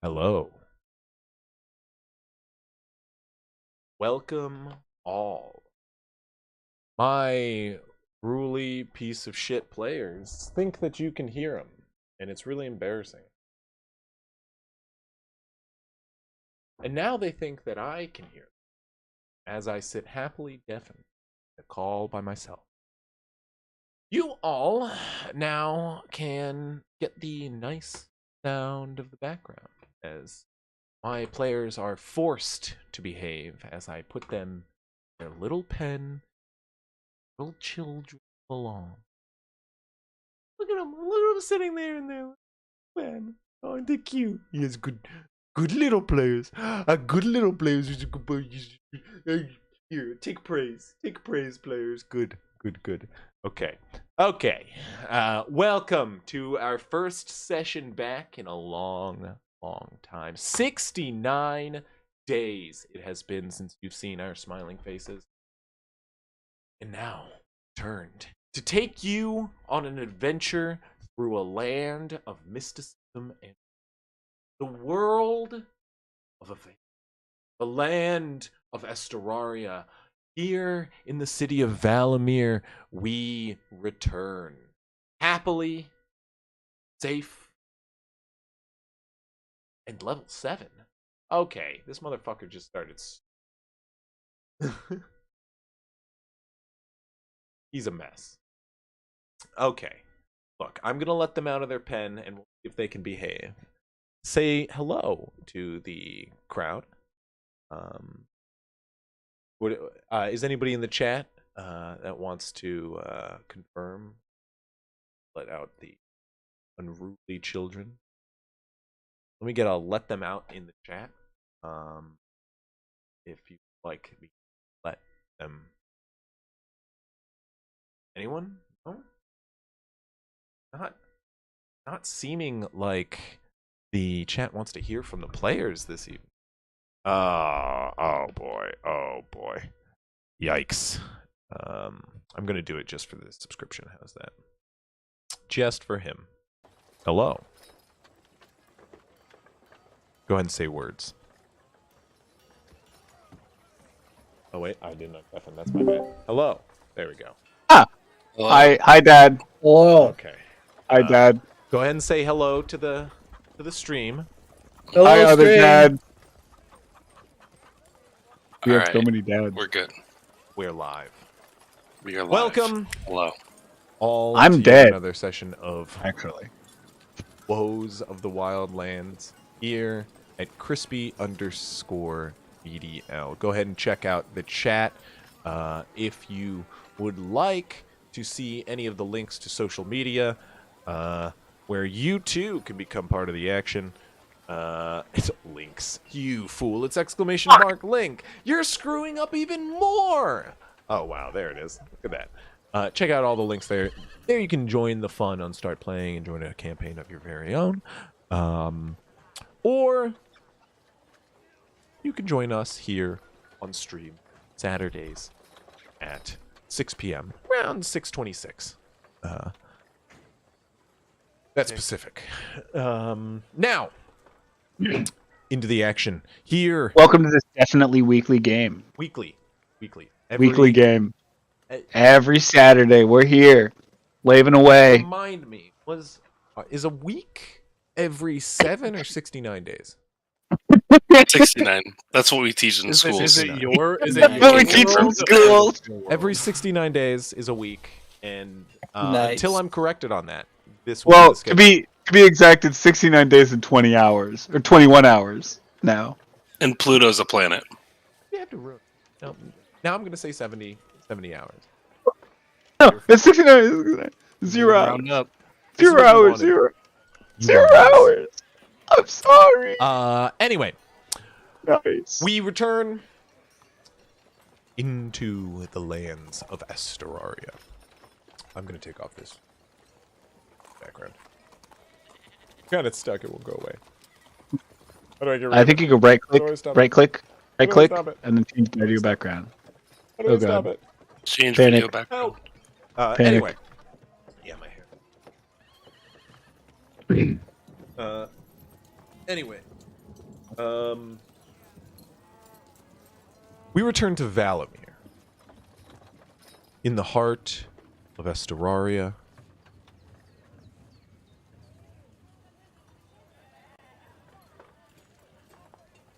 Hello. Welcome all. My ruly piece of shit players think that you can hear them, and it's really embarrassing. And now they think that I can hear them, as I sit happily deafened, a call by myself. You all now can get the nice sound of the background as my players are forced to behave as I put them in their little pen, little children belong. Look at them sitting there in their pen. Oh, they're cute. Yes, good little players. Good little players. Here, take praise, players. Good. Okay. Welcome to our first session back in a long time. 69 days it has been since you've seen our smiling faces. And now, turned to take you on an adventure through a land of mysticism and the world of Avena, the land of Esteraria. Here in the city of Valomeer, we return happily, safe, and level 7. Okay, this motherfucker just started. He's a mess. Okay, look, I'm gonna let them out of their pen and we'll see if they can behave. Say hello to the crowd. Is anybody in the chat that wants to confirm? Let out the unruly children. Let them out in the chat. If you like me, let them. Anyone? No. Not seeming like the chat wants to hear from the players this evening. Oh boy. Yikes. I'm gonna do it just for the subscription. How's that? Just for him. Hello. Go ahead and say words. Oh wait, I did not deafen. That's my bad. Hello. There we go. Hello. Hi, Dad. Hello. Okay. Hi, Dad. Go ahead and say hello to the stream. Hello, Hi, other stream. Dad. We have Alright, so many dads. we're good. We're live. We are live. Welcome. Hello. All I'm to yet dead. another session of Actually. Woes of the Wildlands here at crispy_BDL. Go ahead and check out the chat if you would like to see any of the links to social media where you too can become part of the action. It's links, you fool. It's ! Link. You're screwing up even more. Oh wow, there it is. Look at that. Check out all the links there. There you can join the fun on Start Playing and join a campaign of your very own. Or you can join us here on stream Saturdays at 6 p.m. around 6:26. That's Pacific. Now into the action here. Welcome to this definitely weekly game. Weekly. Weekly game. Every Saturday, we're here, slaving away. Remind me, is a week every 7 or 69 days? 69. That's what we teach in school. Is it your? Is That's it what we your teach in world? school. Every 69 days is a week, and Nice. until I'm corrected on that, this will Well, be the to schedule. be exact, it's 69 days and 20 hours, or 21 hours now. And Pluto's a planet. You have to ruin. No, now I'm going to say 70 hours. No, it's 69. 0 hours. Round up. This is 0 what you hours. wanted. 0 You hours. I'm sorry. Anyway, Nice. we return into the lands of Esteraria. I'm going to take off this background. Got it stuck. It won't go away. How do I get rid I of think it? you go right How do I click, stop right it? click, right do I click, stop it? and then change the video background. How do I Oh, stop God. it? Change Panic. video background. Help. Panic. Anyway. Yeah, my hair. Anyway. We return to Valomeer, in the heart of Esteraria.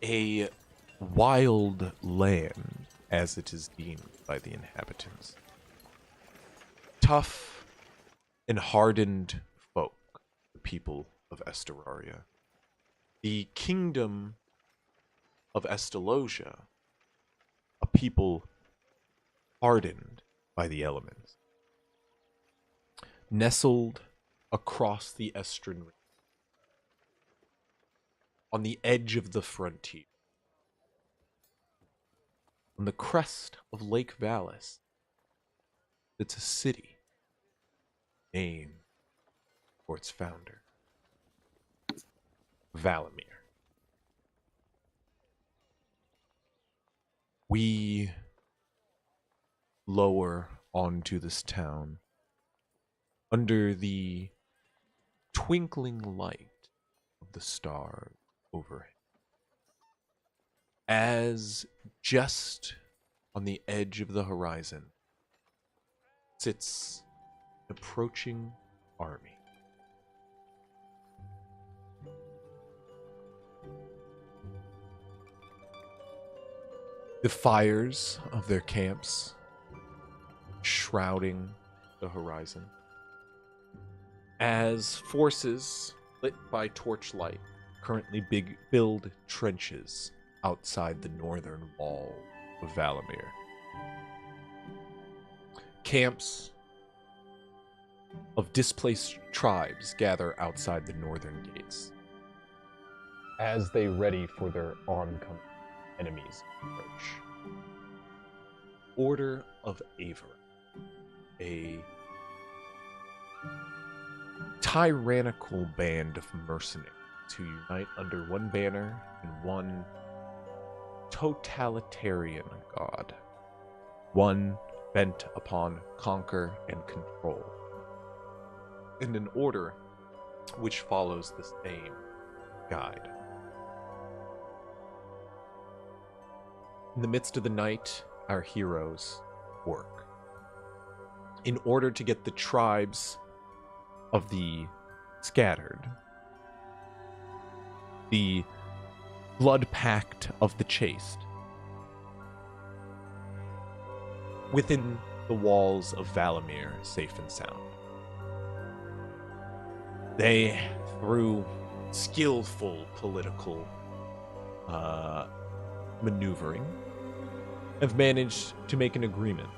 A wild land, as it is deemed by the inhabitants. Tough and hardened folk, the people of Esteraria. The kingdom of Estelosia, a people hardened by the elements. Nestled across the Estrin Ring, on the edge of the frontier, on the crest of Lake Valis, it's a city named for its founder, Valomeer. We lower onto this town under the twinkling light of the stars overhead, as just on the edge of the horizon sits an approaching army. The fires of their camps shrouding the horizon, as forces lit by torchlight currently build trenches outside the northern wall of Valomeer. Camps of displaced tribes gather outside the northern gates as they ready for their oncoming enemies' approach. Order of Aver, a tyrannical band of mercenaries who unite under one banner and one totalitarian god, one bent upon conquer and control, in an order which follows the same guide. In the midst of the night, our heroes work in order to get the tribes of the scattered, the blood pact of the chaste, within the walls of Valomeer, safe and sound. They, through skillful political maneuvering, have managed to make an agreement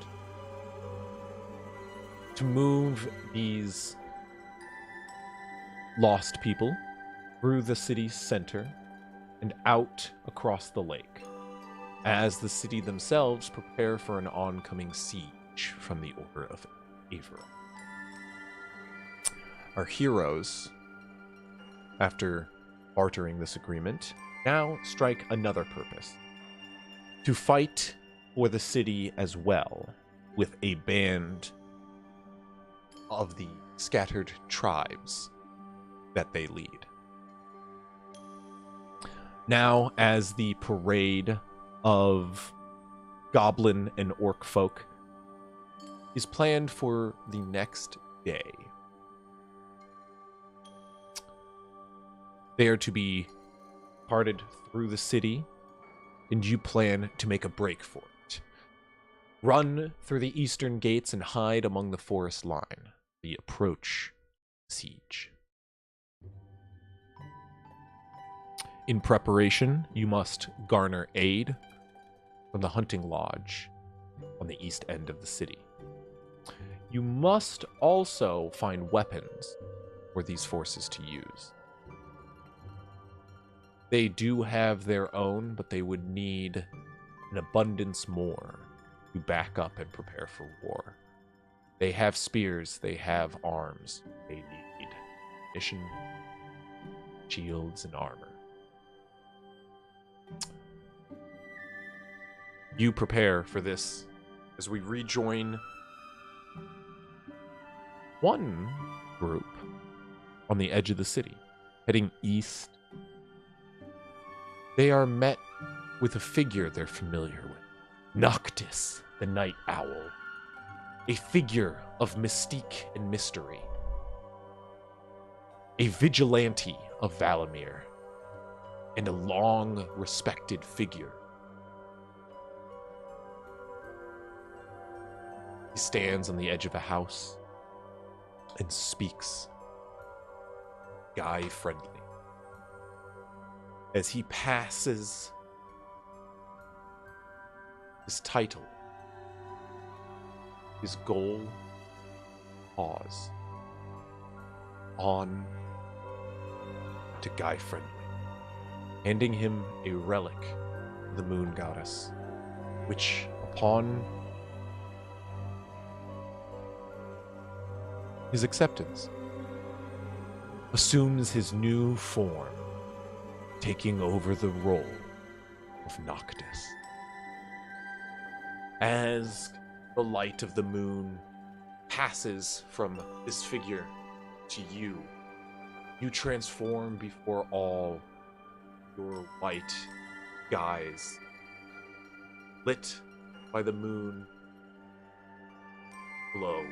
to move these lost people through the city's center and out across the lake, as the city themselves prepare for an oncoming siege from the Order of Aver. Our heroes, after bartering this agreement, now strike another purpose: to fight for the city as well, with a band of the scattered tribes that they lead. Now, as the parade of goblin and orc folk is planned for the next day, they are to be parted through the city, and you plan to make a break for it. Run through the eastern gates and hide among the forest line. The approach siege. In preparation, you must garner aid from the hunting lodge on the east end of the city. You must also find weapons for these forces to use. They do have their own, but they would need an abundance more to back up and prepare for war. They have spears, they have arms, they need mission, shields, and armor. You prepare for this as we rejoin one group on the edge of the city, heading east they are met with a figure they're familiar with. Noctis, the night owl. A figure of mystique and mystery. A vigilante of Valomeer. And a long respected figure. He stands on the edge of a house and speaks, guy friendly, as he passes his title, his gold paws on to Guy Friendly, handing him a relic of the moon goddess, which upon his acceptance assumes his new form, taking over the role of Noctis. As the light of the moon passes from this figure to you, you transform before all your white guise, lit by the moon glow,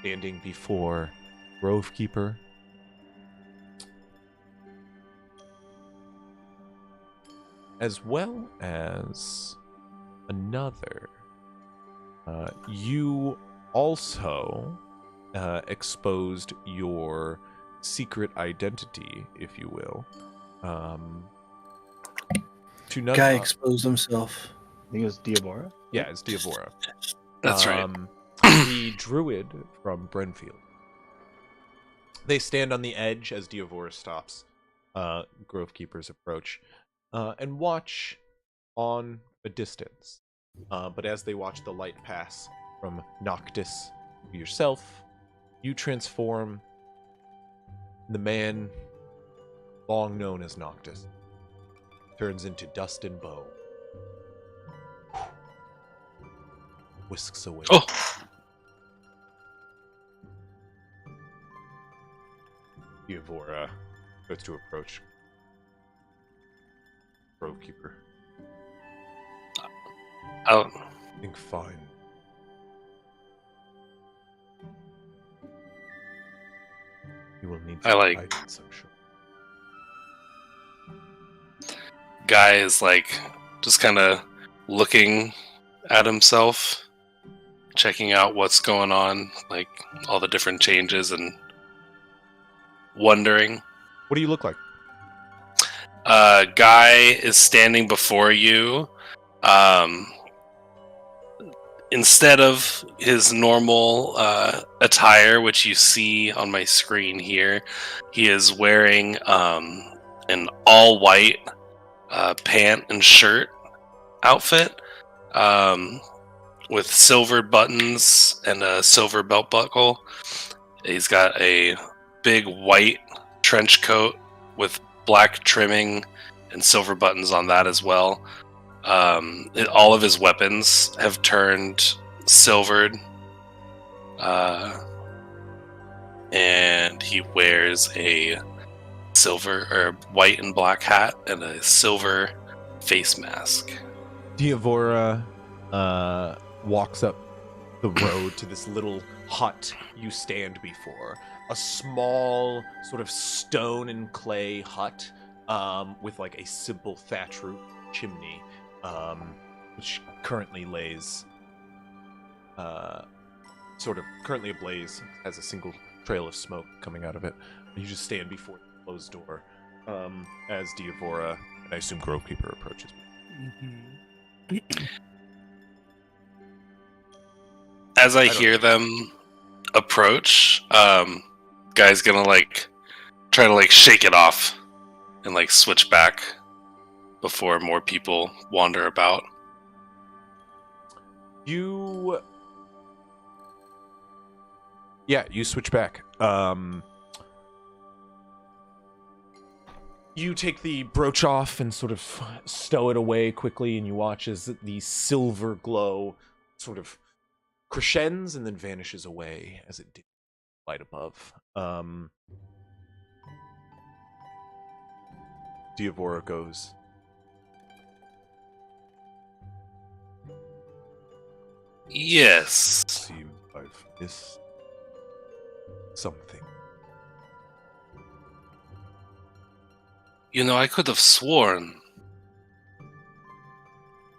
standing before Grovekeeper, as well as another. You also exposed your secret identity, if you will, to none. Guy exposed himself. I think it was Diavora. Yeah, it's Diavora. That's right. The druid from Brenfield. They stand on the edge as Diavora stops Grovekeeper's approach, and watch on a distance. But as they watch the light pass from Noctis to yourself, you transform the man long known as Noctis. Turns into dust and bone. Whisks away. Oh, Diavora starts to approach Grovekeeper. oh, I think fine. You will need I some like- guidance, I'm sure. Guy is like just kind of looking at himself, checking out what's going on, like all the different changes, and wondering. What do you look like? Guy is standing before you. Instead of his normal attire, which you see on my screen here, he is wearing an all-white pant and shirt outfit with silver buttons and a silver belt buckle. He's got a big white trench coat with black trimming and silver buttons on that as well. All of his weapons have turned silvered, and he wears a silver or white and black hat and a silver face mask. Diavora walks up the road to this little hut you stand before. A small, sort of stone and clay hut with like a simple thatch roof chimney, which currently lays currently ablaze, has a single trail of smoke coming out of it. You just stand before the closed door as Diavora, and I assume Grovekeeper, approaches. As I hear them approach, guy's gonna like try to like shake it off and like switch back before more people wander about. You switch back. You take the brooch off and sort of stow it away quickly, and you watch as the silver glow sort of crescends and then vanishes away as it did light above. Diavora goes, Yes. Seems I've missed something. You know, I could have sworn,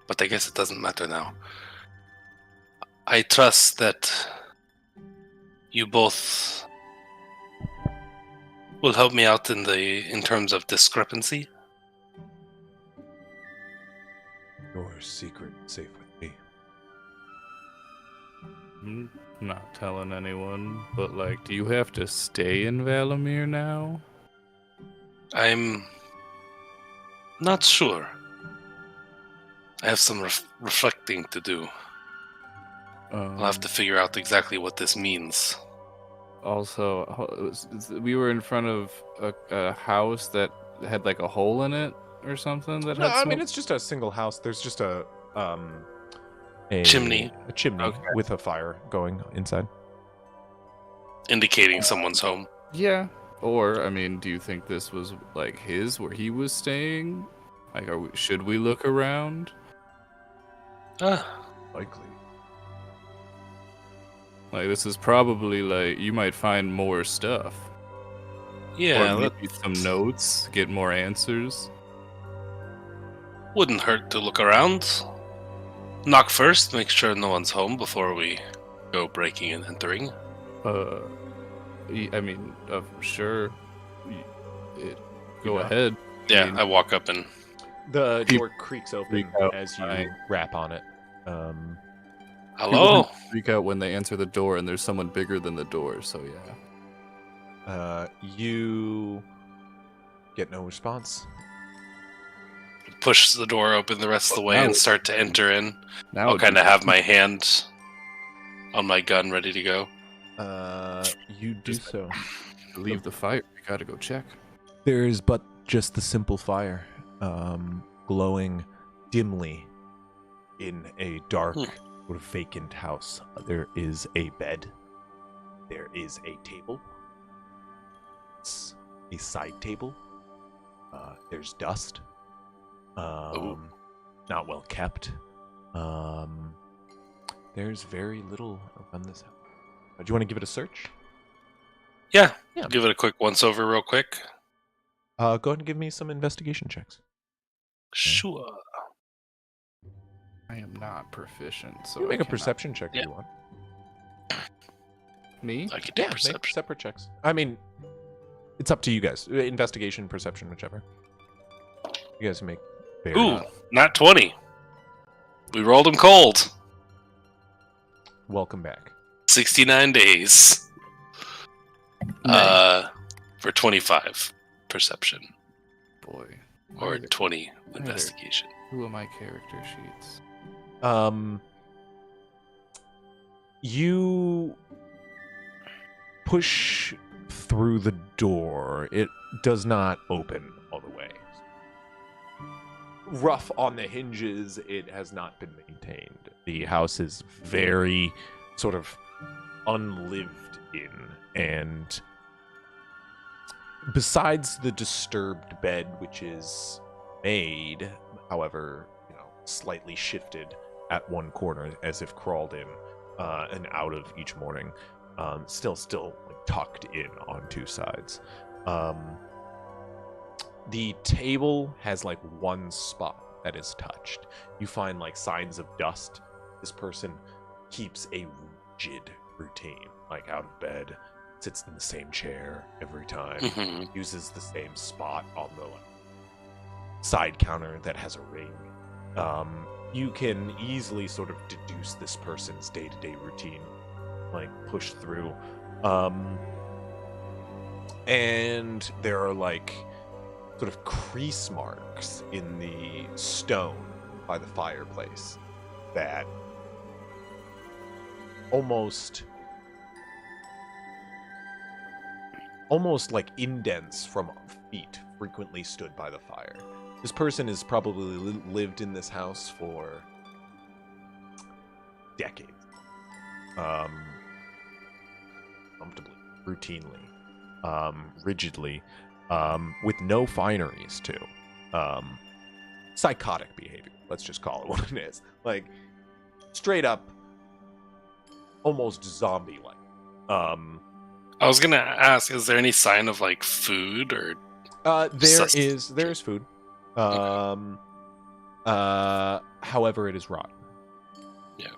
but I guess it doesn't matter now. I trust that you both will help me out in terms of discrepancy. Your secret is safe with me. I'm not telling anyone, but like, do you have to stay in Valomeer now? I'm not sure. I have some reflecting to do. I'll have to figure out exactly what this means. Also, we were in front of a house that had like a hole in it or something that No, had I smoke. mean it's just a single house. There's just a Chimney. a chimney Okay. with a fire going inside. Indicating someone's home. Yeah. Or, I mean, do you think this was like his, where he was staying? Like, should we look around? Likely. Like, this is probably like you might find more stuff. Yeah, or that maybe some notes, get more answers. wouldn't hurt to look around. Knock first, make sure no one's home before we go breaking and entering. I mean, sure. Go know. ahead. Yeah, mean- I walk up and The People door creaks open freak out as you by- rap on it. hello. People freak out when they answer the door and there's someone bigger than the door. So yeah. You get no response. Push the door open the rest of the way and start to enter in. Now I'll kind of have my hand on my gun ready to go. You do so. leave the fire. We gotta go check. There is but just the simple fire, glowing dimly in a dark, sort of vacant house. There is a bed. There is a table. It's a side table. There's dust. Not well kept. There's very little around this house. Do you want to give it a search? Yeah, Yeah. give it a quick once over real quick. Go ahead and give me some investigation checks. Sure. I am not proficient, so You I make a cannot- perception check Yeah. if you want. Me? I can do Make perception. separate checks. I mean, it's up to you guys. Investigation, perception, whichever. You guys make. Very Ooh, not 20. We rolled them cold. Welcome back. 69 days. For 25 perception. Boy. Or Neither- 20 investigation. Who are my character sheets? You push through the door. It does not open all the way. Rough on the hinges, it has not been maintained. The house is very sort of unlived in, and besides the disturbed bed, which is made, however, slightly shifted at one corner as if crawled in and out of each morning, still like, tucked in on two sides. The table has like one spot that is touched. You find like signs of dust. This person keeps a rigid routine, like out of bed, sits in the same chair every time, Mhm. uses the same spot on the side counter that has a ring. You can easily sort of deduce this person's day-to-day routine, like push through. And there are like sort of crease marks in the stone by the fireplace that almost like indents from feet frequently stood by the fire. This person has probably lived in this house for decades. Comfortably, routinely, rigidly, with no fineries too. Psychotic behavior. Let's just call it what it is. Like, straight up, almost zombie-like. I was gonna ask, is there any sign of like food or? There's food. However, it is rotten. Yeah.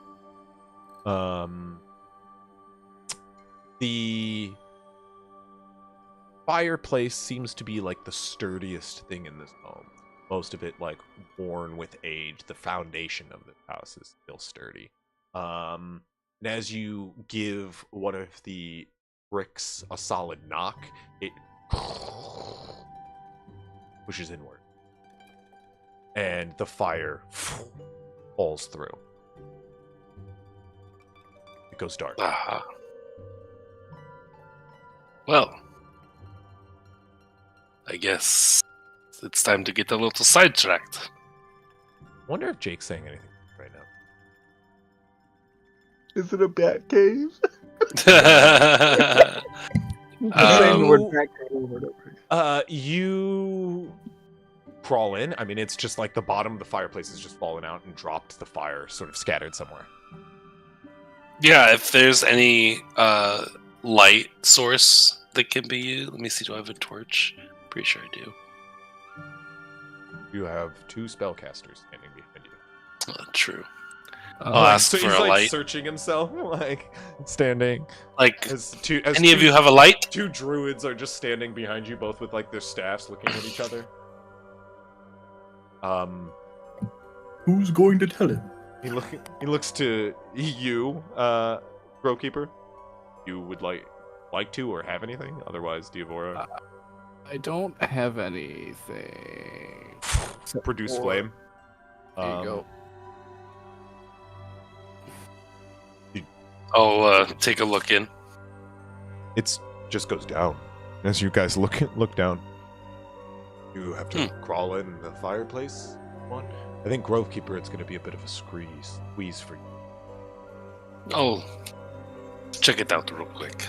The fireplace seems to be like the sturdiest thing in this home. Most of it like worn with age. The foundation of the house is still sturdy. And as you give one of the bricks a solid knock, it pushes inward. And the fire falls through. It goes dark. Uh-huh. Well, I guess it's time to get a little sidetracked. Wonder if Jake's saying anything right now. Is it a bat cave? Saying the word bat cave over and over. You crawl in. I mean, it's just like the bottom of the fireplace has just fallen out and dropped the fire, sort of scattered somewhere. Yeah, if there's any light source that can be used. Let me see, do I have a torch? Pretty sure I do. You have 2 spellcasters standing behind you. Oh, true. I'll ask so for he's a like light. searching himself, like standing. Like, As any of you have a light? 2 druids are just standing behind you, both with like their staffs, looking at each other. Who's going to tell him? He looks to you, Growkeeper. You would like to or have anything? Otherwise, Diavora. I don't have anything. Produce for- flame. There you go. I'll take a look in. It's just goes down as you guys look down. You have to crawl in the fireplace. One, I think Grovekeeper, it's going to be a bit of a squeeze for you. Oh, check it out real quick.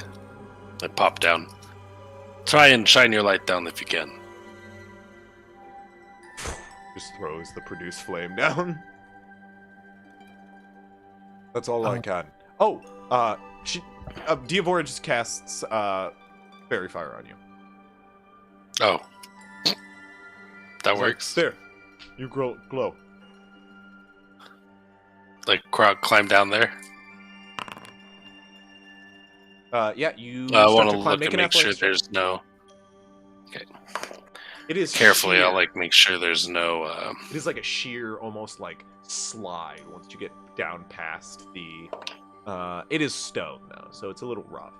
I pop down. Try and shine your light down if you can. Just throws the produce flame down. That's all I can. Oh, Diavora just casts fairy fire on you. Oh, that It's works. Like, there, you glow. Like climb down there. Yeah, you. I start want to to climb. look Make and an make sure athletics check. there's no. Okay. It is Carefully, sheer. I'll like make sure there's no. It is like a sheer, almost like slide once you get down past the. It is stone though, so it's a little rough.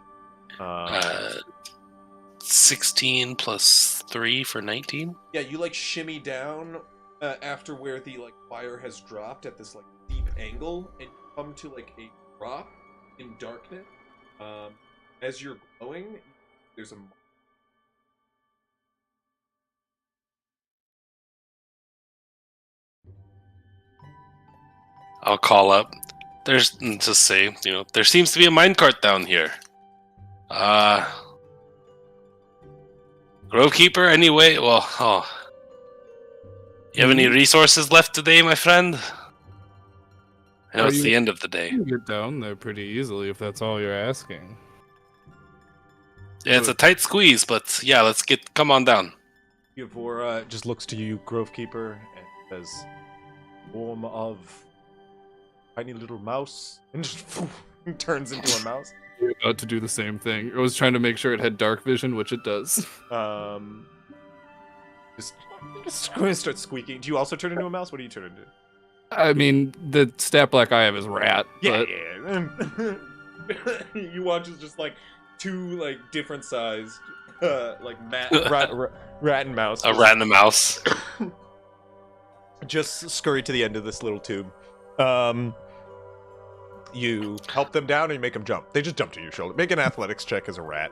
16 plus 3 for 19. Yeah, you like shimmy down after where the like fire has dropped at this like deep angle, and you come to like a drop in darkness. As you're glowing, there's a. I'll call up. There's to say, there seems to be a minecart down here. Grovekeeper, anyway. Well, you have any resources left today, my friend? I know it's the end of the day. You can get down there pretty easily if that's all you're asking. Yeah, it's a tight squeeze, but yeah, come on down. Diavora just looks to you, Grovekeeper, and says, "Form of tiny little mouse," and just turns into a mouse. You're about to do the same thing. I was trying to make sure it had dark vision, which it does. Just going to start squeaking. Do you also turn into a mouse? What do you turn into? I mean, the stat black I have is rat. Yeah, but yeah. You watch as just like 2 like different sized like rat and mouse. A rat and a mouse. Just scurry to the end of this little tube. You help them down and you make them jump. They just jump to your shoulder. Make an athletics check as a rat.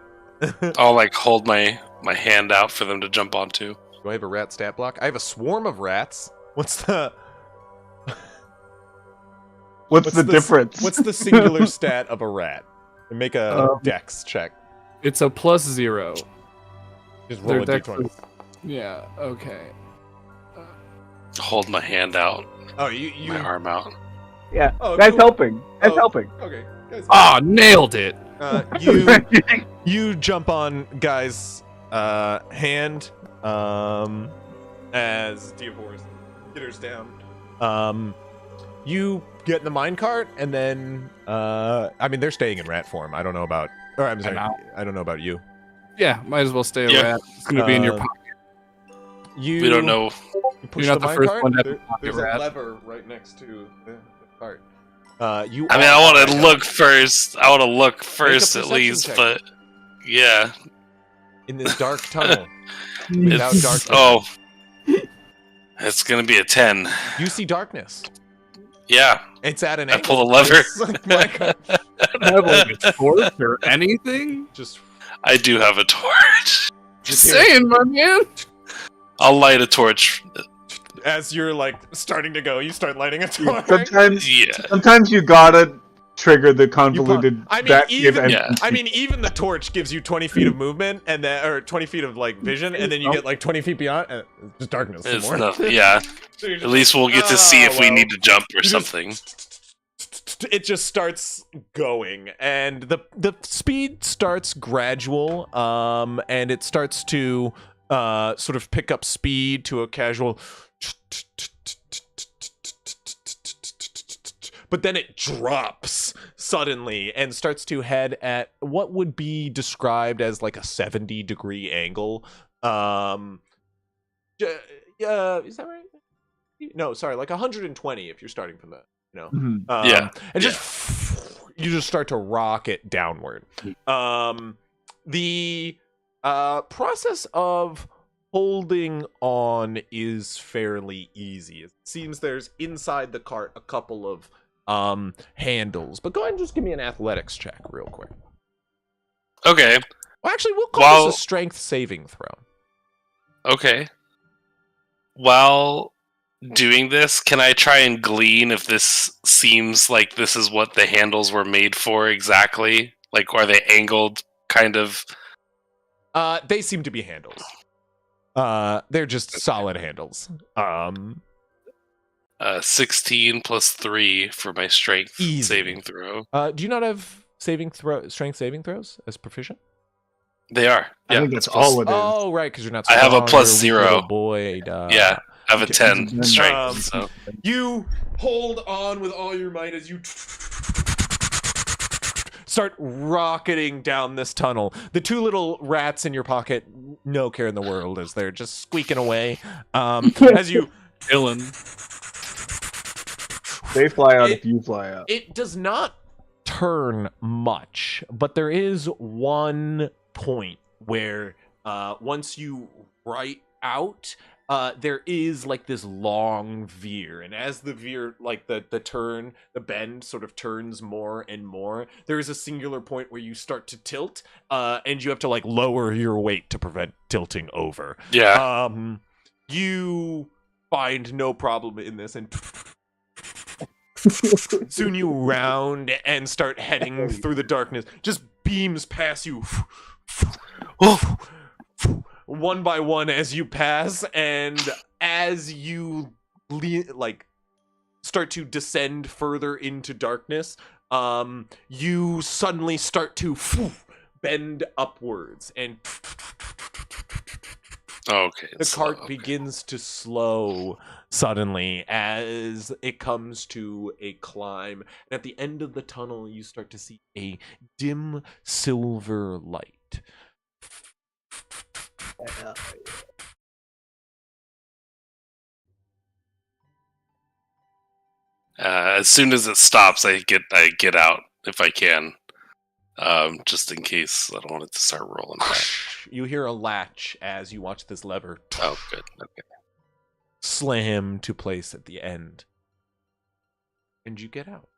I'll like hold my hand out for them to jump onto. Do I have a rat stat block? I have a swarm of rats. What's the difference? What's the singular stat of a rat? And make a dex check. it's a +0. Just roll a Their dex d20. is- Yeah, okay. Hold my hand out, Oh, you my arm out. Yeah, Oh, that's cool. helping. That's Oh. helping. Okay, guys. Ah, nailed it. You jump on Guy's hand as Diabor's jitters down. You get in the minecart, and then I mean they're staying in rat form. I don't know about, or I'm sorry, I don't know about you. Yeah, might as well stay a Yeah. rat. It's gonna be in your Um, pocket. You We don't know. You push You're not the the first minecart. one to have a pocket There's rat. a lever right next to the cart. You. I mean, are I want on to that look first. I want to look first at perception least, check. but yeah. in this dark tunnel without It's, dark vision. oh, it's gonna be a 10. You see darkness. Yeah, It's at an I angle. pull the lever. It's like minecart. Have like a torch or anything? Just I do have a torch. Just hear it. saying, my man. I'll light a torch. as you're like starting to go, you start lighting a torch. Yeah. Sometimes you gotta trigger the convoluted I mean, that give even Yeah. I mean, even the torch gives you 20 feet of movement, and then or 20 feet of like vision, and then you get like 20 feet beyond, just darkness. Some It's more. nothing. Yeah. So you're At just least we'll get to see if we well, need to jump or you just- something. It just starts going, and the speed starts gradual, and it starts to sort of pick up speed to a casual, but then it drops suddenly and starts to head at what would be described as like a 70-degree angle. Is that right? No, sorry, like 120 if you're starting from the, you know. Mhm. Yeah, And you just start to rock it downward. The process of holding on is fairly easy. It seems there's inside the cart a couple of handles, but go ahead and just give me an athletics check real quick. Okay. Well, actually, we'll call While- this a strength saving throw. Okay. While doing this, can I try and glean if this seems like this is what the handles were made for exactly? Like, are they angled kind of? They seem to be handles. They're just solid handles. 16 plus 3 for my strength Easy. saving throw. Do you not have strength saving throws as proficient? They are. I Yeah, think that's plus- all it is. Oh, right, because you're not. I have a strong, plus you're a 0. little boy. Yeah, I have a Okay. 10 strength. So You hold on with all your might as you start rocketing down this tunnel. The two little rats in your pocket, no care in the world, as they're just squeaking away. As you, Dylan. They fly out if you fly out. it does not turn much, but there is one point where once you right out, there is like this long veer, and as the veer, like the bend sort of turns more and more, there is a singular point where you start to tilt, and you have to like lower your weight to prevent tilting over. yeah, You find no problem in this, and soon you round and start heading through the darkness. Just beams past you. One by one as you pass, and as you start to descend further into darkness, you suddenly start to bend upwards, and okay. the it's cart slow. begins to slow suddenly as it comes to a climb. And at the end of the tunnel, you start to see a dim silver light. As soon as it stops, I get out if I can, just in case I don't want it to start rolling back. You hear a latch as you watch this lever Oh, good. Okay. slam to place at the end. And you get out.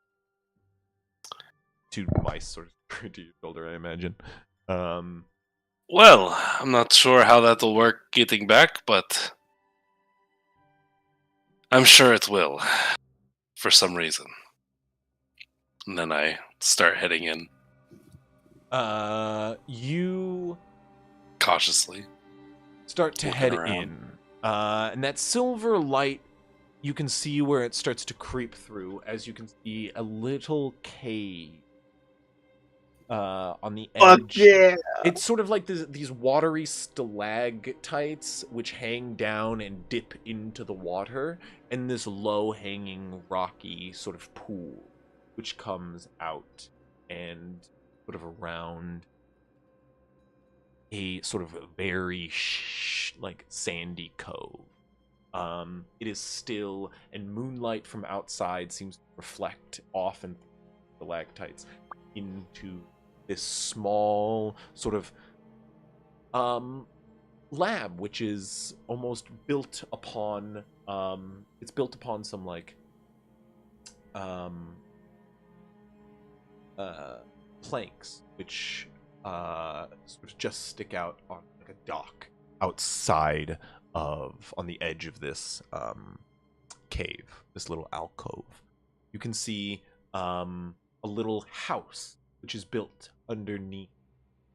Two mice sort of to your shoulder, I imagine. Well, I'm not sure how that'll work getting back, but I'm sure it will, for some reason. And then I start heading in You cautiously. start to Looking head around. in. And that silver light you can see where it starts to creep through, as you can see a little cave on the Fuck edge. yeah! It's sort of like these watery stalactites which hang down and dip into the water, and this low-hanging rocky sort of pool which comes out and sort of around a sort of very like sandy cove. It is still, and moonlight from outside seems to reflect off and stalactites into this small sort of lab, which is almost built upon it's built upon some like planks which sort of just stick out on like a dock outside of, on the edge of this cave, this little alcove. You can see a little house which is built underneath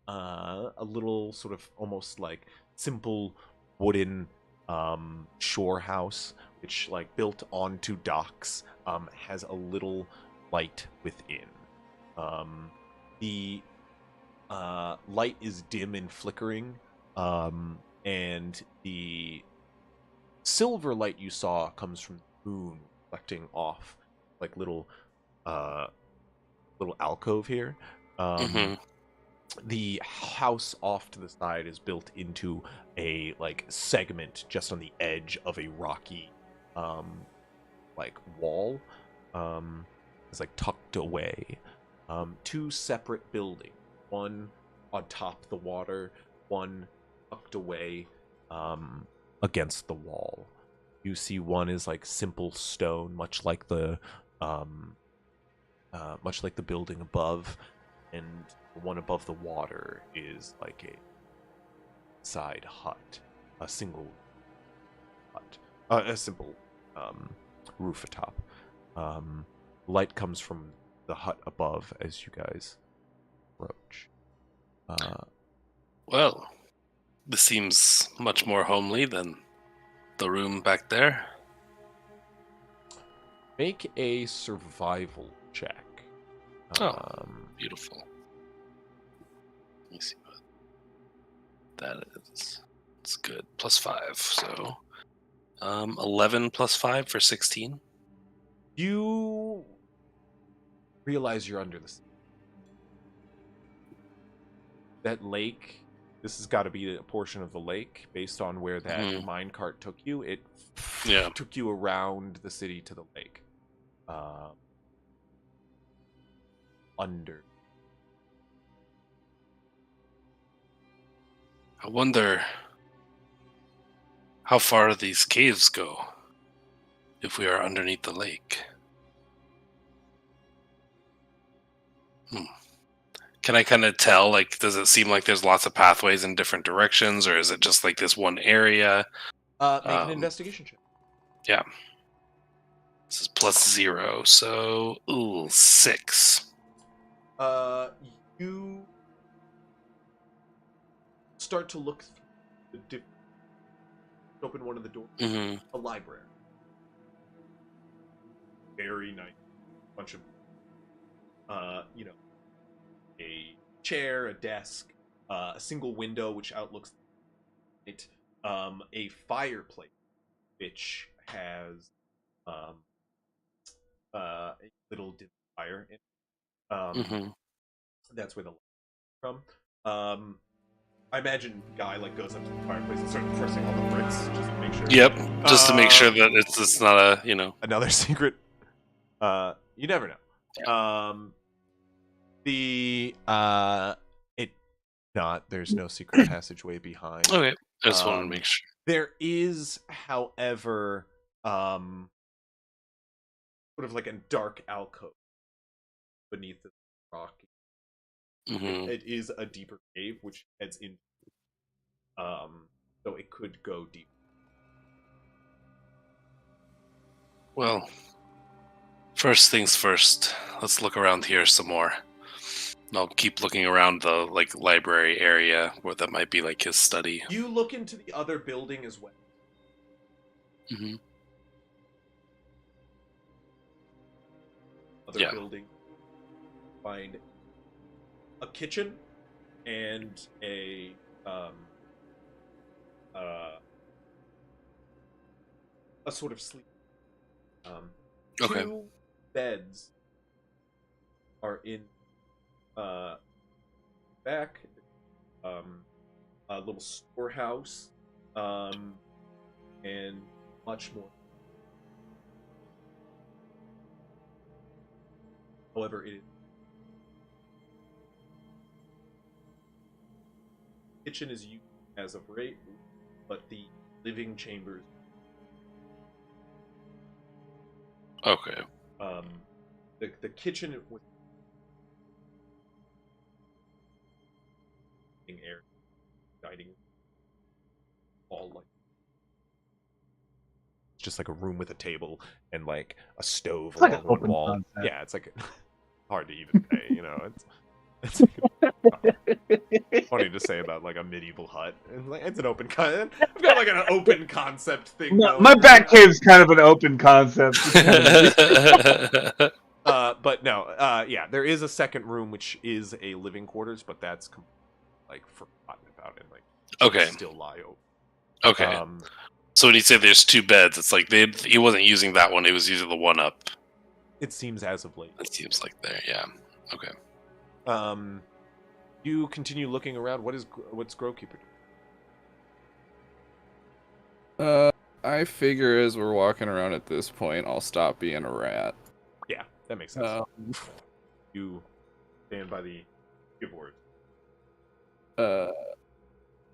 a little sort of almost like simple wooden shore house, which like built onto docks, has a little light within. The light is dim and flickering, and the silver light you saw comes from the moon reflecting off like little alcove here. Mhm. The house off to the side is built into a like segment just on the edge of a rocky like wall. It's like tucked away. Two separate buildings, one on top of the water, one tucked away against the wall. You see one is like simple stone, much like the building above, and the one above the water is like a side hut, a single hut, a simple roof atop. Light comes from the hut above as you guys approach. Well, this seems much more homely than the room back there. Make a survival check. Oh. Beautiful. Let me see what that is. It's good. +5, so 11 + 5 for 16. You realize you're under the sea. That lake, this has got to be a portion of the lake based on where that minecart took you. It took you around the city to the lake. Under. I wonder how far these caves go if we are underneath the lake. Can I kind of tell, like, does it seem like there's lots of pathways in different directions, or is it just like this one area? Make an investigation check. Yeah. This is +0, so 6. You start to look through the open one of the doors. A library. Very nice. Bunch of a chair, a desk, a single window which outlooks it, a fireplace which has a little dim fire in it. That's where the light comes from. I imagine Guy like goes up to the fireplace and starts pressing all the bricks just to make sure. Yep, just to make sure that it's not a another secret. You never know. Yeah. There's no secret passageway behind. Okay, I just wanted to make sure. There is, however, sort of like a dark alcove beneath the rock. It is a deeper cave which heads into, so it could go deep. Well, first things first. Let's look around here some more. I'll keep looking around the library area where that might be like his study. You look into the other building as well. other Yeah. building, find a kitchen and a sort of sleep. Okay. Two beds are in back. A little storehouse, and much more. However, it is kitchen is used as of right, but the living chambers. Okay. The kitchen with air, dining, all like just like a room with a table and like a stove It's like an along one open wall. concept. Yeah, it's like hard to even say. It's like, funny to say about like a medieval hut. It's like it's an open I've got like an open concept thing. No, going my on. back cave's kind of an open concept. But no, yeah, there is a second room which is a living quarters, but that's like forgotten about it. Like Okay. still lie open. Okay. So when you say there's two beds, it's like he wasn't using that one; he was using the one up. It seems as of late. It seems like there. Yeah. Okay. You continue looking around. What's Growkeeper doing? I figure as we're walking around at this point, I'll stop being a rat. Yeah, that makes sense. You stand by the keyboard.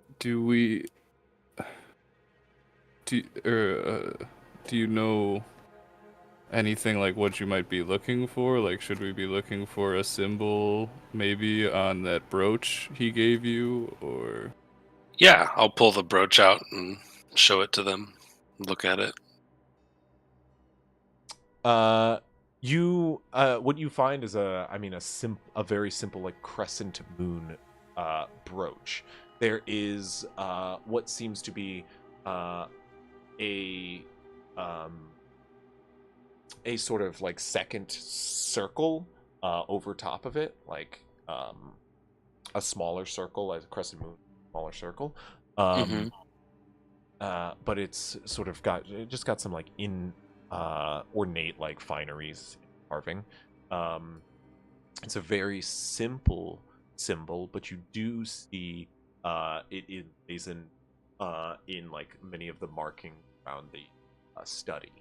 Do you know anything like what you might be looking for? Like, should we be looking for a symbol maybe on that brooch he gave you, or? Yeah, I'll pull the brooch out and show it to them. Look at it. What you find is a very simple like crescent moon brooch. There is what seems to be a sort of like second circle over top of it, like a smaller circle, like a crescent moon, smaller circle. But it's sort of just got some like ornate like fineries carving. It's a very simple symbol, but you do see it is in like many of the marking around the study.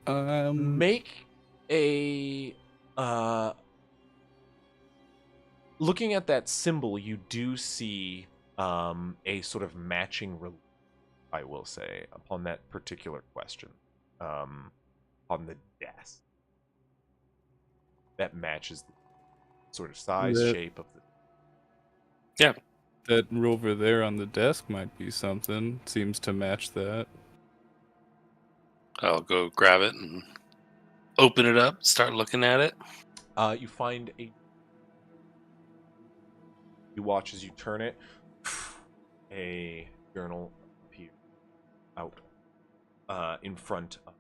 Make a looking at that symbol, you do see a sort of matching relief, I will say, upon that particular question. On the desk. That matches the sort of size, shape of the... Yeah. That rover there on the desk might be something. Seems to match that. I'll go grab it and open it up, start looking at it. You find a... You watch as you turn it. A journal appears out in front of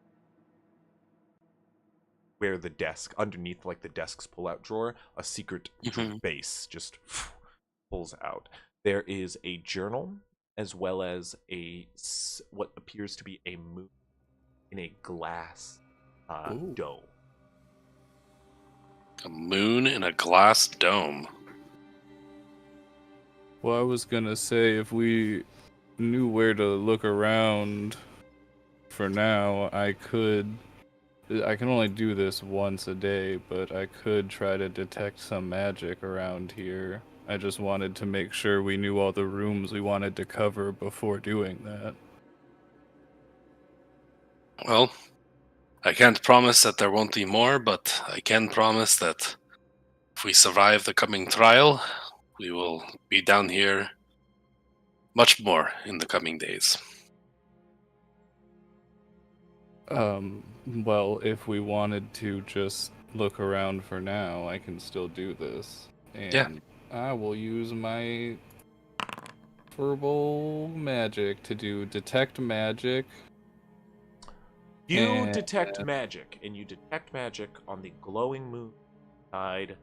where the desk, underneath like the desk's pull-out drawer, a secret base just pulls out. There is a journal as well as what appears to be a moon in a glass dome. A moon in a glass dome. Well, I was gonna say if we knew where to look around for now, I can only do this once a day, but I could try to detect some magic around here. I just wanted to make sure we knew all the rooms we wanted to cover before doing that. Well, I can't promise that there won't be more, but I can promise that if we survive the coming trial, we will be down here much more in the coming days. Well, if we wanted to just look around for now, I can still do this. And yeah. I will use my verbal magic to do detect magic. You And detect magic, and you detect magic on the glowing moon inside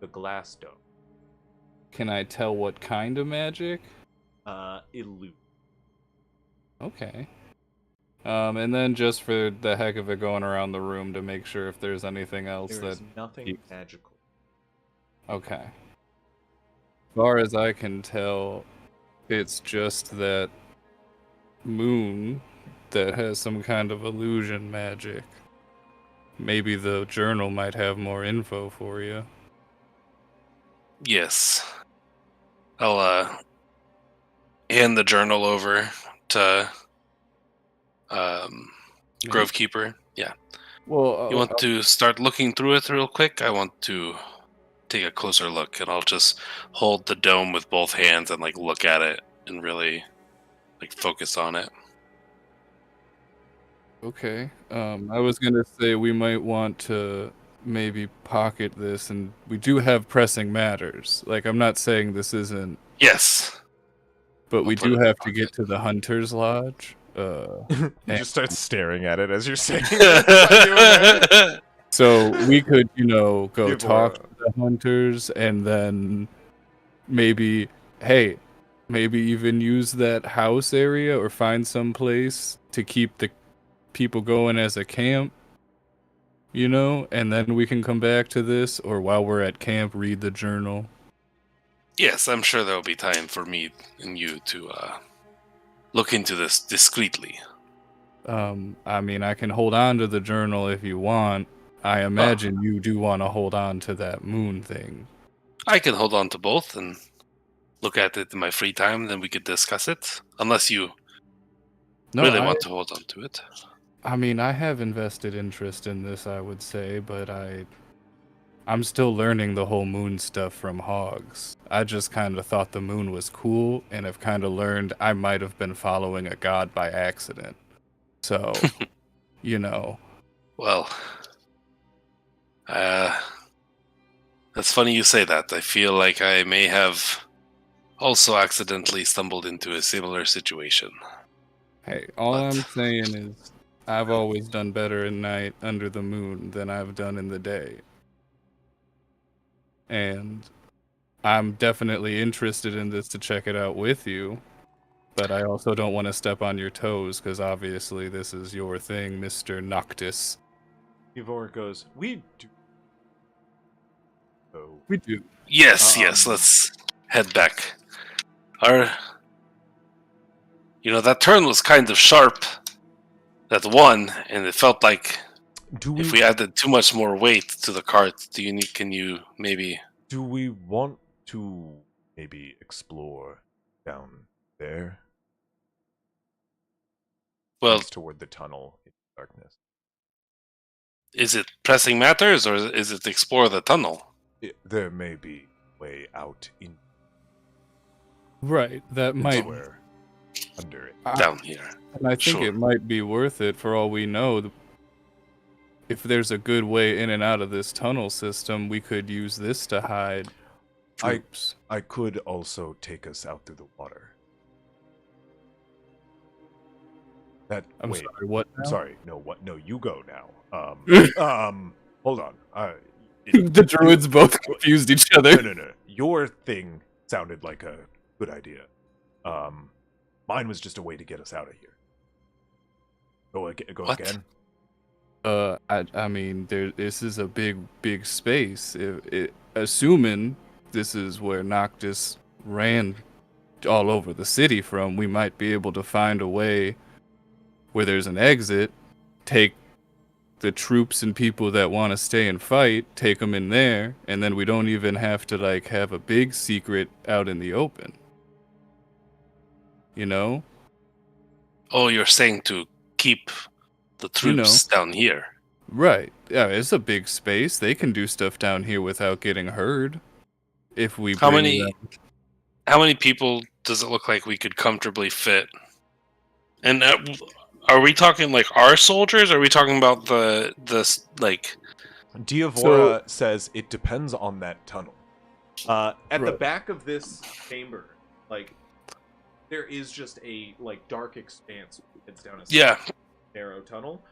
the glass dome. can I tell what kind of magic? Illusion. Okay. And then just for the heck of it, going around the room to make sure if there's anything else There that. is nothing magical. Okay. As far as I can tell, it's just that moon that has some kind of illusion magic. Maybe the journal might have more info for you. Yes. I'll hand the journal over to Grovekeeper. Yeah. Well, You want to start looking through it real quick? I want to take a closer look, and I'll just hold the dome with both hands and like look at it and really like focus on it. okay. I was gonna say we might want to maybe pocket this, and we do have pressing matters. Like, I'm not saying this isn't, Yes. but I'll we put it do in my have to get pocket. to the Hunter's Lodge. You And- just start staring at it as you're saying this. Are you aware? So we could, go Give talk Laura- to the hunters, and then maybe, hey, maybe even use that house area or find some place to keep the people going as a camp, and then we can come back to this, or while we're at camp, read the journal. Yes, I'm sure there'll be time for me and you to look into this discreetly. I mean, I can hold on to the journal if you want. I imagine you do want to hold on to that moon thing. I can hold on to both and look at it in my free time, then we could discuss it. Unless you No, really want to hold on to it. I mean, I have invested interest in this, I would say, but I'm still learning the whole moon stuff from Hogs. I just kind of thought the moon was cool, and have kind of learned I might have been following a god by accident. So, Well, that's funny you say that. I feel like I may have also accidentally stumbled into a similar situation. hey, all But- I'm saying is I've always done better at night under the moon than I've done in the day. And I'm definitely interested in this to check it out with you. But I also don't want to step on your toes, because obviously this is your thing, Mr. Noctis. Ivor goes, we do. Oh. We do. Yes, let's head back. That turn was kind of sharp. That one, and it felt like if we added too much more weight to the cart, can you maybe... Do we want to maybe explore down there? Well, Points toward the tunnel in the darkness. is it pressing matters, or is it explore the tunnel? There may be a way out in Right, that might. somewhere under it. Down here. And I think Sure. it might be worth it for all we know. If there's a good way in and out of this tunnel system, we could use this to hide troops. I could also take us out through the water. I'm wait, sorry, what I'm now? sorry. No, what? No, you go now. Hold on. The druids both confused each other. No. Your thing sounded like a good idea. Mine was just a way to get us out of here. Go What? again. I mean, this is a big space. Assuming this is where Noctis ran all over the city from, we might be able to find a way where there's an exit, take the troops and people that want to stay and fight, take them in there, and then we don't even have to have a big secret out in the open. Oh, you're saying to keep the troops down here. Right. Yeah, it's a big space. They can do stuff down here without getting heard. If we How bring many them. how many people does it look like we could comfortably fit? And are we talking like our soldiers? Or are we talking about the Diavora says it depends on that tunnel. At the Right. back of this chamber, there is just a dark expanse. It's down a Yeah. narrow tunnel.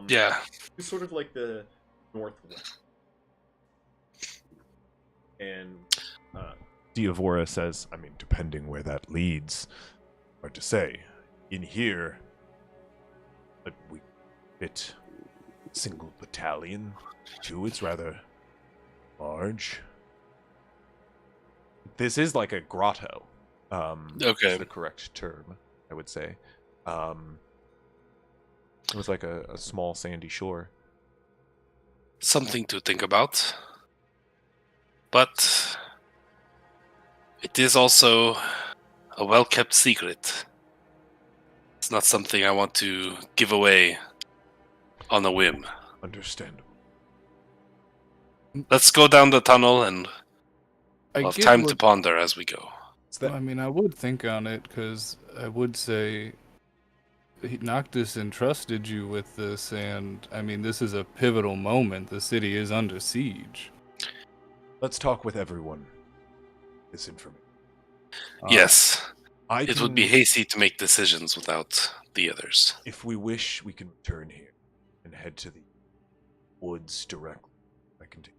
Yeah. It's sort of like the northwest. And Diavora says, I mean, depending where that leads, hard to say. In here, but we fit single battalion. Too, it's rather large. This is like a grotto. Okay. Is the correct term, I would say. It was like a small sandy shore. Something to think about. But it is also a well-kept secret. It's not something I want to give away on a whim. Understandable. Let's go down the tunnel and I we'll have get time what- to ponder as we go. I mean, I would think on it because I would say Noctis entrusted you with this, and I mean, this is a pivotal moment. The city is under siege. Let's talk with everyone. This information. Yes, I it would be hasty to make decisions without the others. If we wish, we can return here and head to the woods directly. I can take.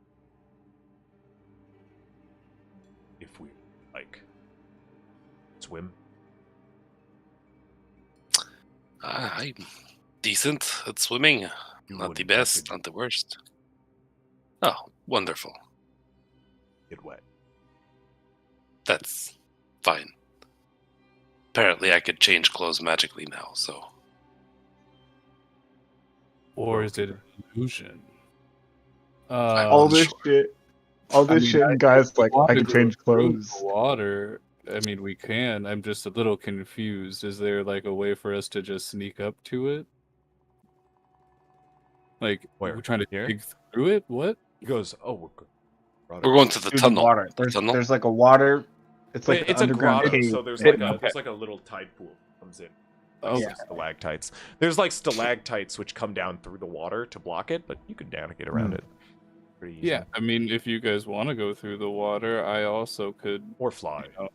If we like. Swim. I'm decent at swimming. You Not the wouldn't have best, to not the worst. Oh, wonderful. get wet. That's fine. Apparently, I could change clothes magically now, so. Or is it an illusion? All this Sure. shit. All this shit, and guys like, I can change clothes. Water. I mean, we can. I'm just a little confused. Is there like a way for us to just sneak up to it? Like, Where? we're trying to Here? dig through it? What? He goes, oh, we're good. We're going to the Through tunnel. water. The There's, tunnel? there's like a water. It's like It's an a underground grotto, cave. so there's pit. like a little tide pool that comes in. Oh, Some stalactites. There's like stalactites which come down through the water to block it, but you can navigate around it pretty easy. yeah. I mean, if you guys want to go through the water, I also could. Or fly. You know,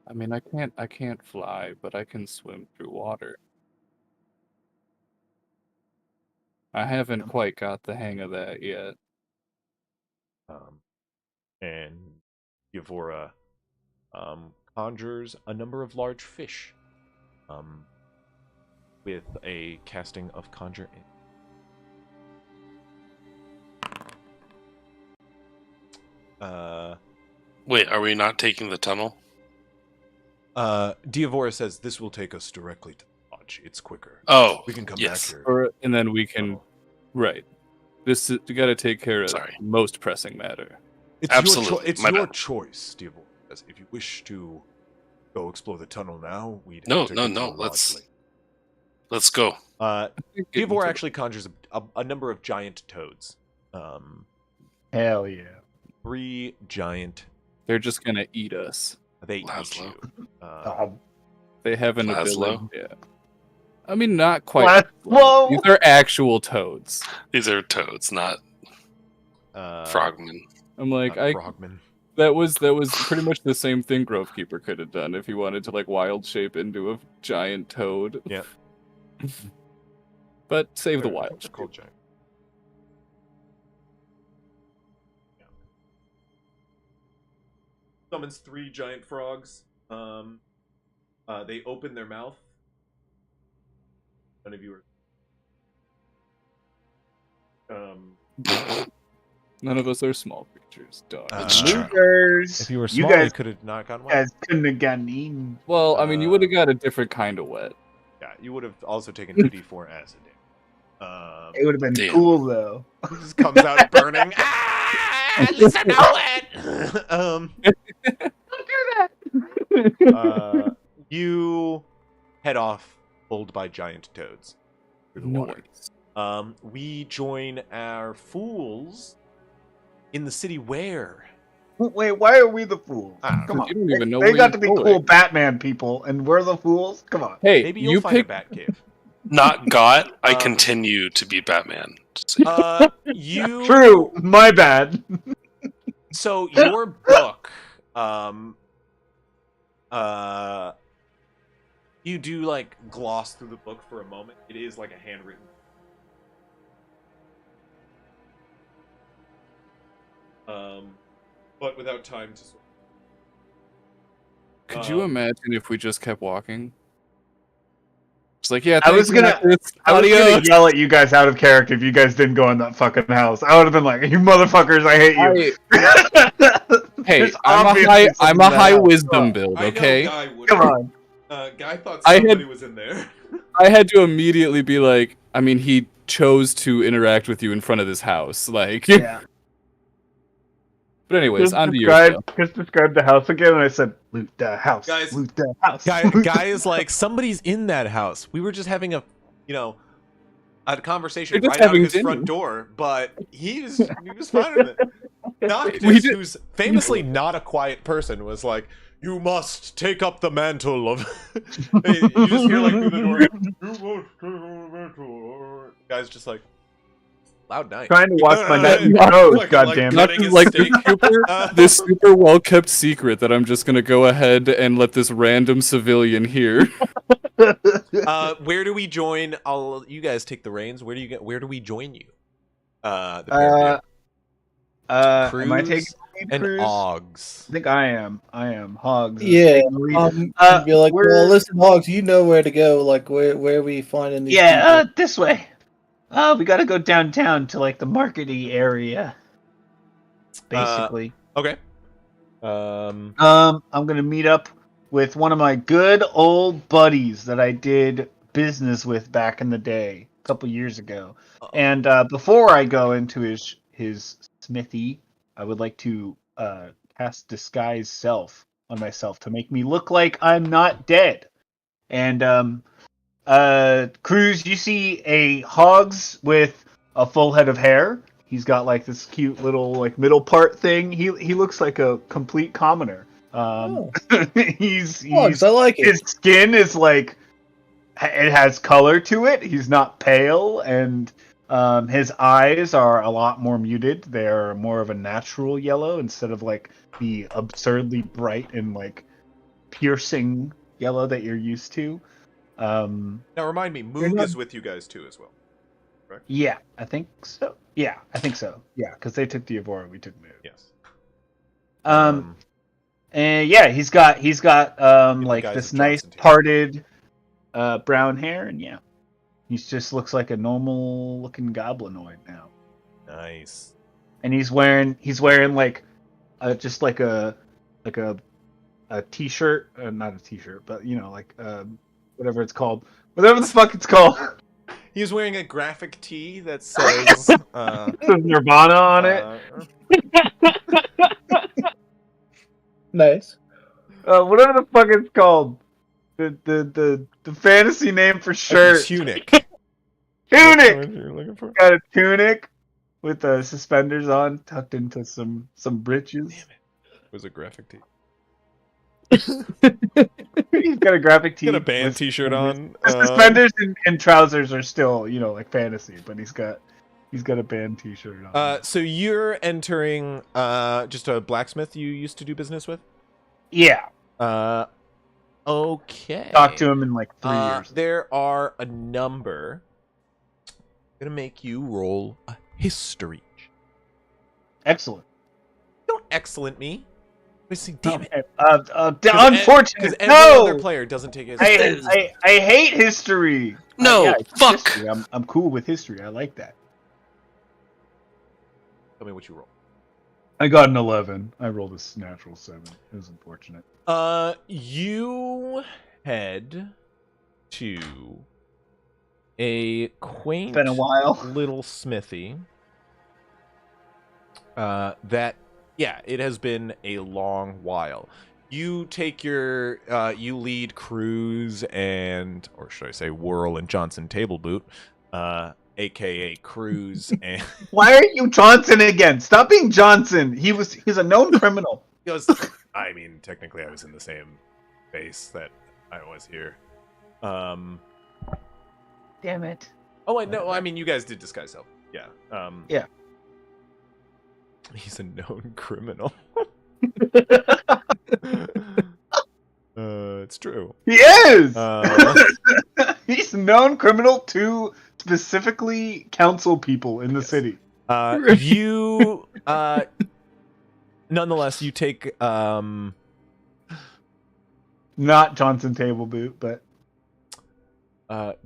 I mean, I can't fly, but I can swim through water. I haven't quite got the hang of that yet. And Yavora conjures a number of large fish with a casting of conjure in. Wait, are we not taking the tunnel? Diavora says this will take us directly to the lodge. It's quicker. Oh, We can come yes. back here. And then we can. Right. This is, you got to take care of Sorry. the most pressing matter. It's Absolutely. It's My your bad. choice, Diavora says. If you wish to go explore the tunnel now, we'd No, have to no, go to no, the lodge let's- later. Let's go. Get Diavora into actually conjures a number of giant toads. Hell yeah. 3 giant. They're just gonna eat us. They eat Laszlo. you. They have an Laszlo? ability. Yeah. I mean, not quite. Laszlo! These are actual toads. These are toads, not frogmen. I'm like, Frogman. that was pretty much the same thing Grovekeeper could have done if he wanted to like wild shape into a giant toad. Yeah. But save the They're wild. called giant. Yeah. Summons 3 giant frogs. They open their mouth. None of you are. None of us are small creatures, dog. That's true. Losers. If you were You small, you guys, could have not gotten wet. guys couldn't have gotten eaten. Well, I mean, you would have got a different kind of wet. Yeah, you would have also taken 2d4 acid damage. It would have been Damn. cool though. He just comes out burning. Ah, at least I'm not wet. Don't do that. You head off, pulled by giant toads through the water. Noise. We join our fools in the city where? Wait, why are we the fools? Ah, Come on. You don't even know They where got to you're be going. cool Batman people, and we're the fools? Come on. Hey, Maybe you'll you find pick. a bat cave. Not got. I Um, continue to be Batman. Just so you- You True, my bad. So your book, you do like gloss through the book for a moment. It is like a handwritten. but without time to. Could you imagine if we just kept walking? It's like, yeah, I was gonna Adios. yell at you guys out of character if you guys didn't go in that fucking house. I would have been like, "You motherfuckers, I hate you." Hey, There's I'm a obviously high something in that high house. wisdom build, okay? Guy would. Come on. Guy thought I had- somebody was in there. I had to immediately be like, I mean, he chose to interact with you in front of this house, like. Yeah. But anyways, Just on to your show. described the house again, and I said, "Loot the house, Guys- loot the house." Guy is like, somebody's in that house. We were just having a conversation You're just right out of having his dinner. front door, but he was fine with it. Noctis, We did- who's famously not a quiet person, was like, "You must take up the mantle of." You just hear like through the door, "You must take up the mantle." Guy's just like, loud night. Trying to watch my Like- nose, like goddamn it. Not getting his like steak. this super well kept secret that I'm just gonna go ahead and let this random civilian hear. Where do we join? You guys take the reins. Where do we join you? The pair of you. Am I taking Cruz the lead, and Cruz? Oggs. I think I am. Hogs. is Yeah, taking the lead. I'd be like, we're- well, listen, Hogs, you know where to go. Like, where are we finding these people? This way. We gotta go downtown to like the markety area. Basically. Okay. I'm gonna meet up with one of my good old buddies that I did business with back in the day, a couple years ago. And before I go into his smithy, I would like to cast disguise self on myself to make me look like I'm not dead. And Cruz, you see a Hogs with a full head of hair. He's got like this cute little like middle part thing. He looks like a complete commoner. He's Hogs, I like it. his skin is like it has color to it. He's not pale, and his eyes are a lot more muted. They're more of a natural yellow instead of like the absurdly bright and like piercing yellow that you're used to. Now remind me, Moog is with you guys too as well. Yeah, I think so. Yeah, because they took the Evora, we took Moog. Yes. And yeah, he's got like guys this of nice Johnson, too. parted brown hair, and yeah, he just looks like a normal looking goblinoid now. Nice. And he's wearing like just like a t-shirt, not a t-shirt, but you know, like whatever the fuck it's called. He's wearing a graphic tee that says Says Nirvana on it. Nice. Whatever the fuck it's called. The fantasy name for shirt. Tunic. Tunic. What you're looking for? Got a tunic with suspenders on, tucked into some britches. It was a graphic tee. He's got a graphic tee. Got a band with T-shirt on. The suspenders and trousers are still, like fantasy, but he's got a band T-shirt on. So you're entering just a blacksmith you used to do business with? Yeah. Okay. Talked to him in like 3 years. There are a number. I'm gonna make you roll a history. Excellent. Don't excellent me. Damn it. Unfortunate. Because every other player doesn't take his. I hate history. No, Yeah, it's fuck. history. I'm cool with history. I like that. Tell me what you roll. I got an 11. I rolled a natural 7. It was unfortunate. You head to a quaint It's been a while. little smithy. It has been a long while. You take you lead Cruz or should I say Whirl and Johnson Table Boot, aka Cruz and Why are you Johnson again? Stop being Johnson. He's a known criminal. he goes, I mean, technically I was in the same base that I was here. Damn it. Oh wait, no, I mean you guys did disguise self. Yeah. Yeah. He's a known criminal. It's true. He is. Uh, He's a known criminal to specifically council people in the city. You nonetheless, you take Not Johnson Table Boot, but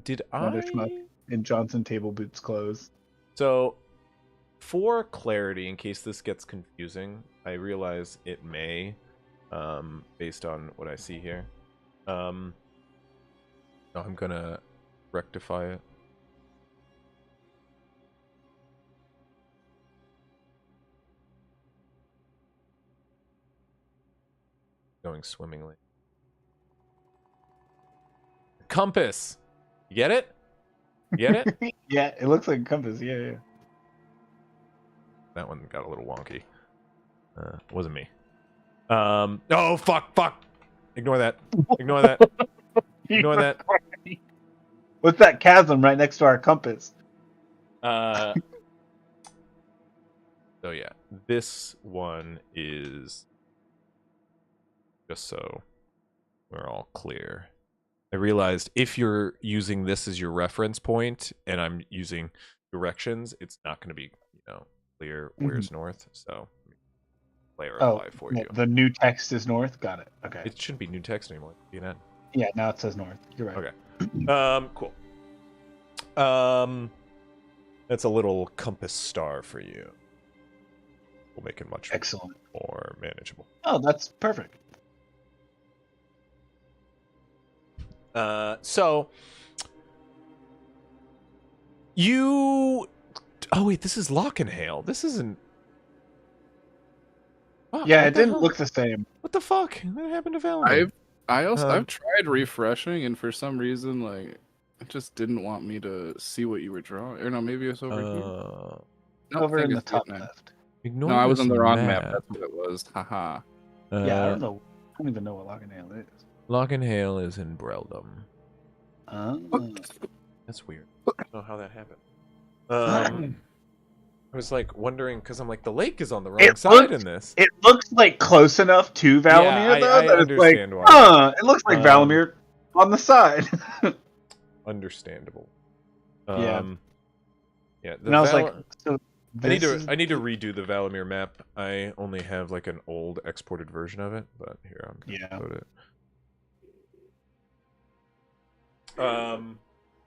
did another I? schmuck in Johnson Table Boot's clothes. So, for clarity, in case this gets confusing, I realize it may, based on what I see here. I'm gonna rectify it. Going swimmingly. Compass. You get it? You get it? Yeah, it looks like a compass. Yeah. That one got a little wonky. Wasn't me. Oh fuck. Ignore that. Ignore that. Ignore that. What's that chasm right next to our compass? So yeah, this one is just so we're all clear. I realized if you're using this as your reference point and I'm using directions, it's not going to be, clear where's north. So clarify for you. The new text is north. Got it. Okay. It shouldn't be new text anymore. Yeah, now it says north. You're right. Okay. Cool. That's a little compass star for you. We'll make it much Excellent. more manageable. Oh, that's perfect. So you. Oh wait, this is Lock and Hail. This isn't. Fuck, Yeah, what it the didn't hell? look the same. What the fuck? What happened to Valomeer? I've tried refreshing, and for some reason, like, it just didn't want me to see what you were drawing. Or no, maybe it's over here. Uh, Nope, Over in think the it's top getting it. left. ignore No, I was this on the wrong map. That's what it was. Haha. Yeah, I don't know. I don't even know what Lock and Nail is. Lock and Hail is in Breldom. Oh. That's weird. I don't know how that happened. I was like wondering because I'm like the lake is on the wrong side in this. It looks like close enough to Valomeer, though, I that it's like, understand why. it looks like Valomeer on the side. Understandable. Yeah. Yeah. And I was like, so I need to redo the Valomeer map. I only have like an old exported version of it, but here I'm gonna put it.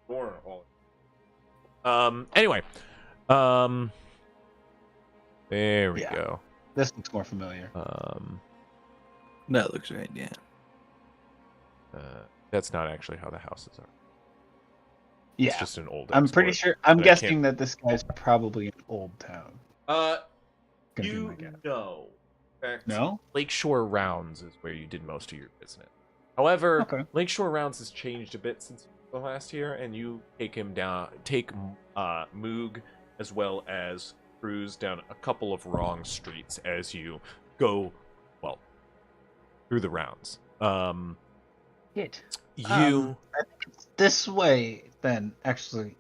More all. Anyway. There we go. This looks more familiar. That looks right, yeah. That's not actually how the houses are. Yeah. It's just an old I'm pretty export, sure. I'm but I guessing that this guy's probably in Old Town. You know. In fact, No? Lakeshore Rounds is where you did most of your business. However, Okay. Lakeshore Rounds has changed a bit since the last year, and you take Moog as well as cruise down a couple of wrong streets as you go, well, through the rounds. It. You I think it's this way then, actually.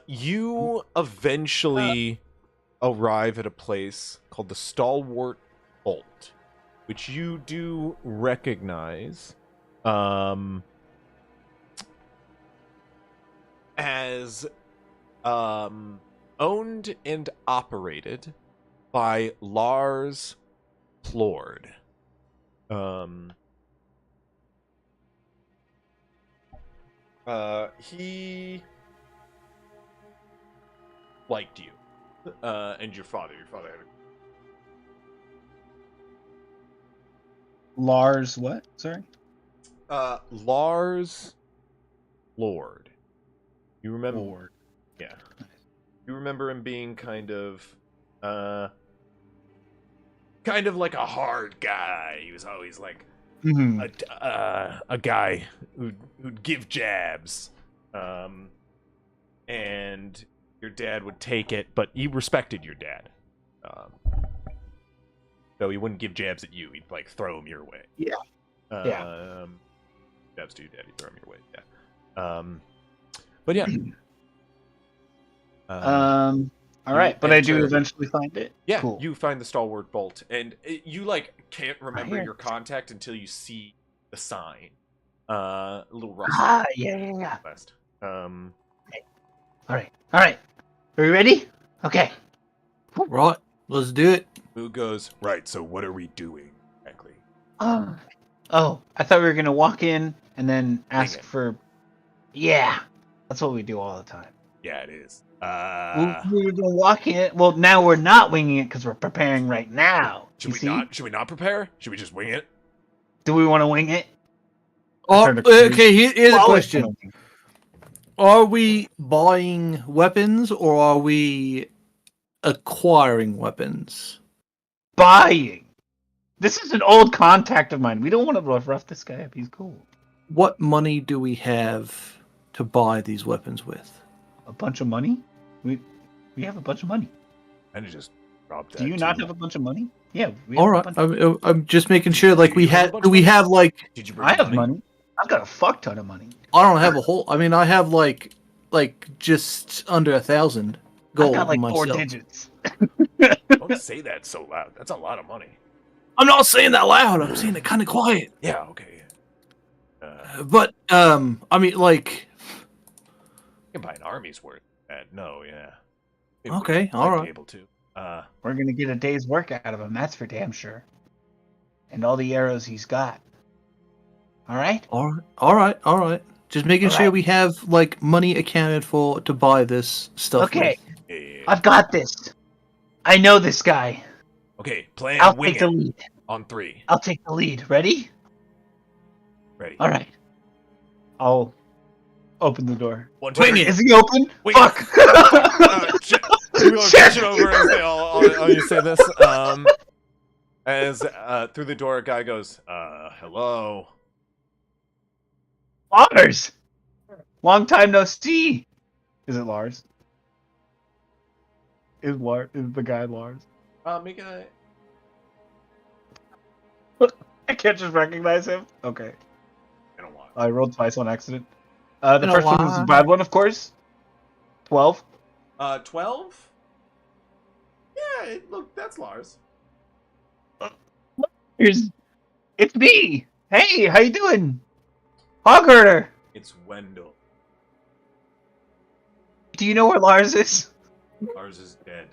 You eventually arrive at a place called the Stalwart Bolt, which you do recognize as owned and operated by Lars Plord. He liked you, and your father. Your father had Lars, what? Sorry? Lars Lord. You remember? Lord. Yeah. You remember him being kind of like a hard guy. He was always like a guy who'd give jabs, and your dad would take it, but he respected your dad. So he wouldn't give jabs at you. He'd like throw them your way. Yeah. Jabs to your dad, he'd throw them your way. Yeah. But yeah. All right, but I do eventually find it. Yeah, cool. You find the Stalwart Bolt, and you like can't remember your contact until you see the sign. A little rusty. Yeah. West. All right. Are we ready? Okay. Right. Let's do it. Boo goes, right, so what are we doing exactly? Oh, I thought we were gonna walk in and then ask it. for. Yeah, that's what we do all the time. Yeah, it is. We were gonna walk in. Well, now we're not winging it because we're preparing right now. Should we not prepare? Should we just wing it? Do we want to wing it? Okay, here's a Well, question. Are we buying weapons or are we acquiring weapons? Buying. This is an old contact of mine. We don't want to rough this guy up. He's cool. What money do we have to buy these weapons with? A bunch of money? We have a bunch of money. And it just dropped that. Do you not have a bunch of money? Yeah. We All have right, a bunch of... I'm just making sure. Like Do you have a bunch do of we money? have like? Did you bring I have money. I've got a fuck ton of money. I don't have a whole. I mean, I have like just under 1,000 gold. I've got like myself. 4 digits. Don't say that so loud. That's a lot of money. I'm not saying that loud. I'm saying it kind of quiet. Yeah, okay. But I mean, like, You can buy an army's worth. No, yeah. Maybe Okay, we all might right. Be able to. We're gonna get a day's work out of him. That's for damn sure. And all the arrows he's got. All right. all right. Just making All sure right. we have like money accounted for to buy this stuff. Okay. with. Yeah. I've got this. I know this guy. Okay, plan I'll wing take the it lead. on 3. I'll take the lead. Ready? Ready. All right. I'll open the door. One, Wing two, it. Is he open? Wing Fuck. We will catch it over as they all you say this. As through the door, a guy goes, hello. Lars. Long time no see. Is it Lars? Is the guy Lars? Make a... I can't just recognize him. Okay. I don't want. I rolled twice on accident. The Been a first one was a while. bad one, of course. 12. 12? Yeah, look, that's Lars. It's me. Hey, how you doing? Hog herder. It's Wendell. Do you know where Lars is? Lars is dead.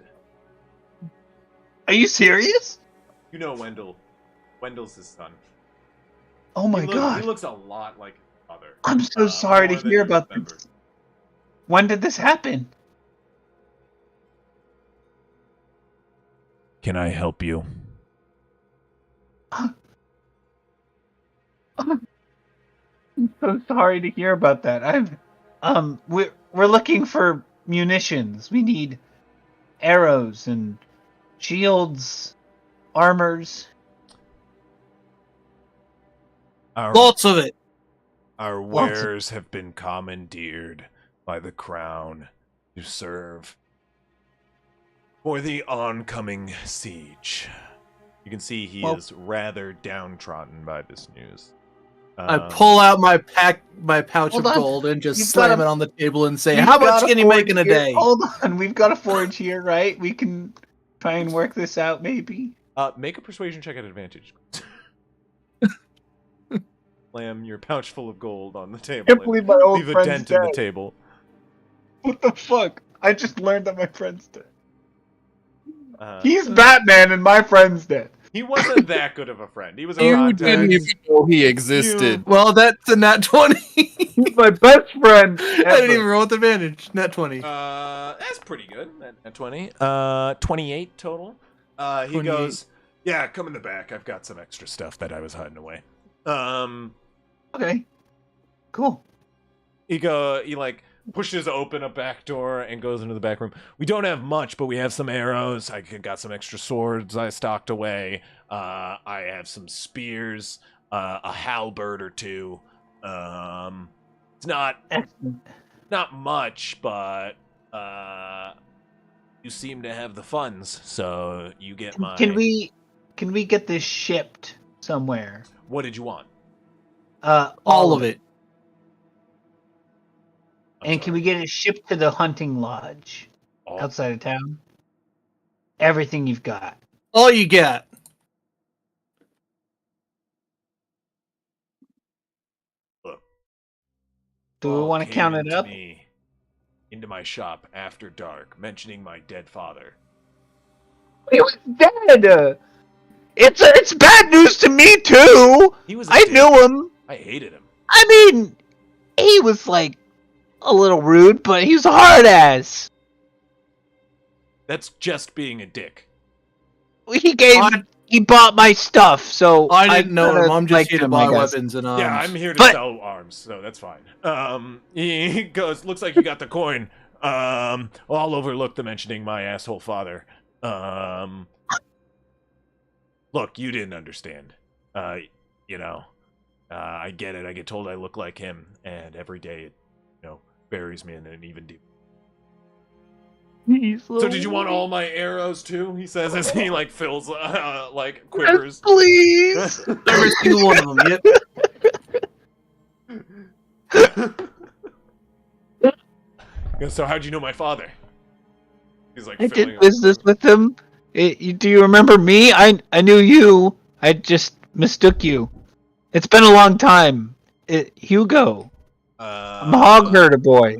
Are you serious? You know Wendell. Wendell's his son. Oh my god. He looks a lot like his father. I'm so sorry to more than hear you about remember. this. When did this happen? Can I help you? I'm so sorry to hear about that. We're looking for munitions. We need arrows and shields, armors. Lots of it. Our Lots of- wares have been commandeered by the crown to serve for the oncoming siege. You can see he is rather downtrodden by this news. I pull out my pouch of Hold on. gold and just You've slam got a- it on the table and say, We've "How got much can you forge make in a here. day?" Hold on, we've got a forge here, right? We can try and work this out, maybe. Make a persuasion check at advantage. Slam your pouch full of gold on the table. Can't believe my old leave a friend's dent in the dead. table. What the fuck? I just learned that my friend's dead. Uh, He's Batman and my friend's dead. he wasn't that good of a friend. He was a You contact. didn't even know he existed. Well, that's a nat 20. He's my best friend. I didn't even roll with advantage. Nat 20. That's pretty good. At 20. 28 total. He 28. goes, yeah, come in the back. I've got some extra stuff that I was hiding away. Okay. Cool. He like pushes open a back door and goes into the back room. We don't have much, but we have some arrows. I got some extra swords I stocked away. I have some spears, a halberd or two. It's not Excellent. much, but you seem to have the funds, so you get my. Can we get this shipped somewhere? What did you want? All of it. And can we get it shipped to the hunting lodge All- outside of town? Everything you've got. All you got. Look. Do we all want to came count it into up? into my shop after dark, mentioning my dead father. He was dead. It's bad news to me too. He was. I knew him. I hated him. I mean, he was like a little rude, but he was a hard ass. That's just being a dick. He bought my stuff, so I didn't know him. kinda I'm just liked here to him, buy I guess. weapons and Yeah, I'm here to But- sell arms, so that's fine. He goes, looks like you got the coin. I'll overlook the mentioning my asshole father. Look, you didn't understand. You know, I get it. I get told I look like him, and every day it, buries me in an even deeper. So did you want all my arrows too? He says as he like fills like quivers. Please. every single one of them. Yep. So how'd you know my father? He's like I filling did up. business with him. Do you remember me? I knew you. I just mistook you. It's been a long time. Hugo. I'm a hog herder boy.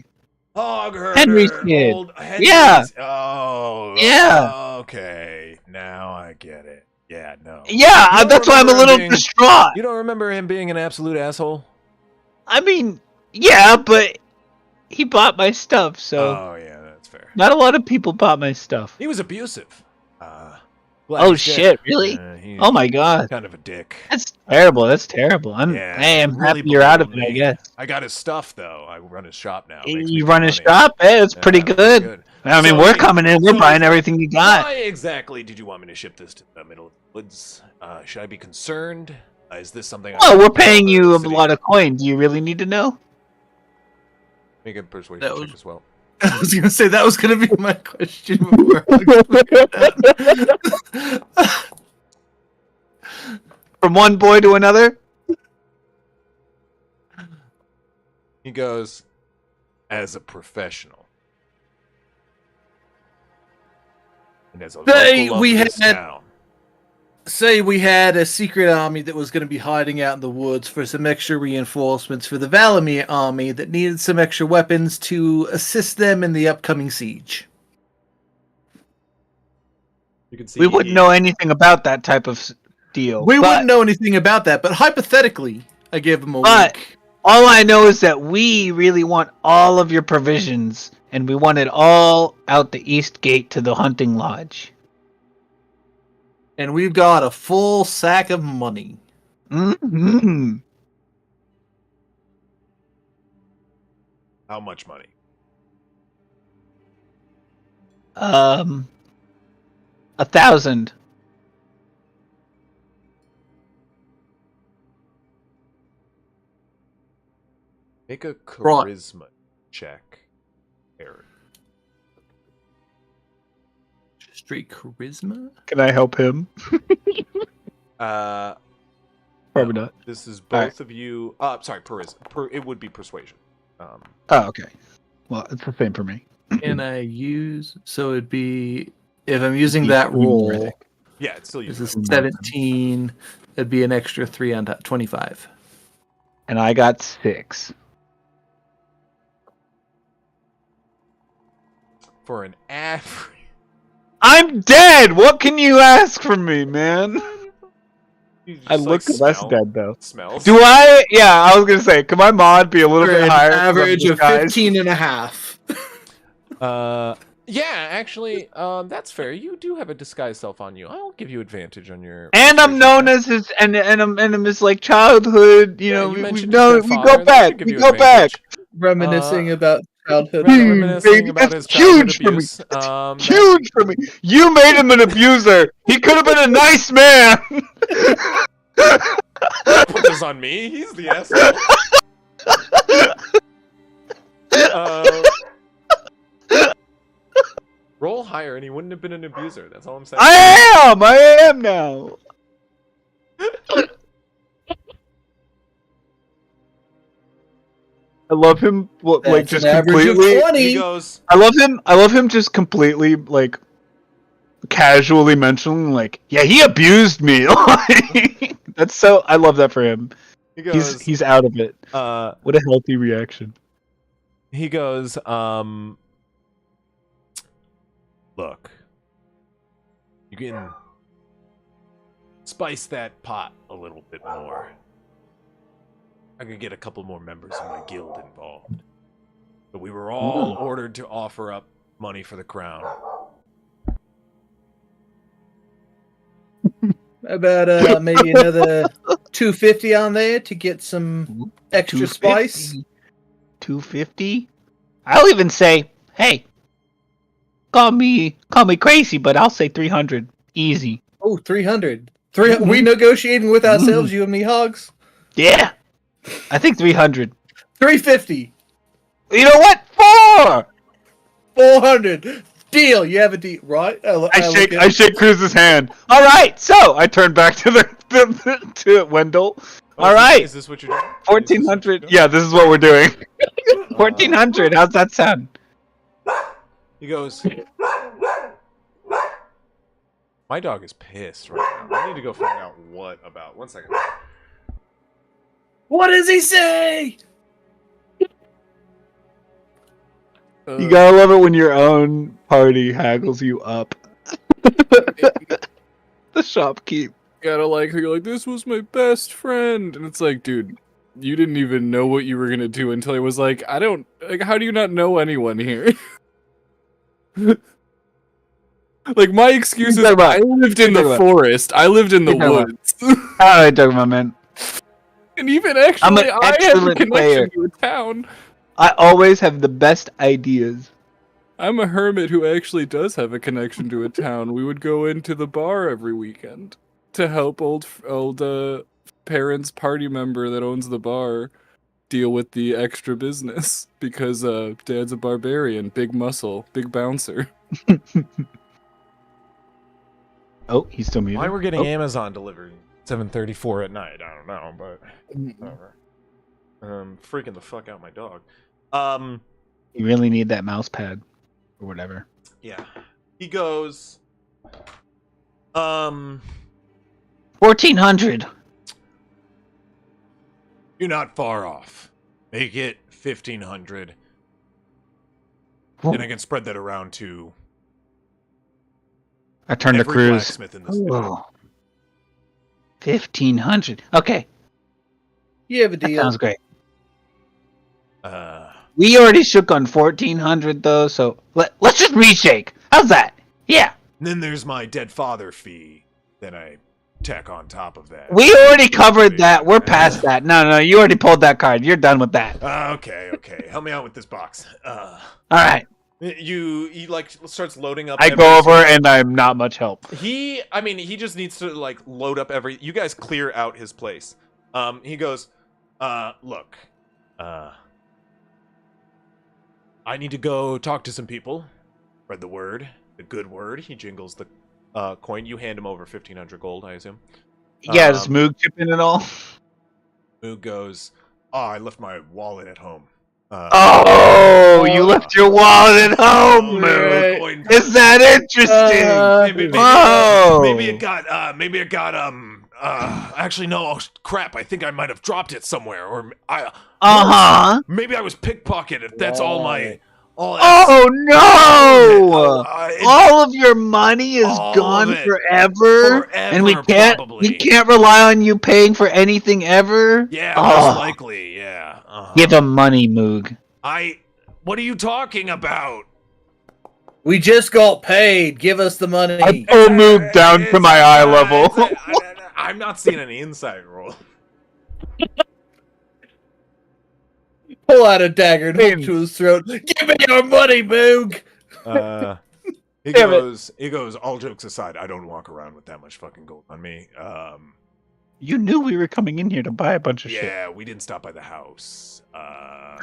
Hog herder. Henry's kid. Old Henry's. Yeah. Oh. Yeah. Okay. Now I get it. Yeah. No. Yeah, You don't that's why I'm a remember little being- distraught. You don't remember him being an absolute asshole? I mean, yeah, but he bought my stuff, so Oh yeah, that's fair. not a lot of people bought my stuff. He was abusive. Oh shit, really? He's Oh my god. kind of a dick. That's terrible. That's terrible. I am really happy you're out of it, belittled I me. guess. I got his stuff though. I run his shop now. Makes me You good run his money. shop? Hey, it's Yeah, pretty pretty good. I mean, So, we're coming in. We're so- buying everything you got. Why exactly did you want me to ship this to the middle of the woods? Should I be concerned? Is this something? Oh, we're can do paying for you the a city? lot of coin. Do you really need to know? Make a persuasion That check was- as well. I was gonna say that was gonna be my question before. From one boy to another? He goes, as a professional, and as a Say local of we this had- town. Say we had a secret army that was going to be hiding out in the woods for some extra reinforcements for the Valomeer army that needed some extra weapons to assist them in the upcoming siege. You can see We wouldn't know anything about that type of deal. We but wouldn't know anything about that, but hypothetically, I gave them a But- week. all I know is that we really want all of your provisions, and we want it all out the east gate to the hunting lodge. And we've got a full sack of money. Mm-hmm. How much money? 1,000. Make a Right. charisma check, Aaron. Straight charisma? Can I help him? Uh, Probably no, not. This is All right. both of you. Sorry, it would be persuasion. Oh, okay. Well, it's the same for me. Can I use? So it'd be if I'm using that roll. Yeah, it's still This useful. is 17. It'd be an extra 3 on top, 25. And I got 6. For an average. I'm dead! What can you ask from me, man? You just, I look less dead, though. Smells. Do I? Yeah, I was gonna say, can my mod be a little For bit an higher? 'cause I'm average of disguised? 15 and a half. Yeah, actually, that's fair. You do have a disguised self on you. I'll give you advantage on your. And I'm persuasion known check. as his, and I'm his like childhood. You Yeah, know, you we mentioned know your we stepfather, go that back. should give We you go back. advantage. Reminiscing about childhood. Reminiscing baby, about that's his childhood huge for me. abuse. That's huge for me. You made him an abuser. He could have been a nice man. Don't put this on me. He's the asshole. Roll higher, and he wouldn't have been an abuser. That's all I'm saying. I am now. I love him. Like That's just an average of completely. 20. He goes. I love him just completely like casually mentioning like, yeah, he abused me. Like, that's so. I love that for him. He goes. He's out of it. What What a healthy reaction. he goes. Look. You You can spice that pot a little bit more. I could get a couple more members of my guild involved. But we were all ordered to offer up money for the crown. About maybe another 250 on there to get some extra 250? spice. 250? I'll even say, hey, call me crazy, but I'll say 300. Easy. Oh, 300. We negotiating with ourselves, you and me, Hogs? Yeah. I think 300. 350. You know what? 400. Deal. You have a deal, right? I shake Cruz's hand. All right. So I turn back to to Wendell. All right. Is this what you're doing? 1400. Yeah, this is what we're doing. 1400. How's that sound? He goes, my dog is pissed right now. I need to go find out what about. 1 second. What does he say? You gotta love it when your own party haggles you up. The shopkeep. Gotta like, you're like, this was my best friend. And it's like, dude, you didn't even know what you were gonna do until he was like, how do you not know anyone here? Like, my excuse is, I lived in the forest. I lived in the woods. How I talking about, man? And even actually, I have a connection to a town. I always have the best ideas. I'm a hermit who actually does have a connection to a town. We would go into the bar every weekend to help old parents' party member that owns the bar deal with the extra business because Dad's a barbarian, big muscle, big bouncer. Oh, he's still muted. Why we're getting Amazon delivery 7:34 at night? I don't know, but whatever. Freaking the fuck out my dog. You really need that mouse pad or whatever. Yeah. He goes 1400. You're not far off. Make it 1500. Whoa. And I can spread that around to I turned to every Cruz. blacksmith in this city. 1500. Okay. You have a That deal. sounds great. We already shook on 1400 though, so let's just reshake. How's that? Yeah. And then there's my dead father fee that I tack on top of that. We already covered that. We're past that. No, you already pulled that card. You're done with that. Okay. Help me out with this box. All right. He like starts loading up. I go over and I'm not much help. He just needs to like load up every. You guys clear out his place. He goes, look, I need to go talk to some people. Spread the word, the good word. He jingles the coin. You hand him over 1500 gold, I assume. Yeah, does Moog chip in at all? Moog goes, I left my wallet at home. You left your wallet at home, Moog. Is that interesting? Maybe it got actually no, oh, crap, I think I might have dropped it somewhere, or maybe I was pickpocketed. That's all my Oh no! All of your money is gone forever, and we can't rely on you paying for anything ever. Yeah, most likely. Yeah. Give him money, Moog. What are you talking about? We just got paid. Give us the money. I pull Moog down to my eye level. I'm not seeing any insight roll. Pull out a dagger and hook to his throat. Give me your money, Moog! He goes, all jokes aside, I don't walk around with that much fucking gold on me. You knew we were coming in here to buy a bunch of shit. Yeah, we didn't stop by the house. Are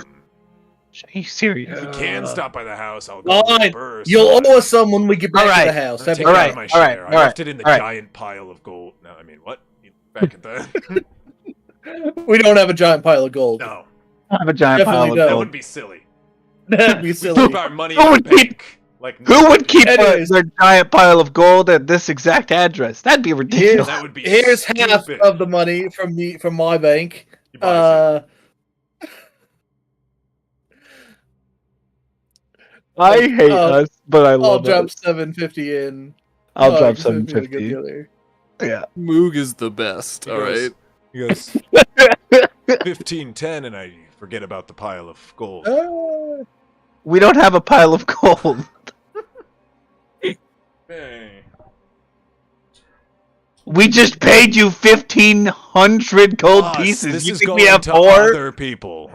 you serious? If we can stop by the house, I'll go reimburse. You'll owe us some when we get back to the house. Take it out of my share. I left it in the giant pile of gold. No, I mean, what? Back at the... We don't have a giant pile of gold. No. I have a giant pile of gold. That would be silly. That'd be silly. Keep our money in the bank. Who would keep their giant pile of gold at this exact address? That'd be ridiculous. That would be Here's stupid. half of the money from my bank. I hate us, but I love I'll drop it. $750 in. I'll Oh, drop you said we had to go 750. together. Yeah. Moog is the best. He All goes- right. He goes 1510, and I forget about the pile of gold. We don't have a pile of gold. Hey. We just paid you 1,500 gold pieces. This You is think going we have to more? other people.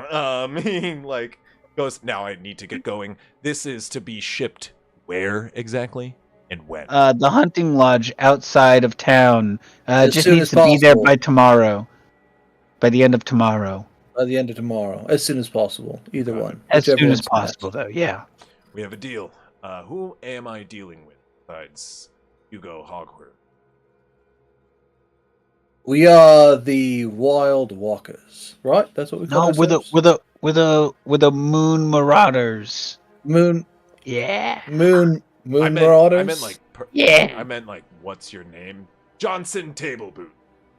He like goes. Now I need to get going. This is to be shipped where exactly and when? The hunting lodge outside of town. As Just soon needs as to be there possible. by tomorrow. By the end of tomorrow. By the end of tomorrow, as soon as possible. Either one. As Whichever soon as one's possible, best. though. Yeah. We have a deal. Who am I dealing with besides Hugo Hogwarts? We are the Wild Walkers, right? That's what we call No, ourselves. we're the Moon Marauders. Moon Yeah. Marauders. I meant like. Yeah. I meant like. What's your name? Johnson Table Boot.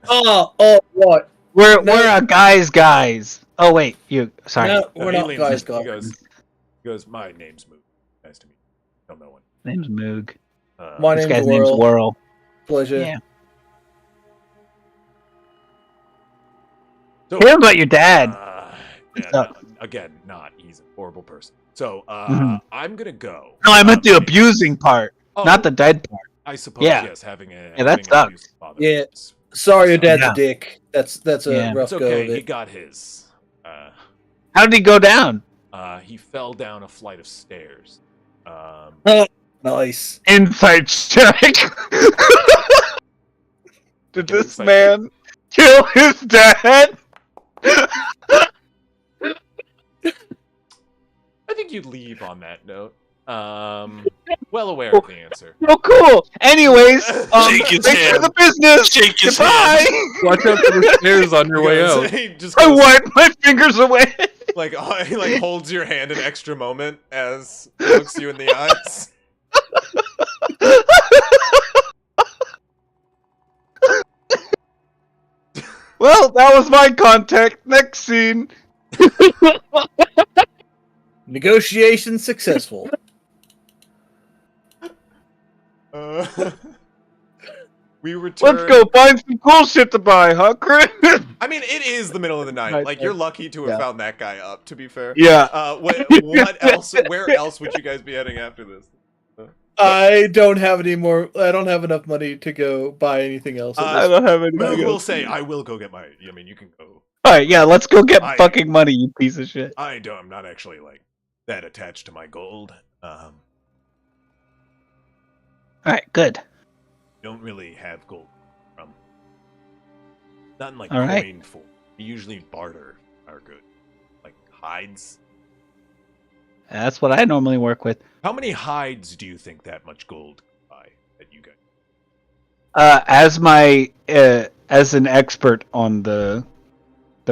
Oh, what? We're guys. Oh wait, you. Sorry. No, we're he not leans guys. in, he Guys. goes. My name's Moot. Nice to meet you. Tell no one. Name's Moog. My This name's guy's name's Whirl. Whirl. Pleasure. Yeah. So, Hear about your dad. Yeah, up? again, not. He's a horrible person. So Mhm. I'm gonna go. No, I meant the abusing part, Oh, not the dead part. I suppose. Yeah. Yes, having a that having an sucks. abusive father Yeah. is- Sorry, your dad's Yeah. a dick. That's a Yeah. rough It's go okay. of He it. got his. How did he go down? He fell down a flight of stairs. Nice. Insight check. Did this Insight man kill his dad? I think you'd leave on that note. Well aware of the answer. Oh, cool. Anyways, Shake his thanks for hand. the business. Shake his Goodbye. Watch out for the stairs on your He way goes- out. He just I goes, wipe my fingers away. like he like holds your hand an extra moment as he looks you in the eyes. Well, that was my contact. Next scene. Negotiation successful. Uh, we return. Let's go find some cool shit to buy, huh, Chris? I mean, it is the middle of the night. Right, Like you're lucky to have yeah. found that guy up. To be fair. Yeah. What else? Where else would you guys be heading after this? I don't have any more. I don't have enough money to go buy anything else. I don't have any. Moog will say, "I will go get my." I mean, you can go. All right, yeah, let's go get I- fucking money, you piece of shit. I don't. I'm not actually like that attached to my gold. All right, good. Don't really have gold from. Not in like All right. coin form. We usually barter our good, like hides. That's what I normally work with. How many hides do you think that much gold could buy that you get? As an expert on the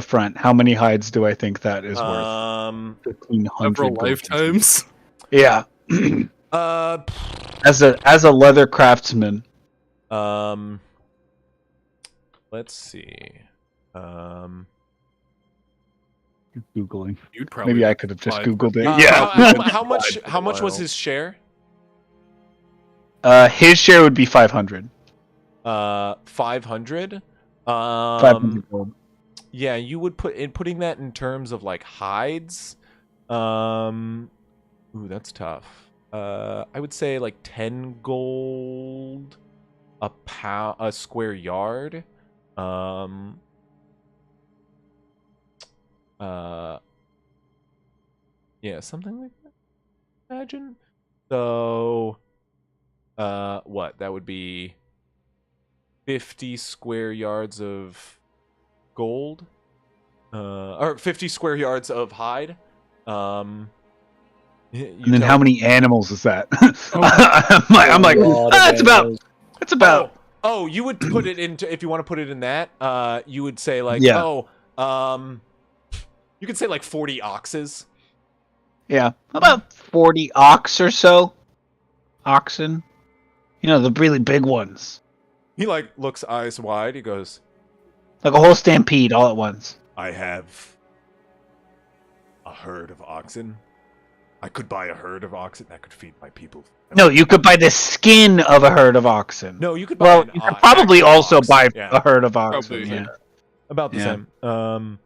front, how many hides do I think that is worth? 1,500 Several gold pieces. lifetimes. Yeah. Uh, As a leather craftsman. let's see. Googling. You'd probably Maybe I could have just find- googled it. How much? for a How much was while. his share? His share would be 500. 500. 500 gold. Yeah, you would putting that in terms of like hides. Ooh, that's tough. I would say like 10 gold a square yard. Yeah, something like that. Imagine. So, what? That would be 50 square yards of gold, or 50 square yards of hide. And then how many animals is that? I'm like, that's about. Oh, you would put it into if you want to put it in that. You would say like, Yeah. you could say like 40 oxes. Yeah, about 40 ox or so. Oxen. You know, the really big ones. He like looks eyes wide. He goes, Like a whole stampede all at once. "I have a herd of oxen. I could buy a herd of oxen that could feed my people. No, you could buy the skin of a herd of oxen. No, you could buy Well, an you could probably actual also ox. buy Yeah, a herd of oxen. Probably, Yeah. about the Yeah. same.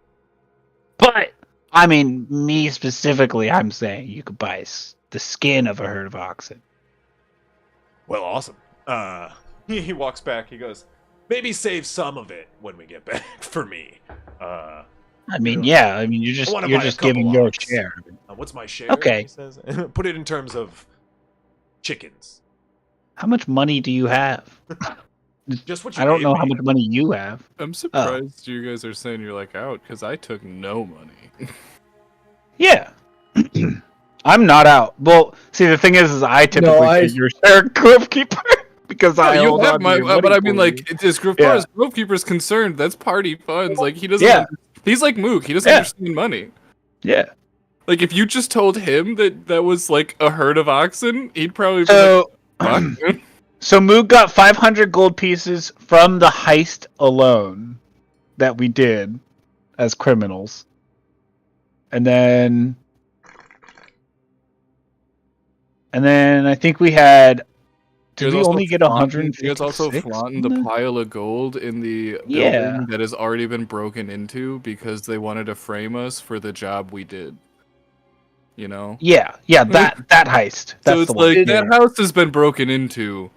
But I mean, me specifically, I'm saying you could buy the skin of a herd of oxen. Well, awesome. He walks back. He goes, maybe save some of it when we get back for me. I mean, yeah. I mean, you're just wanna buy a couple giving your ox. share. What's my share? Okay. He says. Put it in terms of chickens. How much money do you have? Just what you I don't gave know me. how much money you have. I'm surprised you guys are saying you're like out because I took no money. Yeah. I'm not out. Well, see, the thing is I typically take your share, Cliffkeeper, because I you hold have on to my, your money but I mean, for you. like, as far as Grovekeeper's concerned, that's party funds. Like, he doesn't. Yeah. He's like Mook. He doesn't understand money. Yeah. Like, if you just told him that was like a herd of oxen, he'd probably be So, like, "Fuck." so Moog got 500 gold pieces from the heist alone that we did as criminals. And then I think we had. Did we only get 150? You guys also flaunting the pile of gold in the Yeah. building that has already been broken into because they wanted to frame us for the job we did. You know? Yeah, that heist. That's So it's the one. like that house has been broken into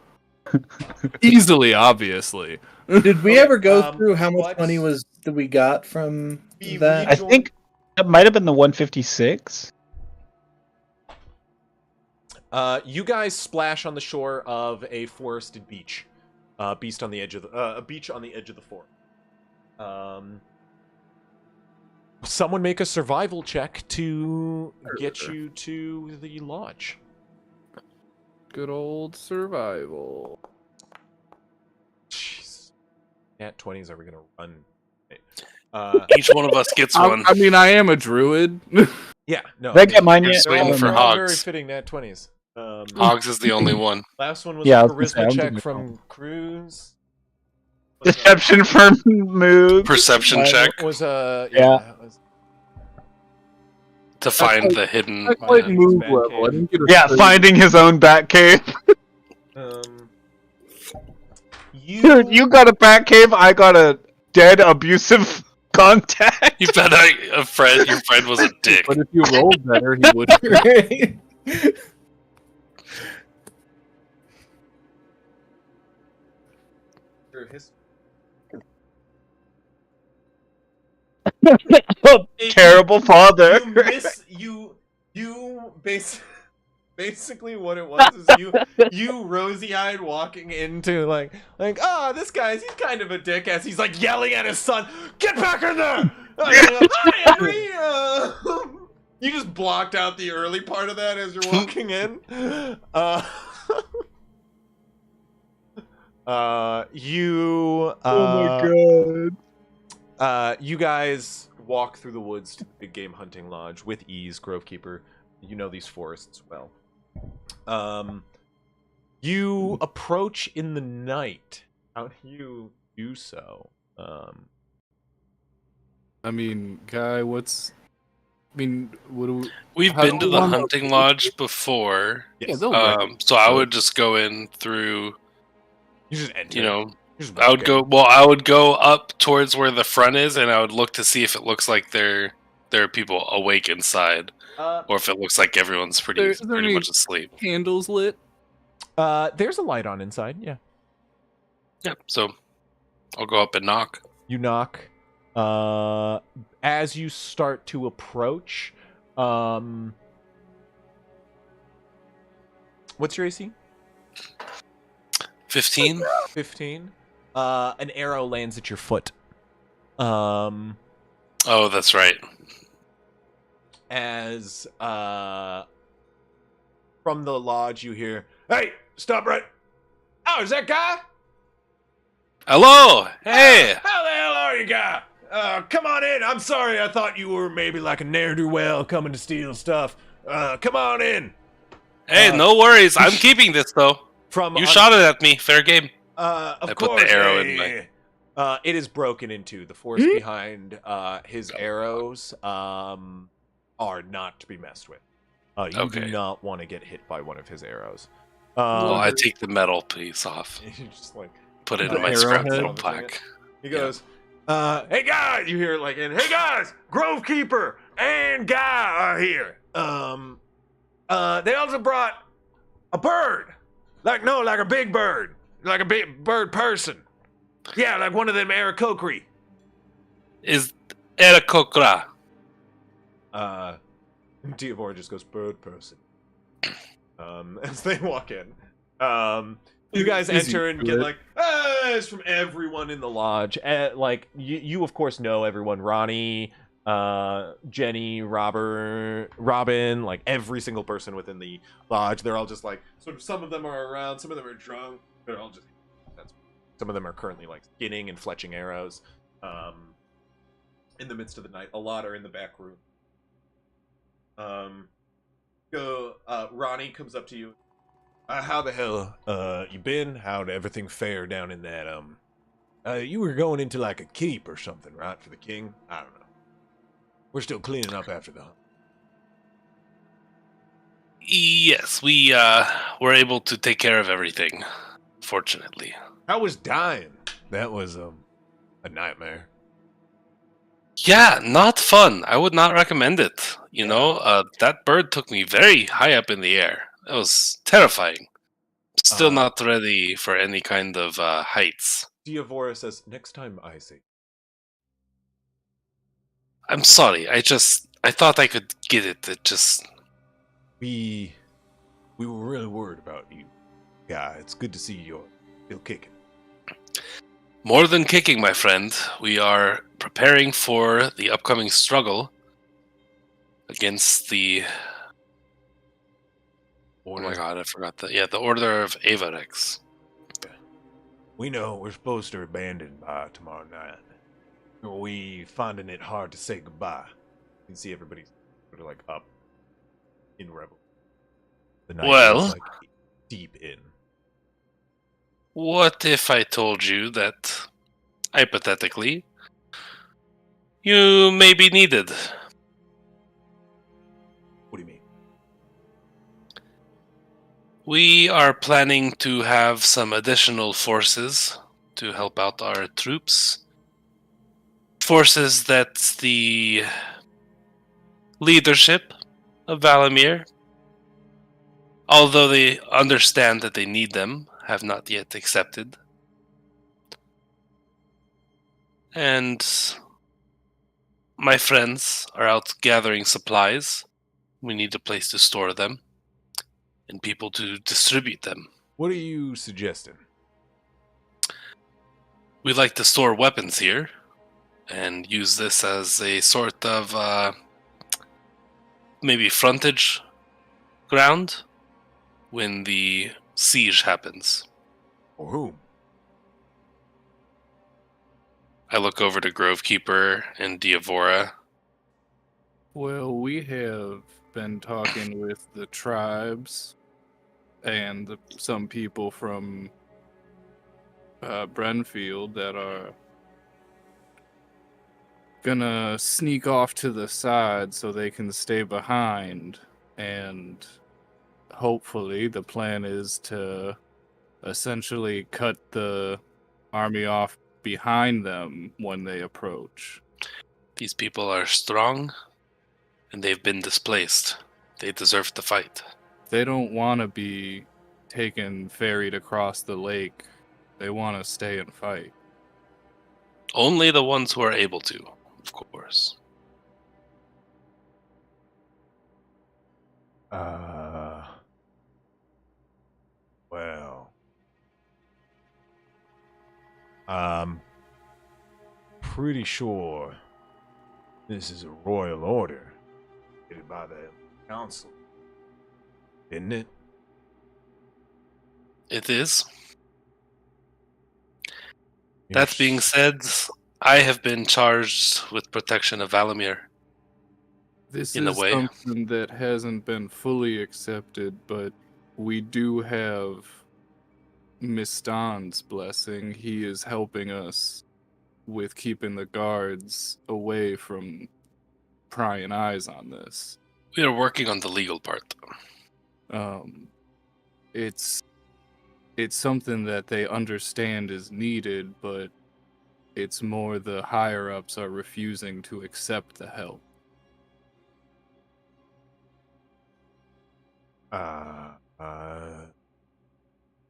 easily, obviously. Did we ever go through how much what? money that we got from We that? I think that might have been the 156. You guys splash on the shore of a forested beach, beach on the edge of the forest. Someone make a survival check to get you to the lodge. Good old survival. Jeez, nat 20s. Are we gonna run? Each one of us gets one. I mean, I am a druid. Yeah, no. Did I get mine You're yet? just waiting for they're all very Hogs. fitting nat 20s. Hogs is the only one. Last one was Yeah, I a was gonna say, charisma I'm check gonna from Cruz. Deception for Moog. Perception check Was Yeah. to find the hidden. That's like Fine. move Bad level. cave. I didn't get a Yeah, straight- finding his own bat cave. Dude, you got a bat cave. I got a dead abusive contact. You bet your friend was a dick. But if you rolled better, he would. Terrible father. Basically what it was is you rosy-eyed walking into like this guy's he's kind of a dick as he's like yelling at his son, get back in there. Hi, Henry. You just blocked out the early part of that as you're walking in. Oh my god. You guys walk through the woods to the big game hunting lodge with ease, Grovekeeper. You know these forests well. You approach in the night. How do you do so? I mean, Guy, what do we... We've How been do to we the want- hunting lodge before, Yes. so I would just go in through. You just enter. You know, You just I would walk go. in. Well, I would go up towards where the front is, and I would look to see if it looks like there are people awake inside, or if it looks like everyone's Is there pretty any- much asleep. Candles lit? There's a light on inside. Yeah. Yeah, so I'll go up and knock. You knock. As you start to approach, what's your AC? 15. 15. An arrow lands at your foot. Oh, that's right. As from the lodge you hear, "Hey, stop right! Oh, is that guy? Hello. Hey. How the hell are you, guy? Come on in. I'm sorry. I thought you were maybe like a ne'er-do-well coming to steal stuff. Come on in." Hey, no worries. I'm keeping this though. From You shot it at me. Fair game. Of I course, put the arrow in my. it is broken into. The force behind his arrows are not to be messed with. You do Okay. not want to get hit by one of his arrows. Well, I take the metal piece off, you're just like, put it the in my arrowhead scrap metal of the thing. pack. He Yeah. goes, hey guys, you hear like, hey guys, Grovekeeper and Guy are here. They also brought a bird, like a big bird, like a big bird person. Yeah, like one of them Aarakocra. Is Erakokra? Diavor just goes bird person. As they walk in, you guys Easy, enter and get right? like, it's from everyone in the lodge. Like you of course know everyone. Ronnie, Jenny, Robin, like every single person within the lodge. They're all just like, sort of. Some of them are around. Some of them are drunk. They're all just. Some of them are currently like skinning and fletching arrows. In the midst of the night, a lot are in the back room. Ronnie comes up to you. How the hell you been? How'd everything fare down in that you were going into like a keep or something, right, for the king? I don't know. We're still cleaning up after the hunt. Yes, we were able to take care of everything, fortunately. How was dying? That was a nightmare. Yeah, not fun. I would not recommend it. You know, that bird took me very high up in the air. It was terrifying. Still not ready for any kind of heights. Diavora says, next time I see. I'm sorry. I thought I could get it. It just... We were really worried about you. Yeah, it's good to see you're still kicking. More than kicking, my friend. We are preparing for the upcoming struggle against the... Order. Oh my god, I forgot that. Yeah, the Order of Avarex. We know we're supposed to abandon by tomorrow night. Are we finding it hard to say goodbye? You can see everybody's sort of like up in revel. The night Well, is like deep in. what if I told you that, hypothetically, you may be needed? What do you mean? We are planning to have some additional forces to help out our troops. Forces that the leadership of Valomeer, although they understand that they need them, have not yet accepted. And my friends are out gathering supplies. We need a place to store them and people to distribute them. What are you suggesting? We like to store weapons here and use this as a sort of maybe frontage ground when the siege happens. Or whom? I look over to Grovekeeper and Diavora. Well, we have been talking with the tribes and some people from Brenfield that are gonna sneak off to the side so they can stay behind, and hopefully the plan is to essentially cut the army off behind them when they approach. These people are strong and they've been displaced. They deserve to fight. They don't want to be ferried across the lake. They want to stay and fight. Only the ones who are able to, of course. Well, I'm pretty sure this is a royal order given by the council, isn't it? It is. That being said, I have been charged with protection of Valomeer. This In a is way. something that hasn't been fully accepted, but we do have Mistan's blessing. He is helping us with keeping the guards away from prying eyes on this. We are working on the legal part. It's something that they understand is needed, but it's more the higher ups are refusing to accept the help.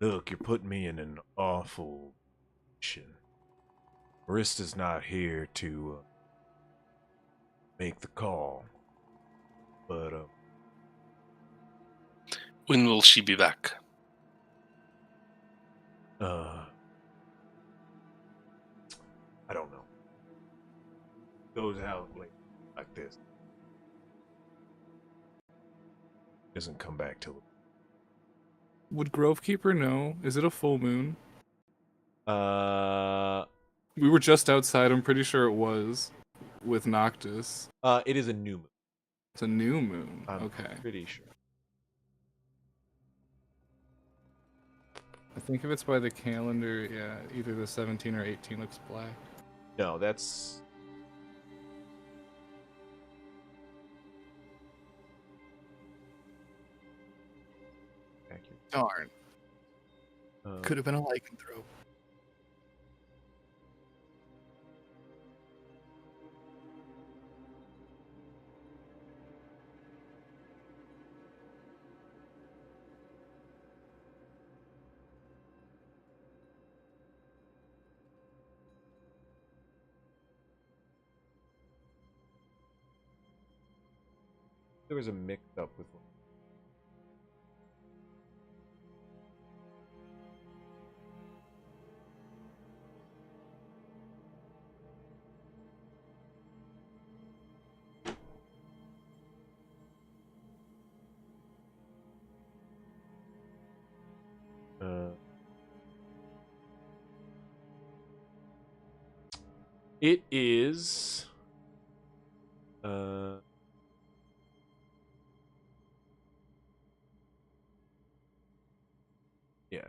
Look, you're putting me in an awful position. Marista's not here to make the call, but When will she be back? I don't know. Goes out like this. Doesn't come back till. Would Grovekeeper know? Is it a full moon? Uh, We were just outside. I'm pretty sure it was with Noctis. it is a new moon. It's a new moon. I'm Okay. pretty sure. I think if it's by the calendar, yeah, either the 17 or 18 looks black. No, that's. Accurate. Darn. Could have been a lycanthrope. There was a mix up with one. It is. Yeah.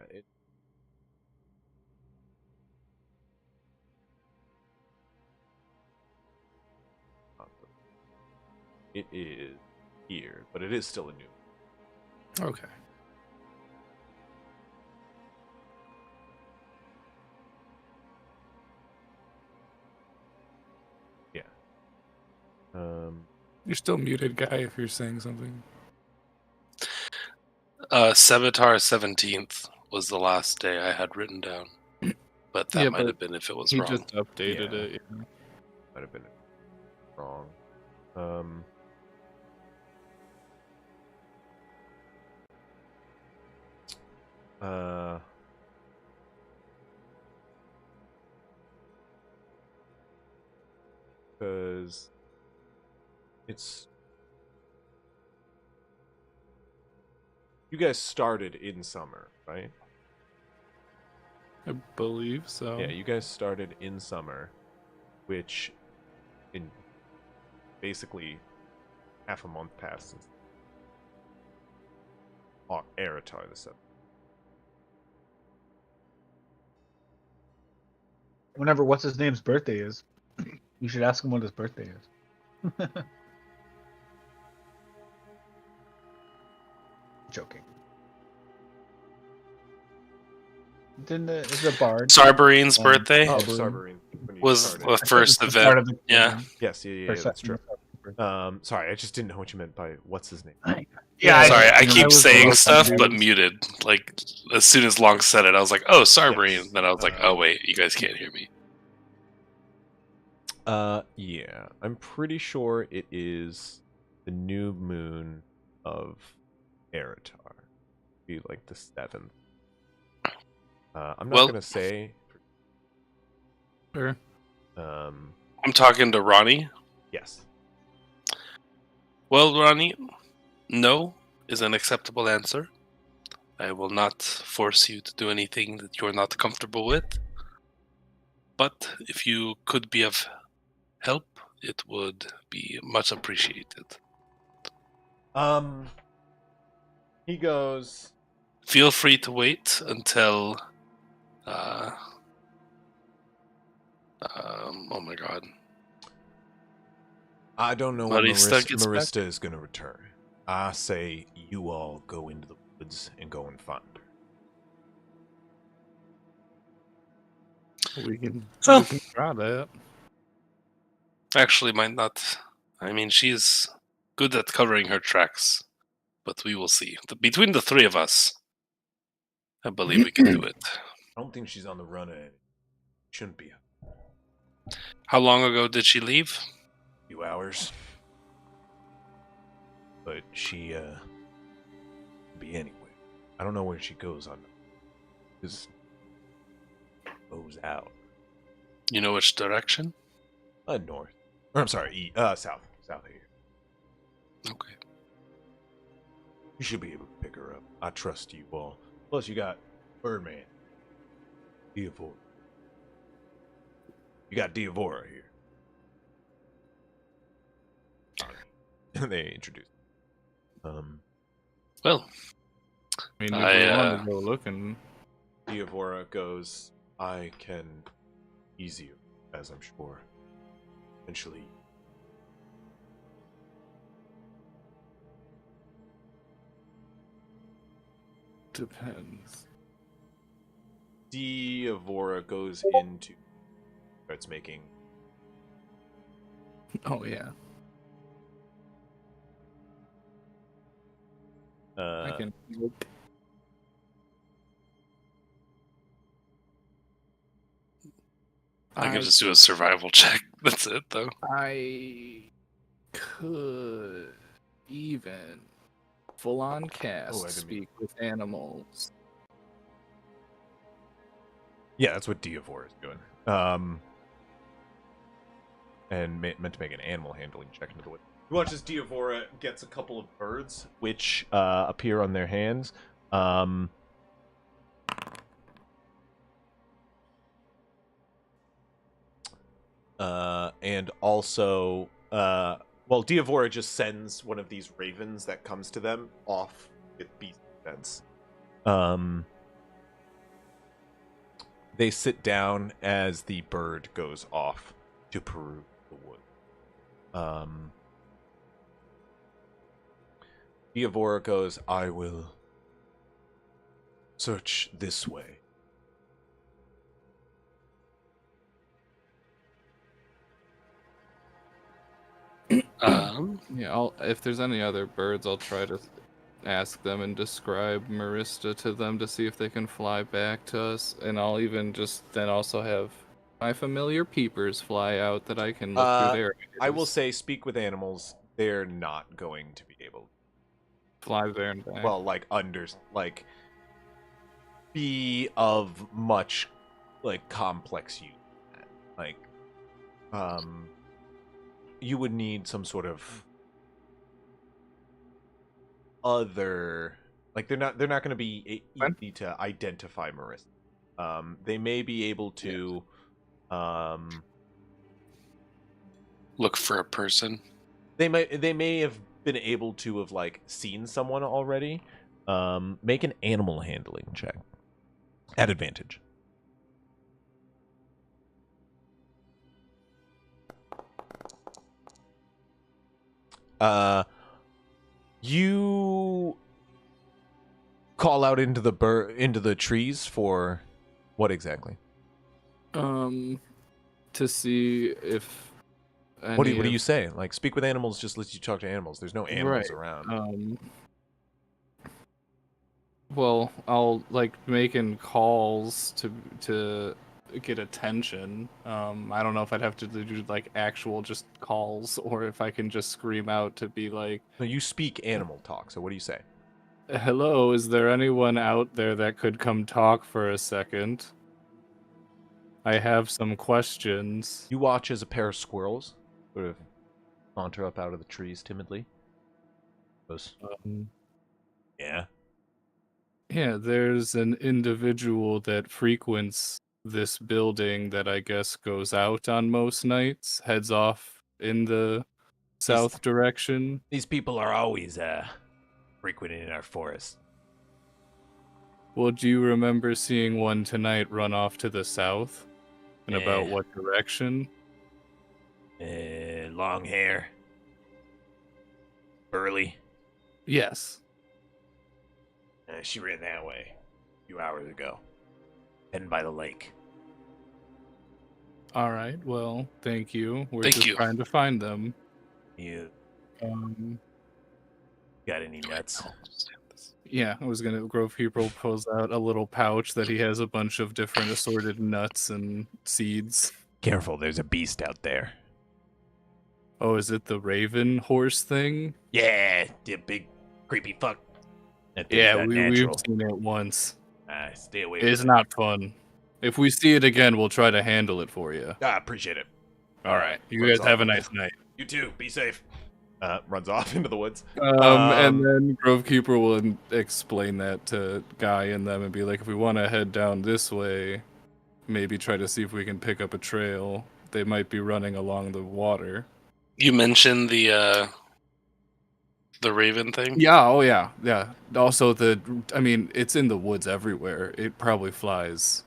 It is here, but it is still a new. Okay. Yeah. You're still muted, guy, if you're saying something. Savitar 17th was the last day I had written down. But that Yeah, might but have been if it was He wrong. just updated Yeah. it. Yeah. Might have been wrong. Because it's. You guys started in summer, right? I believe so. Yeah, you guys started in summer, which in basically half a month passed since Aratar the 7th. Whenever what's his name's birthday is, you should ask him what his birthday is. Joking. Is the bard? Sarbarine's birthday Oh, Sarberine. Sarberine. When you was started. the first The start event. of the Yeah. campaign. Yes, yeah, Or that's true. second. Sorry, I just didn't know what you meant by what's his name. Yeah, Sorry, I you know, keep was saying lost on stuff but dudes. muted. Like as soon as Long said it, I was like, "Oh, Sarbarine." Yes. Then I was like, "Oh wait, you guys can't hear me." Yeah, I'm pretty sure it is the new moon of Aratar. Be like the 7th. I'm not Well- gonna say. Sure. I'm talking to Ronnie. Yes. Well, Ronnie, no is an acceptable answer. I will not force you to do anything that you're not comfortable with. But if you could be of help, it would be much appreciated. He goes. Feel free to wait until. Oh my god. I don't know when Marista gets Marista is gonna return. I say you all go into the woods and go and find her. We can So- try that. Actually, might not. I mean, she's good at covering her tracks, but we will see. Between the three of us, I believe we can do it. I don't think she's on the run at it. Shouldn't be a How long ago did she leave? few hours. But she, be anywhere. I don't know where she goes on. Just goes out. You know which direction? North. Or I'm sorry, south. South of here. Okay. You should be able to pick her up. I trust you all. Plus, you got Birdman. Diavora. You got Diavora here. They introduced. Well, I mean, if I, we want to go looking, Diavora goes, I can ease you, as I'm sure. Eventually. depends. Diavora goes into starts making Oh yeah, I can. Nope. I can just do a survival check. That's it, though. I could even full on cast I didn't mean- speak with animals. Yeah, that's what Diavora is doing. And meant to make an animal handling check into the wood. You watch as Diavora gets a couple of birds, which appear on their hands. And also, Diavora just sends one of these ravens that comes to them off with beast defense. They sit down as the bird goes off to peruse the wood. Diavora goes, I will search this way. Yeah, if there's any other birds, I'll try to ask them and describe Marista to them to see if they can fly back to us. And I'll even just then also have my familiar peepers fly out that I can look through their eyes. I will say, speak with animals. They're not going to be able to fly there and back. well, be of much complex use. You would need some sort of other they're not going to be easy to identify Marissa. They may be able to Look for a person. they may have been able to have seen someone already. Make an animal handling check at advantage. You call out into the trees for what exactly? To see if What do you say? Speak with animals just lets you talk to animals. There's no animals Right. around. Well, I'll making calls to get attention. I don't know if I'd have to do actual just calls or if I can just scream out to be like, No, you speak animal talk. So what do you say? "Hello, is there anyone out there that could come talk for a second? I have some questions." You watch as a pair of squirrels sort of saunter up out of the trees timidly. Goes, yeah. Yeah, there's an individual that frequents this building that I guess goes out on most nights, heads off in the south direction. These people are always frequenting our forest. Well, do you remember seeing one tonight run off to the south? And about what direction? Long hair. Burly. Yes. She ran that way a few hours ago. Heading by the lake. All right. Well, thank you. We're Thank just you. trying to find them. You Um, got any nuts? yeah, I was gonna. Grove People pulls out a little pouch that he has a bunch of different assorted nuts and seeds. Careful, there's a beast out there. Oh, is it the raven horse thing? Yeah, the big creepy fuck. That thing's Yeah, not we've natural. seen it once. Stay away It's from it. not fun. If we see it again, we'll try to handle it for you. Appreciate it. All right. You runs guys have a off. nice night. You too. Be safe. Runs off into the woods. And then Grovekeeper will explain that to Guy and them and be like, if we want to head down this way, maybe try to see if we can pick up a trail. They might be running along the water. You mentioned the raven thing? Yeah, oh yeah, yeah. Also, it's in the woods everywhere. It probably flies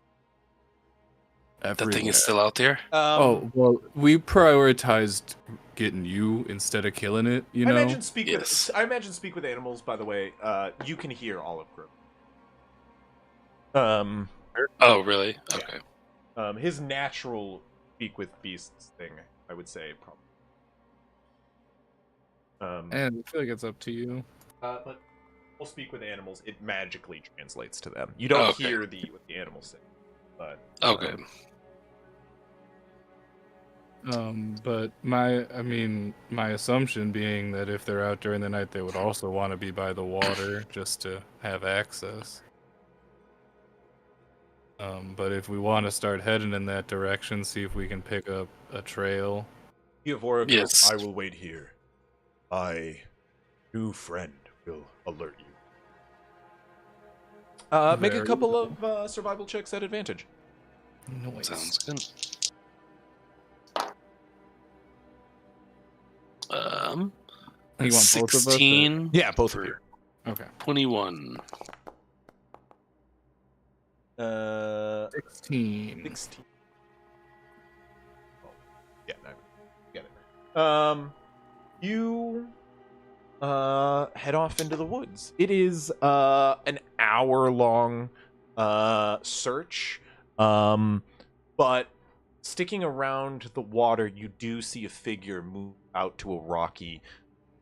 everywhere. That thing is still out there? Oh, well, we prioritized getting you instead of killing it, you know? I imagine speak Yes. with animals, by the way. You can hear all of Grove. Oh, really? Yeah. Okay. His natural speak with beasts thing, I would say, probably. And I feel like it's up to you. But we'll speak with animals. It magically translates to them. You don't Okay. hear what the animals say, but Okay. But my assumption being that if they're out during the night, they would also want to be by the water just to have access. But if we want to start heading in that direction, see if we can pick up a trail. Yes. I will wait here. My new friend will alert you. Make a Very couple of survival checks at advantage. Noise. Sounds good. You want both of us, or- 16 Yeah, both for of you. Okay. 21. 16. 16. Oh, yeah, no, get it. You head off into the woods. It is an hour-long search. But sticking around the water, you do see a figure move out to a rocky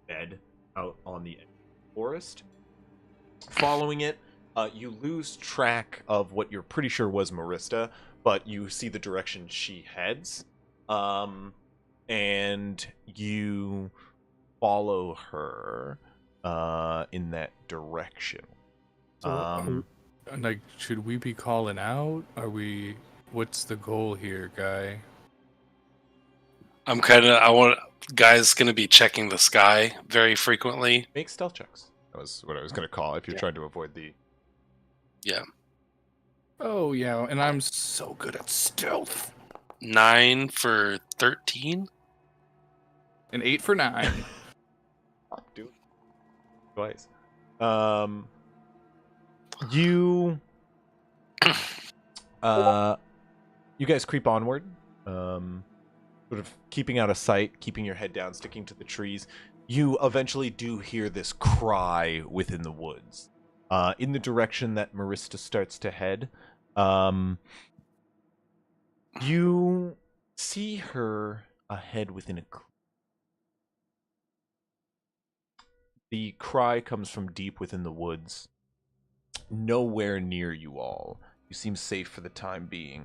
bed out on the edge of the forest. Following it, you lose track of what you're pretty sure was Marista, but you see the direction she heads, and you follow her in that direction. So, like, should we be calling out? What's the goal here, Guy? Guy's gonna be checking the sky very frequently. Make stealth checks. That was what I was going to call if you're trying to avoid the... Yeah. Oh, yeah, and I'm so good at stealth. 9 for 13? An 8 for 9. Do it twice. You you guys creep onward, sort of keeping out of sight, keeping your head down, sticking to the trees. You eventually do hear this cry within the woods, in the direction that Marista starts to head. You see her ahead within a The cry comes from deep within the woods, nowhere near you all. You seem safe for the time being.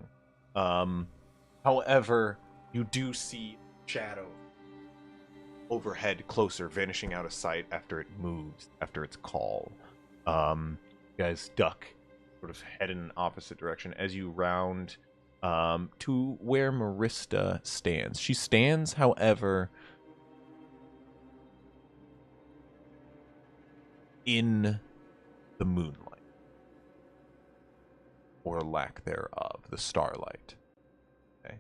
However, you do see shadow overhead closer, vanishing out of sight after it moves, after its call. You guys duck, sort of head in an opposite direction as you round to where Marista stands. She stands, however, in the moonlight, or lack thereof, the starlight. Okay,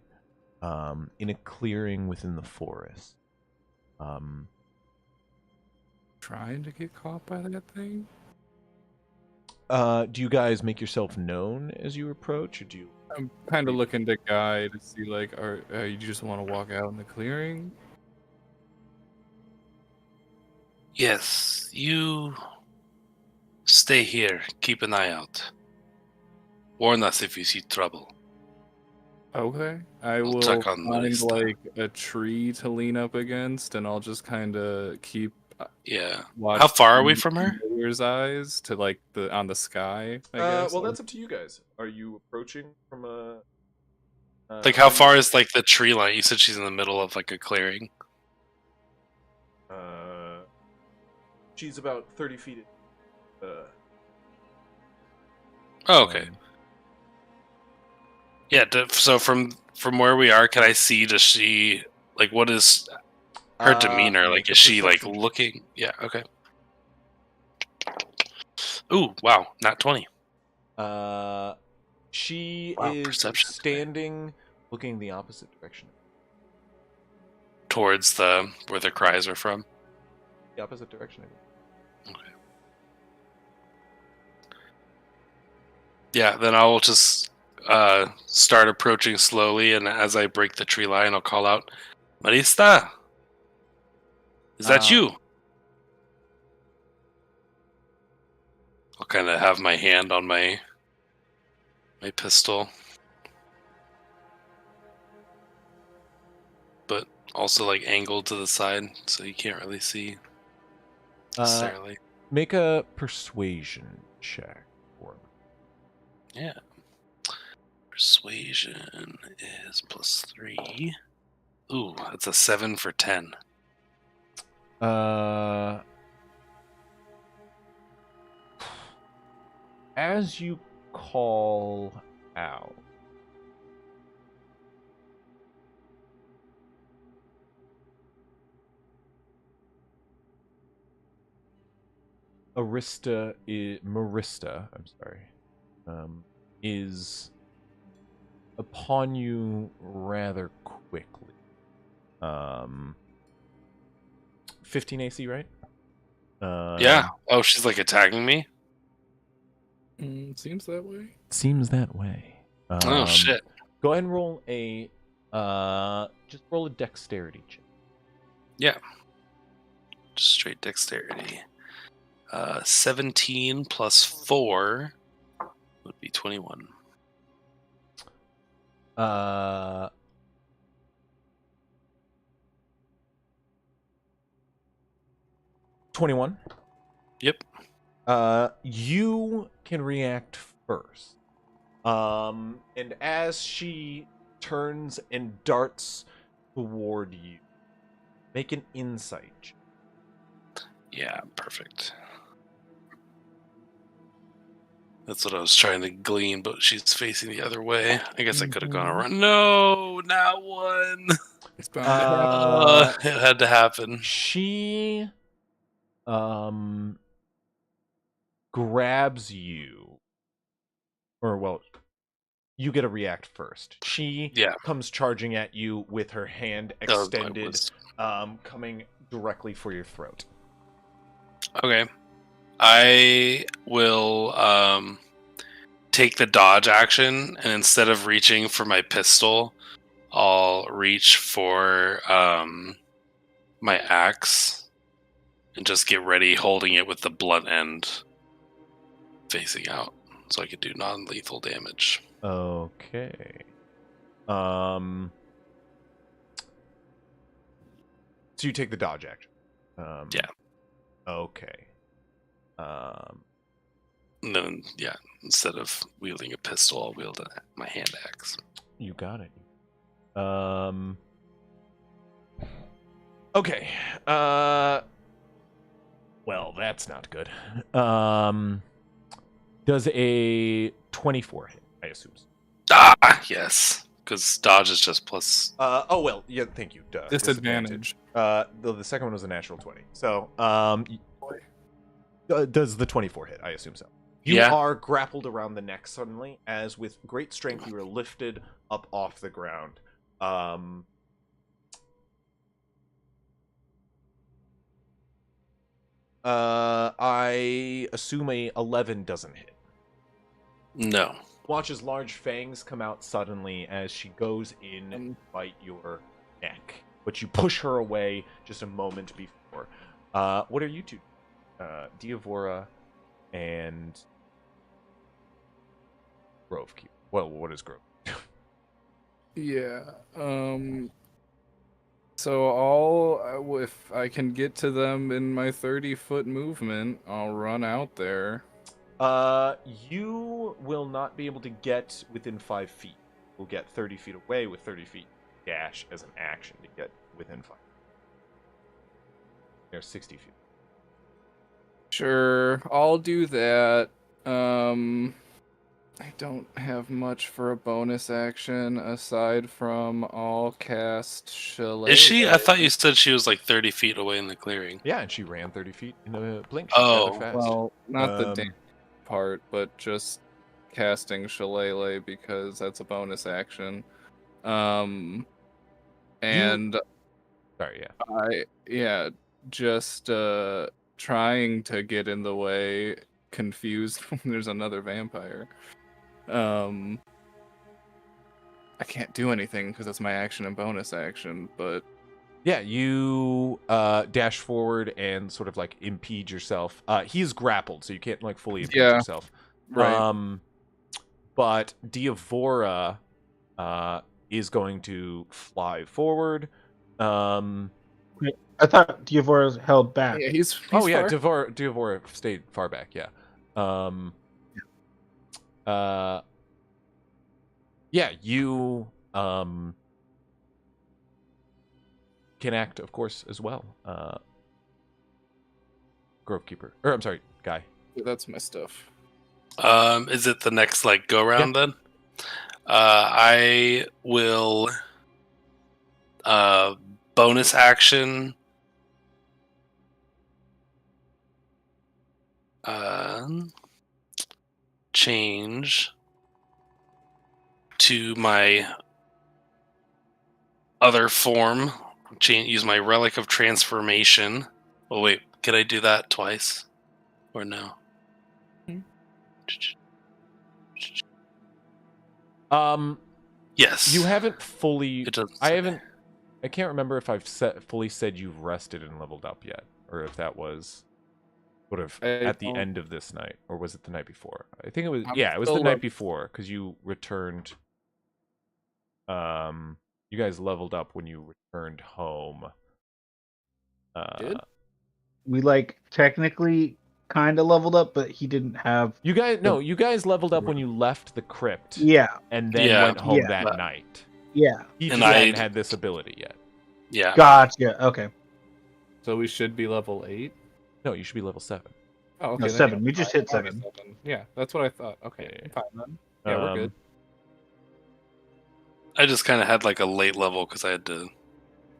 in a clearing within the forest. Trying to get caught by that thing? Do you guys make yourself known as you approach, or do you? I'm kind of looking to Guy to see, like, you just want to walk out in the clearing? Yes, you stay here. Keep an eye out. Warn us if you see trouble. Okay. I I'll will check on find Marista. like a tree to lean up against, and I'll just kind of keep Yeah. watch How far are we from from her? familiar's eyes to like the on the sky. I guess. Well, that's up to you guys. Are you approaching from a? Like, how far is like the tree line? You said she's in the middle of like a clearing. She's about 30 feet. Oh, okay. Yeah. So from where we are, can I see? Does she like? What is her demeanor? Like, make a is she like perception check. looking? Yeah. Okay. Ooh! Wow! Not 20. She Wow, is perception today. standing, looking the opposite direction. Towards the where the cries are from. The opposite direction. Okay. Yeah, then I'll just start approaching slowly, and as I break the tree line, I'll call out, "Marista, is that you?" I'll kind of have my hand on my pistol, but also like angled to the side, so you can't really see necessarily. Make a persuasion check for me. Yeah. Persuasion is +3. Ooh, that's a 7 for 10. As you call out, Marista, I'm sorry, is upon you rather quickly. 15 AC, right? Yeah. Oh, she's like attacking me? Seems that way. Seems that way. Oh, shit. Go ahead and roll a just roll a dexterity check. Yeah. Just straight dexterity. 17 plus 4 would be 21. 21. Yep. You can react first. And as she turns and darts toward you, make an insight check. Yeah, perfect. That's what I was trying to glean, but she's facing the other way. I guess I could have gone around. No, not one. It's bound to happen. It had to happen. She grabs you, or well, you get a react first. She comes charging at you with her hand extended, coming directly for your throat. Okay. I will take the dodge action, and instead of reaching for my pistol, I'll reach for my axe and just get ready holding it with the blunt end facing out so I could do non-lethal damage. Okay. So you take the dodge action. Yeah. Okay. And then, instead of wielding a pistol, I'll wield my hand axe. You got it. Okay. Well, that's not good. Does a 24 hit, I assume. Yes. Because dodge is just plus... oh, well, yeah, thank you. Duh. Disadvantage. The second one was a natural 20. So, does the 24 hit? I assume so. You are grappled around the neck suddenly, as with great strength you are lifted up off the ground. I assume a 11 doesn't hit. No. Watch as large fangs come out suddenly as she goes in and bite your neck. But you push her away just a moment before. What are you two? Diavora and Grove Keep. Well, what is Grove? Yeah. So if I can get to them in my 30-foot movement, I'll run out there. You will not be able to get within 5 feet. You'll get 30 feet away with 30 feet dash as an action to get within 5. They're 60 feet. Sure, I'll do that. I don't have much for a bonus action aside from I'll cast Chalet. Is she? I thought you said she was like 30 feet away in the clearing. Yeah, and she ran 30 feet in a blink. She's rather fast. Well, not the Um, damage part, but just casting Shillelagh because that's a bonus action. And Sorry, just trying to get in the way, confused when there's another vampire. I can't do anything because it's my action and bonus action, but yeah, you dash forward and sort of like impede yourself. He's grappled, so you can't like fully impede yourself. right. But Diavora is going to fly forward. I thought Diavora's held back. Yeah, he's Oh yeah, far. Diavora stayed far back. Yeah. Yeah, you can act, of course, as well. Grovekeeper, or I'm sorry, Guy. That's my stuff. Is it the next like go round then? I will bonus action change to my other form. Use my relic of transformation. Oh wait, could I do that twice or no? Yes. You haven't fully. It doesn't I say. haven't. I can't remember if I've fully said you've rested and leveled up yet, or if that was sort of at the end of this night, or was it the night before? I think it was. It was the night before because you returned. You guys leveled up when you returned home. Did? We like technically kind of leveled up, but he didn't have. You guys leveled up when you left the crypt. Yeah. And then went home that night. Yeah. He just hadn't had this ability yet. Yeah. Gotcha. Okay. So we should be level 8? No, you should be level 7. Oh, okay. No, 7. We just hit 7. Yeah, that's what I thought. Okay, fine then. Yeah, we're good. I just kind of had like a late level because I had to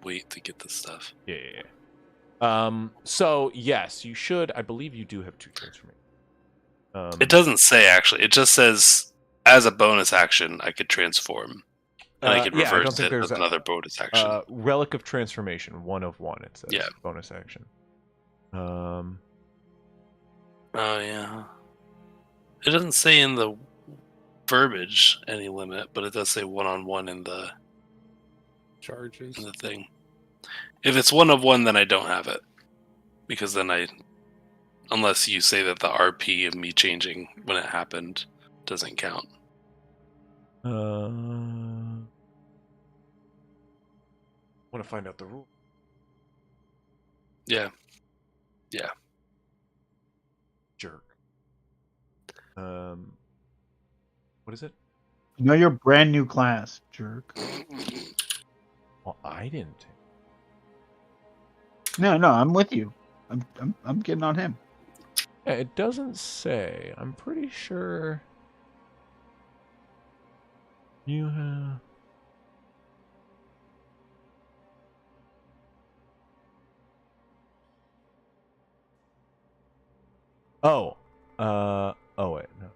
wait to get this stuff. Yeah. So yes, you should. I believe you do have 2 transformations. It doesn't say actually. It just says as a bonus action I could transform, and I could reverse it as another bonus action. Relic of Transformation, 1 of 1. It says. Yeah. Bonus action. Oh yeah. It doesn't say in the verbiage any limit, but it does say 1-on-1 in the charges in the thing. If it's 1 of 1, then I don't have it, because then unless you say that the RP of me changing when it happened doesn't count. I want to find out the rule. Yeah. Jerk. What is it? You know your brand new class, jerk. Well, I didn't. No, I'm with you. I'm getting on him. Yeah, it doesn't say. I'm pretty sure you have. Oh. Oh wait, no.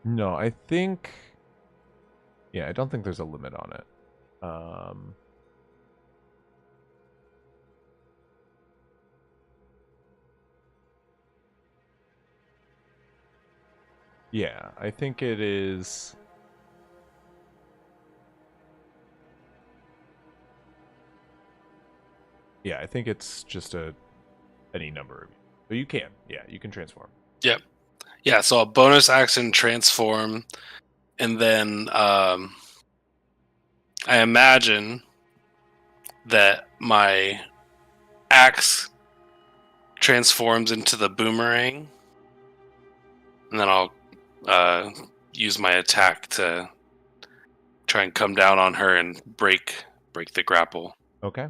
No, I think. Yeah, I don't think there's a limit on it. Um, 。Yeah, I think it is. Yeah, I think it's just any number of you. So you can. Yeah, you can transform. Yep. Yeah, so a bonus action transform, and then I imagine that my axe transforms into the boomerang, and then I'll use my attack to try and come down on her and break the grapple. Okay.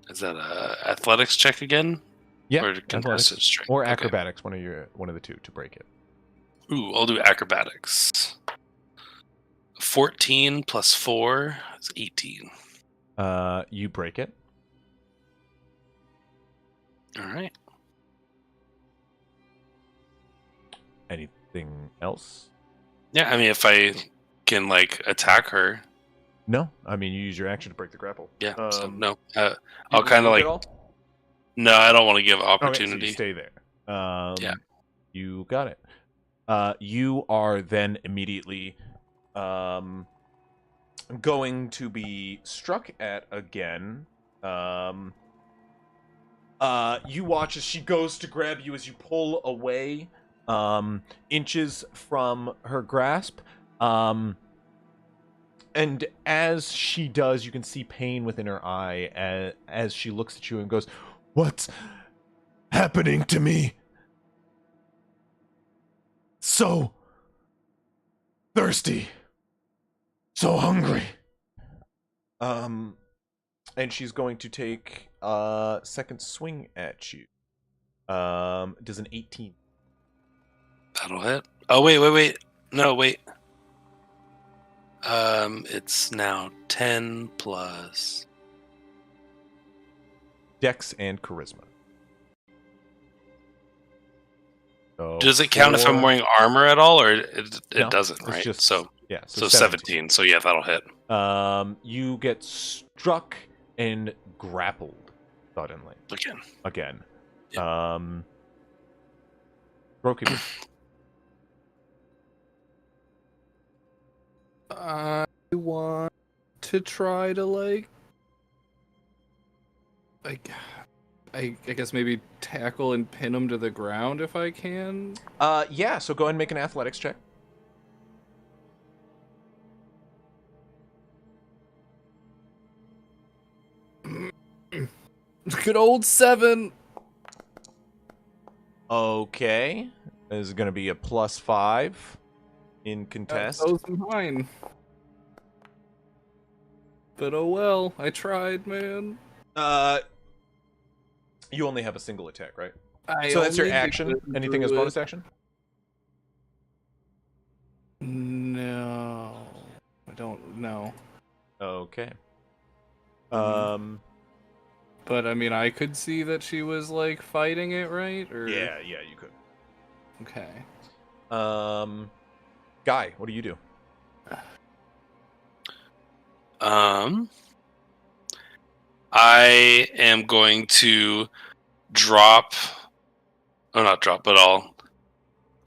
Is that a athletics check again? Yeah. Or contested Athletics. strength? Or Okay. acrobatics, one of the two to break it. Ooh, I'll do acrobatics. 14 plus 4 is 18. You break it. All right. Anything else? Yeah, I mean, if I can like attack her, No. I mean, you use your action to break the grapple. yeah. So no, You I'll kind of move like. it all? No, I don't want to give Okay, so opportunity. you stay there. Yeah. You got it. You are then immediately going to be struck at again. You watch as she goes to grab you as you pull away inches from her grasp. And as she does, you can see pain within her eye as she looks at you and goes, "What's happening to me? So thirsty. So hungry." And she's going to take a second swing at you. Does an 18. That'll hit. Oh wait. No, wait. It's now 10 plus. Dex and charisma. So Does it count if I'm 4. wearing armor at all, or it No, doesn't, it's right? just- So Yeah, 17. So yeah, that'll hit. You get struck and grappled suddenly. Again. Broken. I want to try to I guess maybe tackle and pin him to the ground if I can. Yeah, so go ahead and make an athletics check. Good old 7. Okay. This is going to be a +5 in contest. That was mine. But oh well, I tried, man. You only have a single attack, right? I So that's your only action. did Anything as druid. bonus action? No, I don't know. Okay. But I mean, I could see that she was like fighting it, right? Or Yeah, you could. okay. Guy, what do you do? I am going to drop. Oh, not drop, but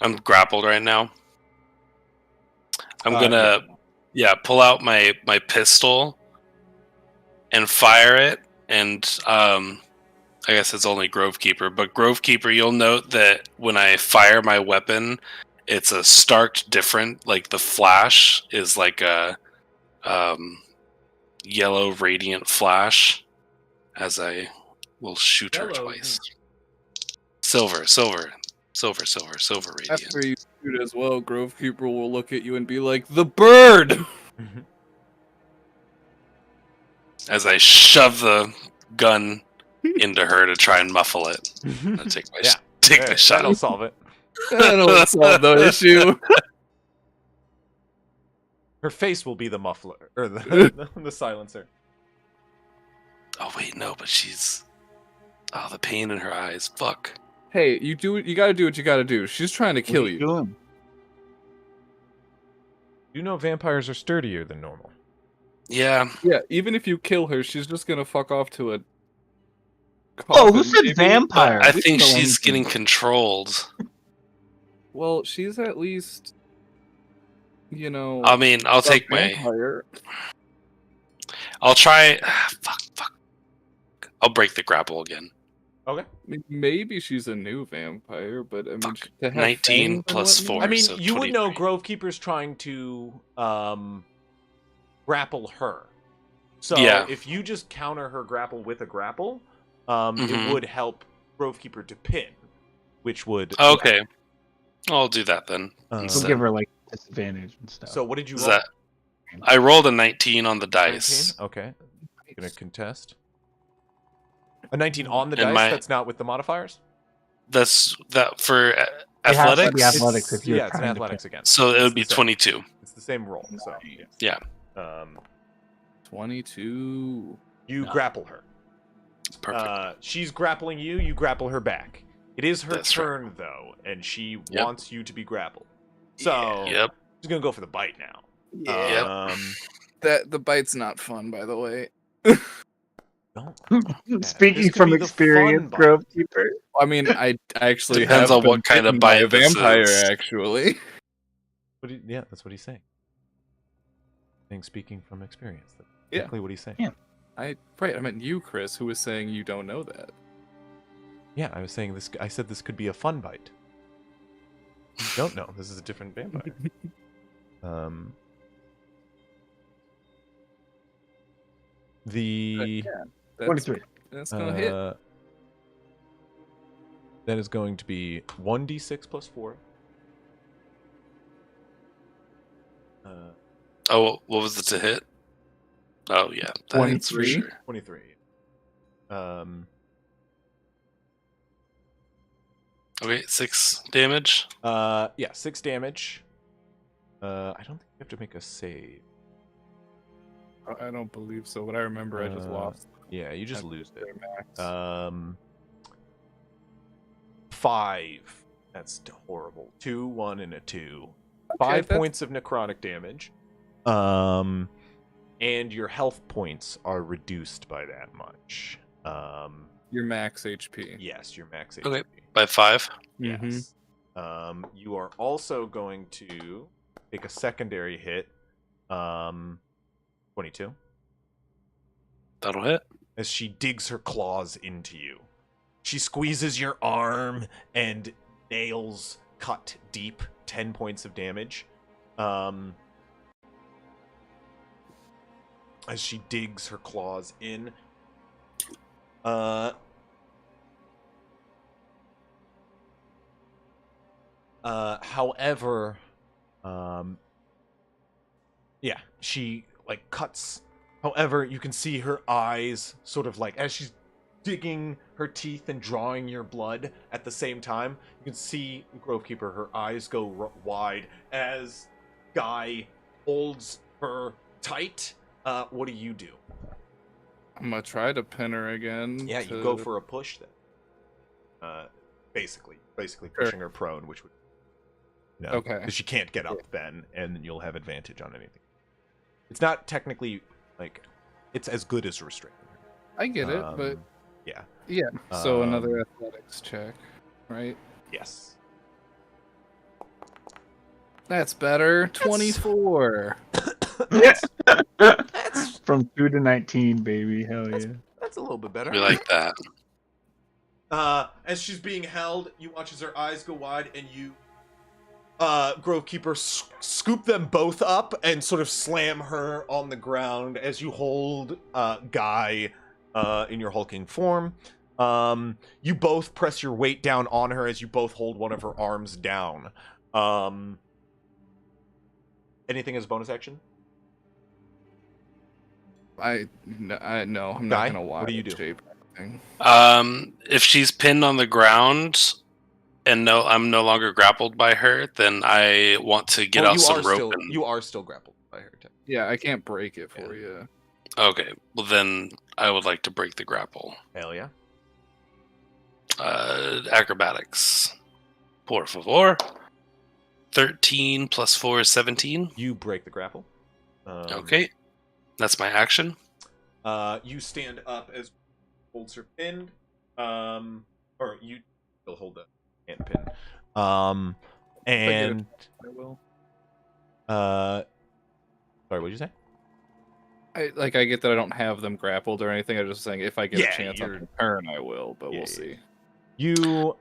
I'm grappled right now. I'm gonna, pull out my pistol and fire it. And I guess it's only Grovekeeper, but Grovekeeper, you'll note that when I fire my weapon, it's a stark different. Like the flash is like a yellow radiant flash, as I will shoot her twice. Silver radiant. After you shoot as well, Grovekeeper will look at you and be like, "The bird." As I shove the gun into her to try and muffle it. I'll take my the shot. That'll solve it. That'll solve the issue. Her face will be the muffler or the silencer. Oh wait, no, but she's the pain in her eyes. Fuck. Hey, you gotta do what you gotta do. She's trying to kill What are you. doing? You know vampires are sturdier than normal. Yeah. Yeah, even if you kill her, she's just gonna fuck off to Oh, who coffin, said maybe. vampire? But I We think don't know she's anything. getting controlled. Well, she's at least, I mean, I'll a take my. vampire. I'll try. Fuck. I'll break the grapple again. Okay. I mean, maybe she's a new vampire, but I mean, Fuck. to have 19 fangs and plus whatnot- 4. I mean, so you would know 23. Grovekeeper's trying to grapple her. So Yeah. if you just counter her grapple with a grapple, Mhm. it would help Grovekeeper to pin, which would... Okay. I'll do that then. Uh, We'll instead. give her like disadvantage and stuff. So what did you Is roll? that? I rolled a 19 on the dice. 19? Okay. Gonna contest. A 19 on the And dice? my- That's not with the modifiers? That's that for It has to athletics. be athletics if you're yeah, it's an trying to athletics again. So it It's would be the same. 22. It's the same roll. So Yeah. 22. you grapple her. Perfect. She's grappling you. You grapple her back. It is her That's right. turn though, and she Yep. wants you to be grappled. So Yep. she's gonna go for the bite now. Yeah. That the bite's not fun, by the way. Don't. Speaking This could from be the experience, fun bite. Grovekeeper. I mean, I actually Depends have on what been kind of bitten by bite a this vampire. is. Actually, Yeah, that's what he's saying. Speaking from experience. That's Yeah. exactly what he's saying. Yeah. I meant you, Chris, who was saying you don't know that. Yeah, I was saying this. I said this could be a fun bite. You don't know. This is a different vampire. The That's, 23. That's gonna hit. That is going to be 1d6 plus 4. Oh, what was it to hit? Oh yeah, that hits for 23? sure. 23. Okay, 6 damage. Yeah, 6 damage. I don't think you have to make a save. I don't believe so, but I remember I just lost. Yeah, you just That's lose it. their max. 5. That's horrible. 2, 1, and a 2. 5 that's- points of necrotic damage. And your health points are reduced by that much. Your max HP. Yes, your max HP. Okay. By 5. Yes. You are also going to take a secondary hit. 22. That'll hit. As she digs her claws into you. She squeezes your arm and nails cut deep. 10 points of damage. As she digs her claws in. However, yeah, she like cuts. However, you can see her eyes sort of like as she's digging her teeth and drawing your blood at the same time. You can see Grovekeeper, her eyes go wide as Guy holds her tight. What do you do? I'm gonna try to pin her again. Yeah, you go for a push then. Basically pushing her prone, which would Okay. because she can't get up then, and you'll have advantage on anything. It's not technically like it's as good as restraining her. I get it, but yeah, yeah. So Um, another athletics check, right? yes. That's better. 24. From 2 to 19, baby. Hell yeah. That's a little bit better. We like that. As she's being held, you watch as her eyes go wide, and you, Grovekeeper, scoop them both up and sort of slam her on the ground as you hold Guy in your hulking form. You both press your weight down on her as you both hold one of her arms down. Anything as a bonus action? No, I'm Guy, not gonna watch. what do you do? Shape or anything. If she's pinned on the ground and I'm no longer grappled by her, then I want to get out some rope. You are still grappled by her. Yeah, I can't break it for you. Okay, well then I would like to break the grapple. Hell yeah. Acrobatics. Por favor. 13 plus 4 is 17. You break the grapple. Okay. That's my action. You stand up as holds her pinned. Or you still hold the hand pin. And And I will. sorry, what'd you say? I get that I don't have them grappled or anything. I'm just saying if I get a Yeah, chance on you're- the turn, I will. But Yeah, we'll yeah. see. You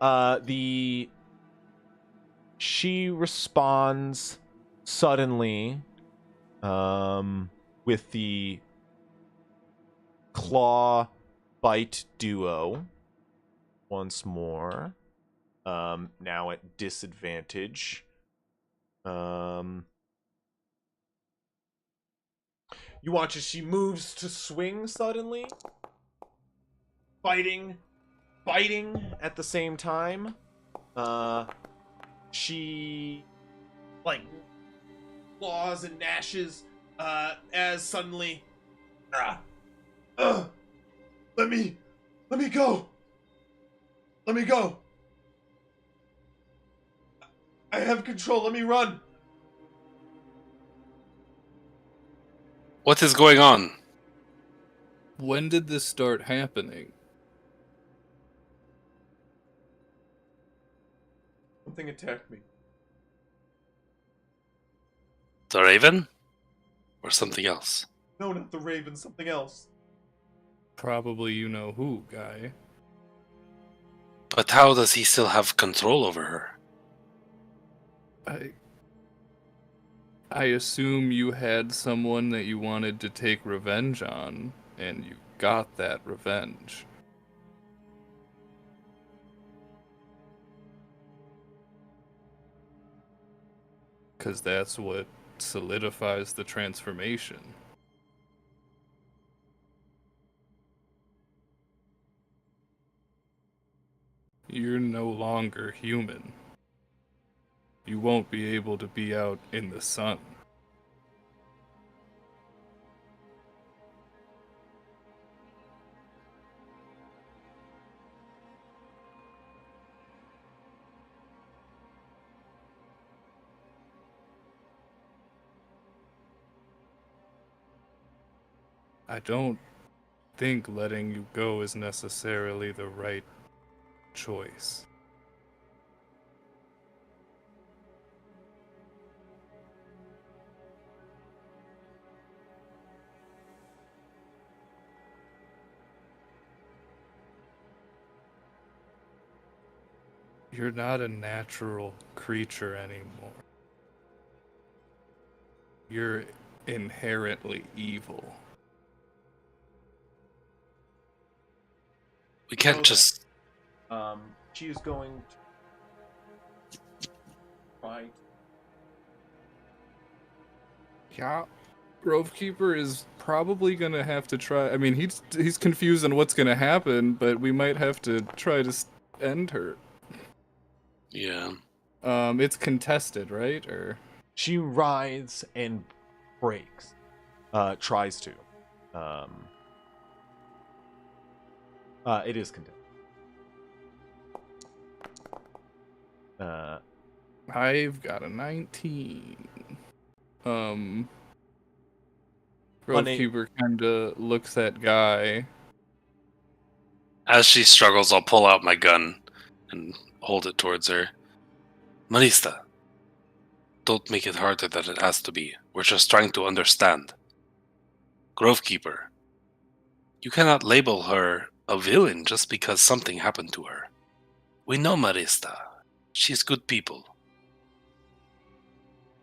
she responds suddenly with the claw bite duo once more. Now at disadvantage. You watch as she moves to swing suddenly, biting at the same time. She like claws and gnashes as suddenly let me go. Let me go. I have control. Let me run. What is going on? When did this start happening? Something attacked me. The Raven? Or something else? No, not the Raven, something else. Probably you know who, guy. But how does he still have control over her? I assume you had someone that you wanted to take revenge on, and you got that revenge. Because that's what solidifies the transformation. You're no longer human. You won't be able to be out in the sun. I don't think letting you go is necessarily the right choice. You're not a natural creature anymore. You're inherently evil. We can't Okay. just... She is going to try. Yeah. Grovekeeper is probably gonna have to try. I mean, he's confused on what's gonna happen, but we might have to try to end her. Yeah. It's contested, right? Or She writhes and breaks. Tries to. It is contested. I've got a 19. Unaid- Grovekeeper kinda looks at Guy. As she struggles, I'll pull out my gun and hold it towards her. Marista, don't make it harder than it has to be. We're just trying to understand. Grovekeeper, you cannot label her a villain just because something happened to her. We know Marista. She's good people.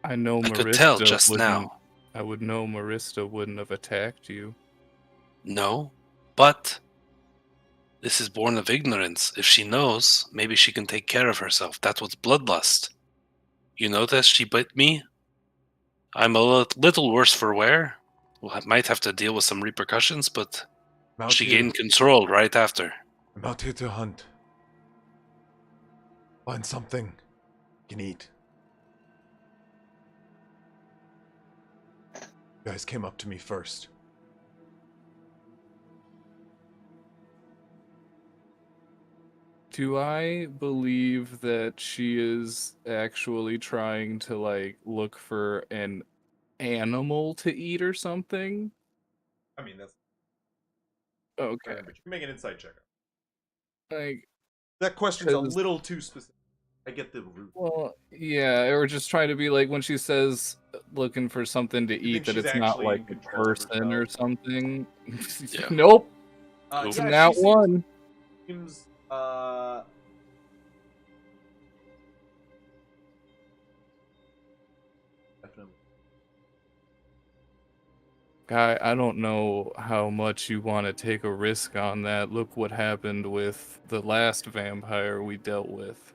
I know I could tell Marista just wouldn't. now. I would know Marista wouldn't have attacked you. No, but this is born of ignorance. If she knows, maybe she can take care of herself. That's what's bloodlust. You notice she bit me? I'm a little worse for wear. I might have to deal with some repercussions, but she gained control right after. I'm out here to hunt. Find something you can eat. You guys came up to me first. Do I believe that she is actually trying to like look for an animal to eat or something? I mean, that's Okay. but you can make an insight check. Like, That question's a 'cause- little too specific. I get the root. well, yeah, or just trying to be like when she says looking for something to You eat think that she's it's not actually like in a control of person or herself? something. Yeah. Nope. Nope. Yeah, Not she one. seems definitely. Guy, I don't know how much you want to take a risk on that. Look what happened with the last vampire we dealt with.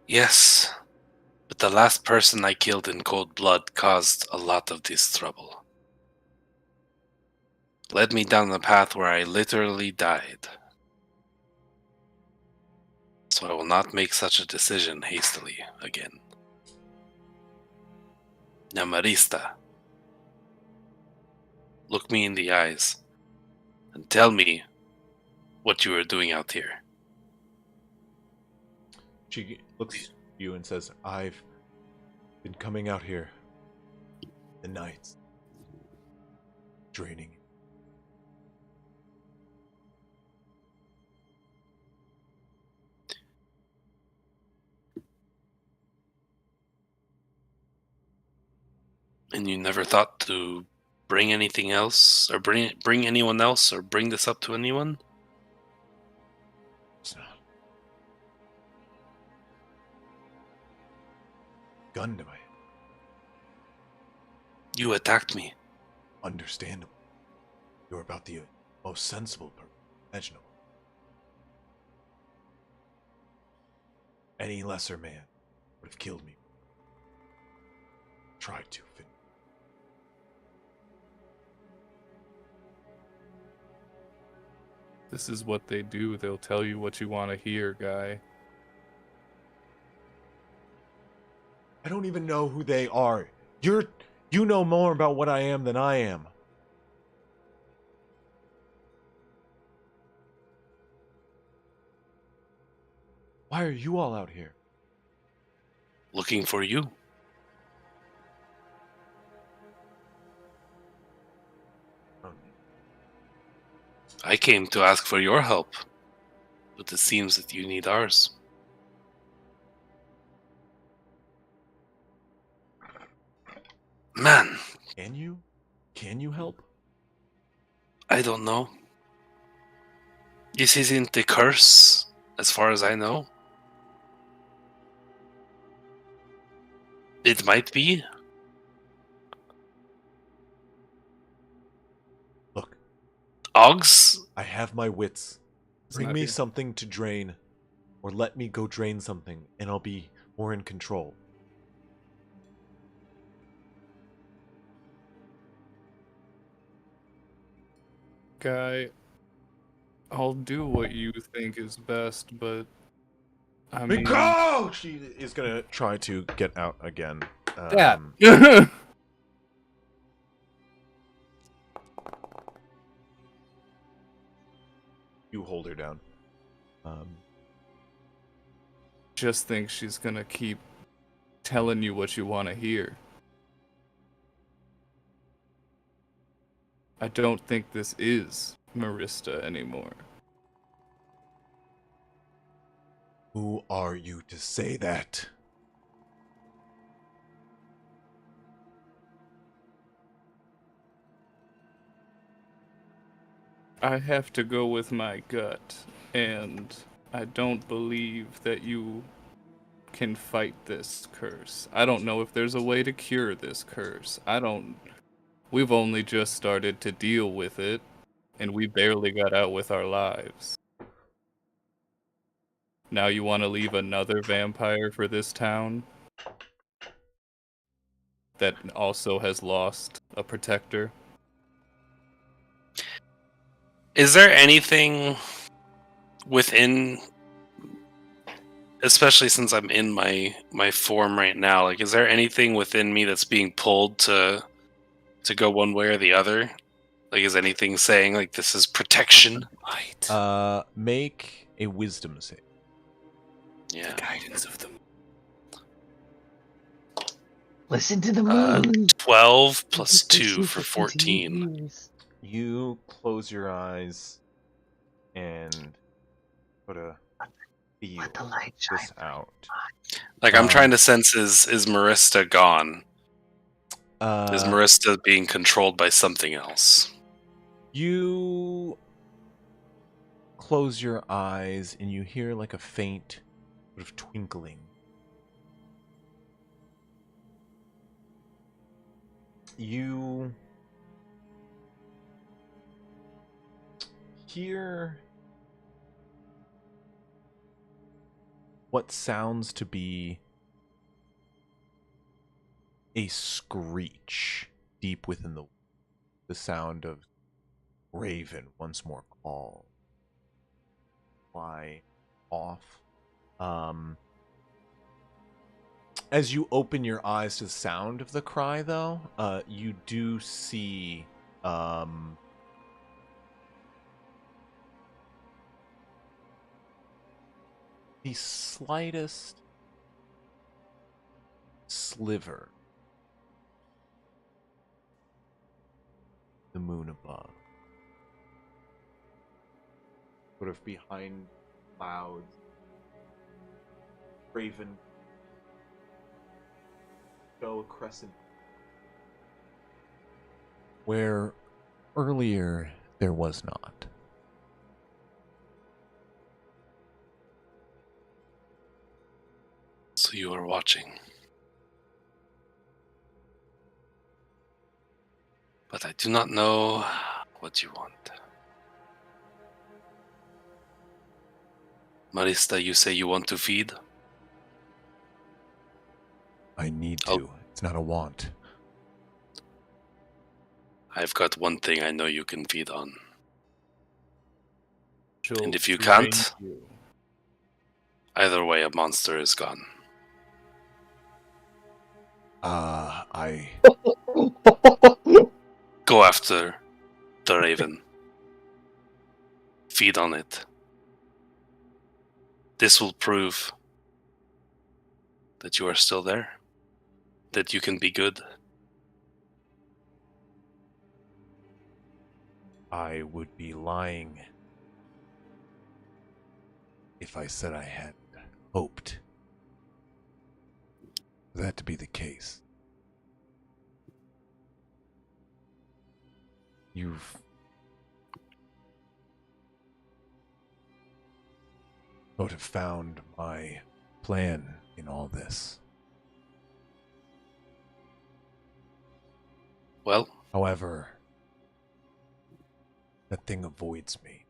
Yes, but the last person I killed in cold blood caused a lot of this trouble. Led me down the path where I literally died. So I will not make such a decision hastily again. Now, Marista, look me in the eyes and tell me what you are doing out here. She looks at you and says, "I've been coming out here the nights, draining." And you never thought to bring anything else, or bring anyone else, or bring this up to anyone? It's not. Gun to my head. You attacked me. Understandable. You're about the most sensible person imaginable. Any lesser man would have killed me. Tried to. This is what they do. They'll tell you what you want to hear, guy. I don't even know who they are. You know more about what I am than I am. Why are you all out here? Looking for you. I came to ask for your help, but it seems that you need ours. Man, Can you? Can you help? I don't know. This isn't a curse, as far as I know. It might be. Look, Ogs? I have my wits. It's Bring not me here. something to drain, or let me go drain something, and I'll be more in control. Guy, I'll do what you think is best, but I mean, Miko! She is gonna try to get out again. that. You hold her down. Just think she's gonna keep telling you what you want to hear. I don't think this is Marista anymore. Who are you to say that? I have to go with my gut, and I don't believe that you can fight this curse. I don't know if there's a way to cure this curse. We've only just started to deal with it, and we barely got out with our lives. Now you want to leave another vampire for this town that also has lost a protector? Is there anything within, especially since I'm in my form right now, like, is there anything within me that's being pulled to go one way or the other? Like, is anything saying, like, this is protection? Make a wisdom save. Yeah. Guidance of the Listen to the moon. 12 plus 2 for 14. You close your eyes, and sort of feel Let the light shine. this out. Like, I'm trying to sense, is Marista gone? Is Marista being controlled by something else? You close your eyes and you hear like a faint sort of twinkling. You hear what sounds to be a screech deep within the sound of raven once more call. Fly off. As you open your eyes to the sound of the cry, though, you do see the slightest sliver the moon above. Sort of behind clouds, raven show a crescent where earlier there was not. So you are watching. But I do not know what you want. Marista, you say you want to feed? I need to. Oh. It's not a want. I've got one thing I know you can feed on. She'll And if you train can't, you. either way, a monster is gone. I Go after the raven. Feed on it. This will prove that you are still there. That you can be good. I would be lying if I said I had hoped for that to be the case. You've sort of found my plan in all this. Well, However, that thing avoids me.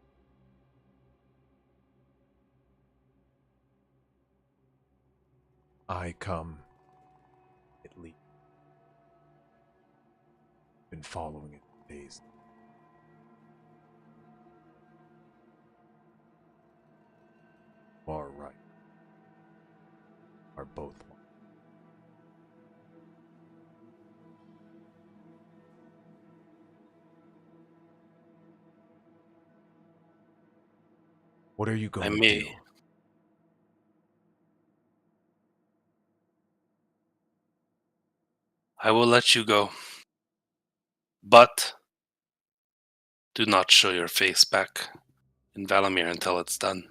I come, at least, been following it for days. Far right. Are both one. What are you going to do? I will let you go. But do not show your face back in Valomeer until it's done.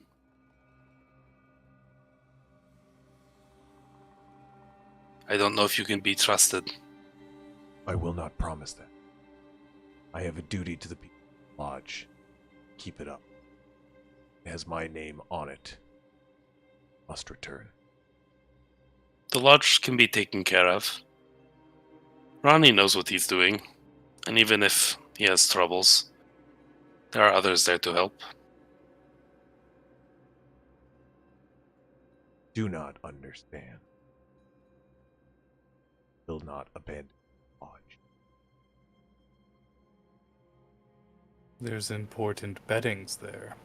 I don't know if you can be trusted. I will not promise that. I have a duty to the people of the lodge. Keep it up. It has my name on it. Must return. The lodge can be taken care of. Ronnie knows what he's doing, and even if he has troubles, there are others there to help. Do not understand. Will not abandon the lodge. There's important beddings there.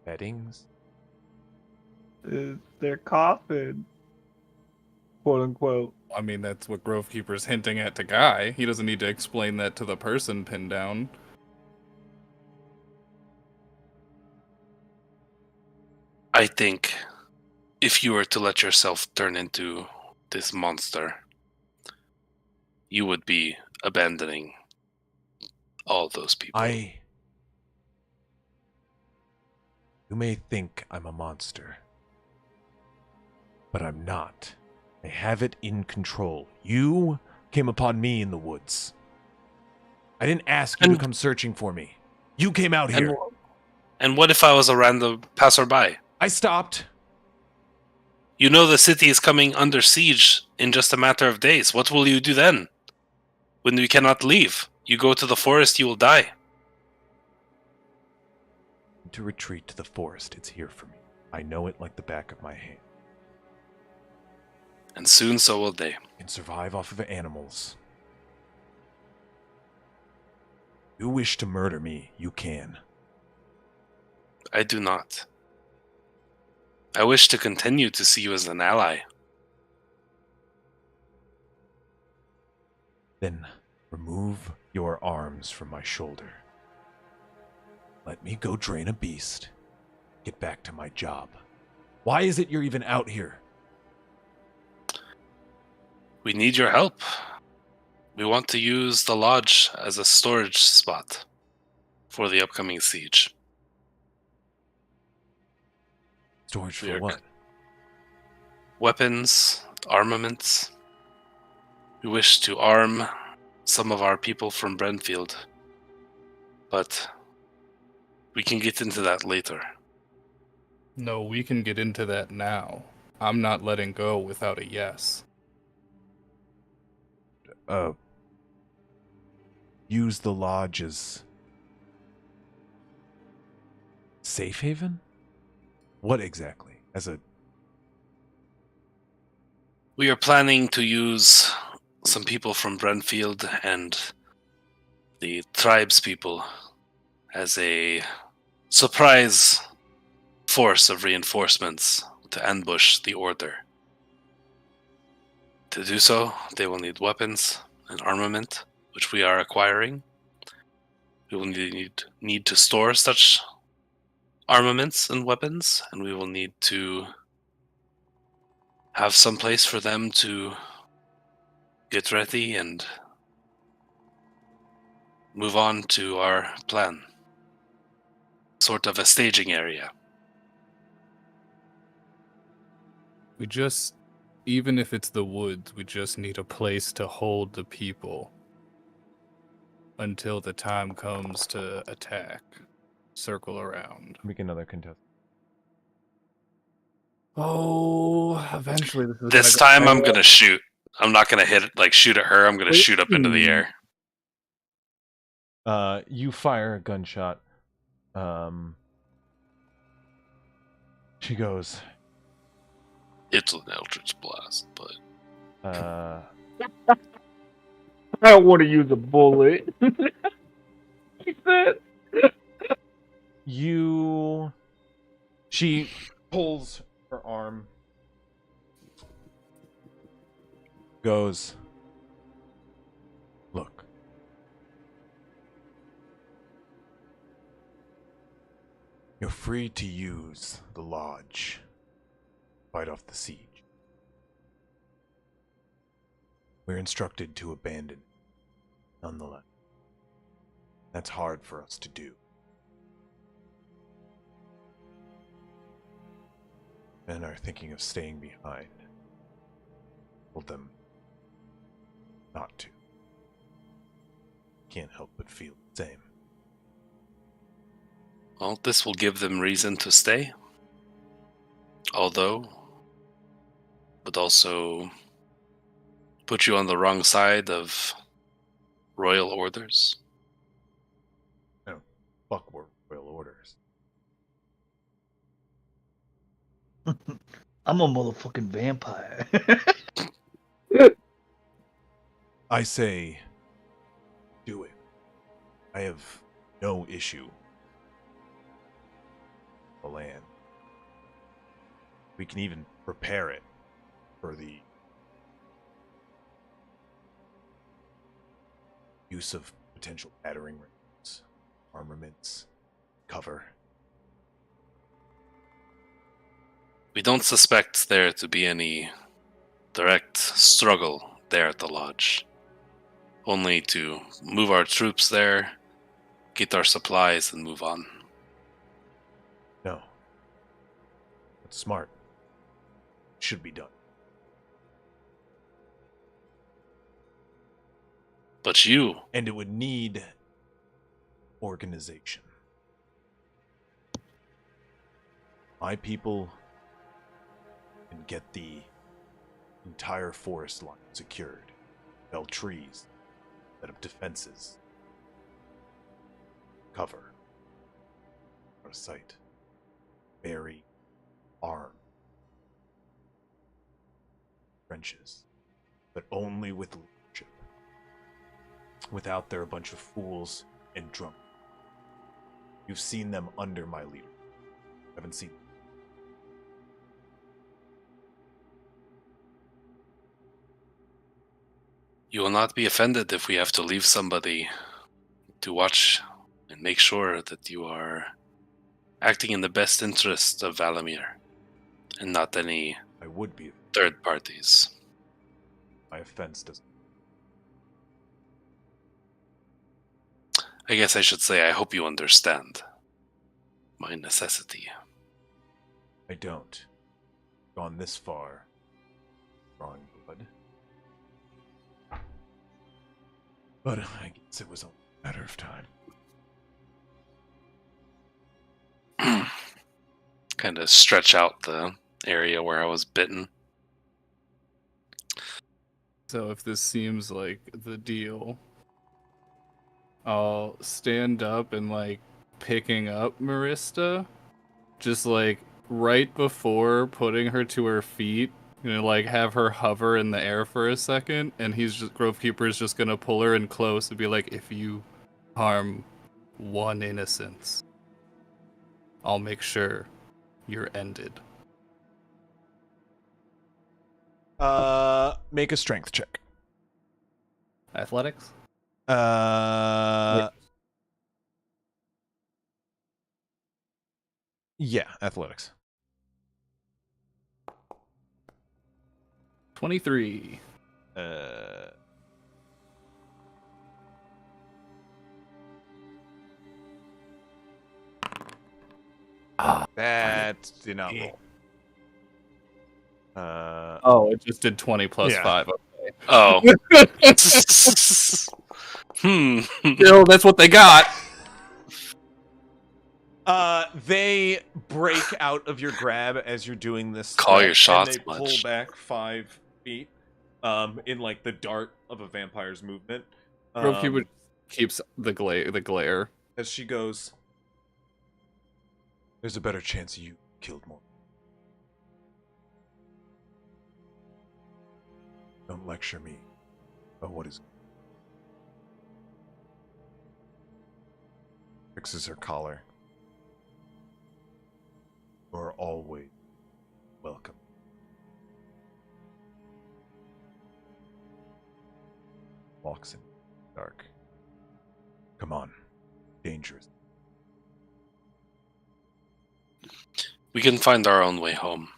Beddings? Their coffin, quote unquote. I mean, that's what Grovekeeper's hinting at to Guy. He doesn't need to explain that to the person pinned down. I think if you were to let yourself turn into this monster, you would be abandoning all those people. You may think I'm a monster, but I'm not. I have it in control. You came upon me in the woods. I didn't ask you to come searching for me. You came out here. And what if I was a random passerby? I stopped. You know the city is coming under siege in just a matter of days. What will you do then? When we cannot leave, you go to the forest, you will die. To retreat to the forest, it's here for me. I know it like the back of my hand. And soon so will they. I can survive off of animals. You wish to murder me, you can. I do not. I wish to continue to see you as an ally. Then remove your arms from my shoulder. Let me go drain a beast. Get back to my job. Why is it you're even out here? We need your help. We want to use the lodge as a storage spot for the upcoming siege. Storage for what? Weapons, armaments. We wish to arm some of our people from Brentfield, but we can get into that later. No, we can get into that now. I'm not letting go without a yes. Use the lodge as safe haven? What exactly? We are planning to use some people from Brentfield and the tribes people as a surprise force of reinforcements to ambush the Order. To do so, they will need weapons and armament, which we are acquiring. We will need to store such armaments and weapons, and we will need to have some place for them to get ready and move on to our plan. Sort of a staging area. Even if it's the woods, we just need a place to hold the people until the time comes to attack. Circle around. Make another contest. Oh, eventually this is This time I'm gonna shoot. I'm not gonna shoot at her. I'm gonna shoot up into the air. You fire a gunshot. She goes. It's an eldritch blast, but I don't want to use a bullet. He said. She pulls her arm. Goes. Look. You're free to use the lodge. Fight off the siege. We're instructed to abandon, nonetheless. That's hard for us to do. Men are thinking of staying behind. Told them not to. Can't help but feel the same. well, this will give them reason to stay. Although, would also put you on the wrong side of royal orders. No, fuck royal orders. I'm a motherfucking vampire. I say, do it. I have no issue. The land. We can even prepare it for the use of potential battering rams, armaments, cover. We don't suspect there to be any direct struggle there at the lodge. only to move our troops there, get our supplies, and move on. No. That's smart. Should be done. But you, And it would need organization. My people can get the entire forest line secured, fell trees, set up defenses, cover, out of sight, bury, arm, trenches, but only with leadership. Without, they're a bunch of fools and drunk. You've seen them under my leader. Haven't seen them. you will not be offended if we have to leave somebody to watch and make sure that you are acting in the best interest of Valomeer and not any I would be. third parties. My offense doesn't. I guess I should say I hope you understand my necessity. I don't. Gone this far. Drawing blood. But I guess it was a matter of time. Kind of stretch out the area where I was bitten. So if this seems like the deal, I'll stand up and like picking up Marista, just like right before putting her to her feet, like have her hover in the air for a second, and Grovekeeper is just gonna pull her in close and be like, if you harm one innocence, I'll make sure you're ended. Make a strength check. Athletics? Yeah, athletics. 23. That did not roll. Oh, it just did 20 plus Yeah. 5. Okay. Oh. Still, that's what they got. They break out of your grab as you're doing this. Call step, your shots, and they pull much. back 5 feet. In like the dart of a vampire's movement. Grovekeeper keeps the glare. As she goes, there's a better chance you killed more. Don't lecture me about what is. Fixes her collar. You're always welcome. Walks in the dark. Come on. Dangerous. We can find our own way home.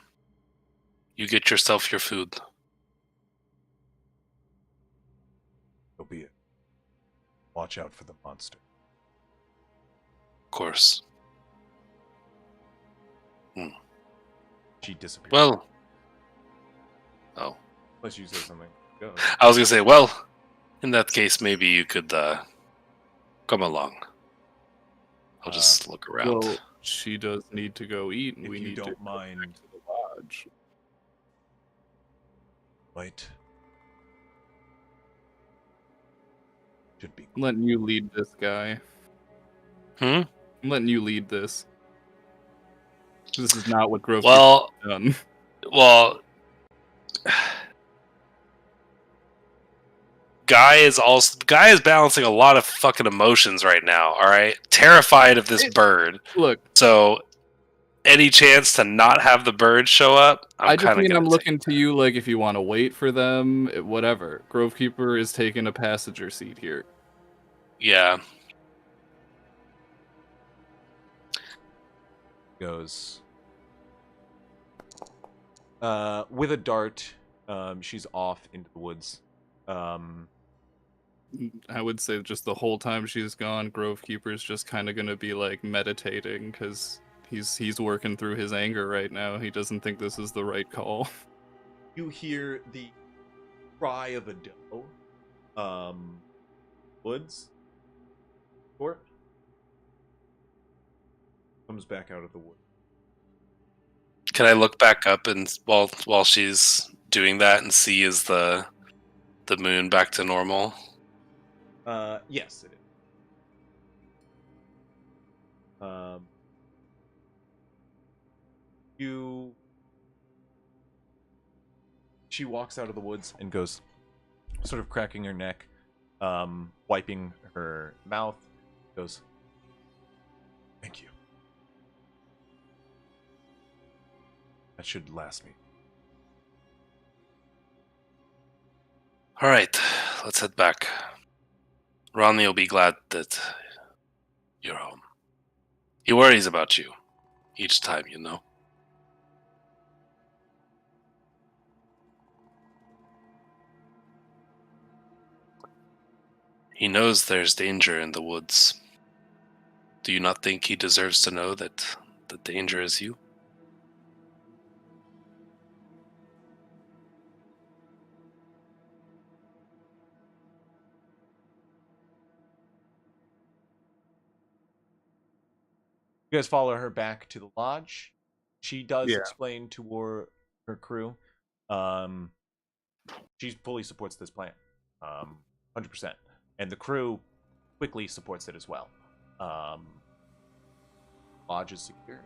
You get yourself your food. So be it. Watch out for the monster. Of course. She disappears. Well. Oh. Unless you say something. Go. I was going to say, well, in that case, maybe you could come along. I'll just look around. Well, she does need to go eat, and If we you need to don't go mind. back to the lodge. Light. Should be. I'm letting you lead this guy. Hmm? I'm letting you lead this. This is not what Grove Well, done. well, Guy is balancing a lot of fucking emotions right now. All right, terrified of this bird. Look, So, any chance to not have the bird show up? I just kinda mean gonna I'm take looking to you, like, if you want to wait for them, whatever. Grovekeeper is taking a passenger seat here. Yeah. Goes. With a dart, she's off into the woods. I would say just the whole time she's gone, Grovekeeper's just kind of gonna be like meditating because he's working through his anger right now. He doesn't think this is the right call. You hear the cry of a doe. Woods. Court comes back out of the wood. Can I look back up and while she's doing that and see is the moon back to normal? Yes, it is. She walks out of the woods and goes, sort of cracking her neck, wiping her mouth, goes, "Thank you. That should last me." All right, let's head back. Ronnie will be glad that you're home. He worries about you each time, you know. He knows there's danger in the woods. Do you not think he deserves to know that the danger is you? You guys follow her back to the lodge. She does Yeah. explain to her crew. She fully supports this plan, 100%, and the crew quickly supports it as well. Lodge is secure.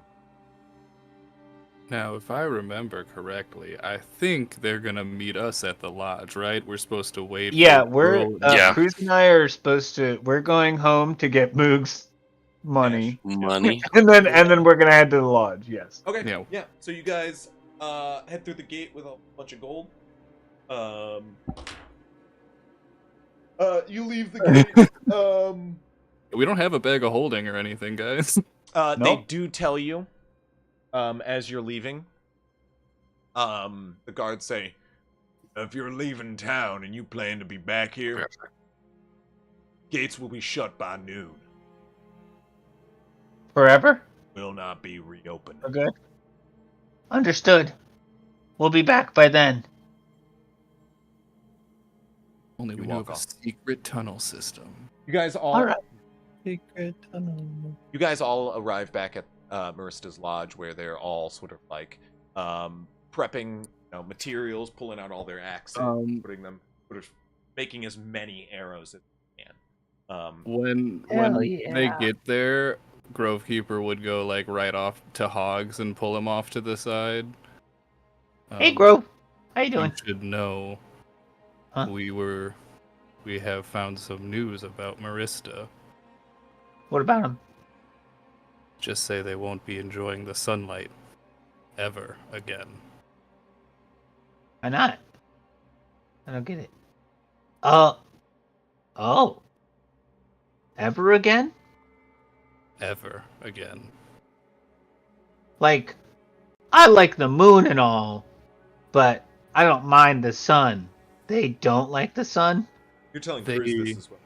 Now, if I remember correctly, I think they're gonna meet us at the lodge, right? We're supposed to wait. Yeah, for we're Pearl- Yeah. Cruz and I are supposed to. We're going home to get Moog's money, Money. and then we're gonna head to the lodge. Yes. Okay. Yeah. Yeah. So you guys head through the gate with a bunch of gold. You leave the gate. We don't have a bag of holding or anything, guys. They Nope. do tell you, as you're leaving. The guards say, "If you're leaving town and you plan to be back here, gates will be shut by noon. Forever. Will not be reopened." We're good. Understood. We'll be back by then. Only You we know walk of a off. secret tunnel system. You guys All right. Secret tunnel. You guys all arrive back at Marista's lodge, where they're all sort of like prepping, materials, pulling out all their axes, putting them, sort of making as many arrows as they can. When Hell they yeah. get there, Grovekeeper would go like right off to Hogs and pull him off to the side. Hey, Grove. How you You doing? should know. Huh? We have found some news about Marista. What about him? Just say they won't be enjoying the sunlight ever again. Why not? I don't get it. Oh. Ever again? Ever again. Like, I like the moon and all, but I don't mind the sun. They don't like the sun? You're telling They- Cruz this as well.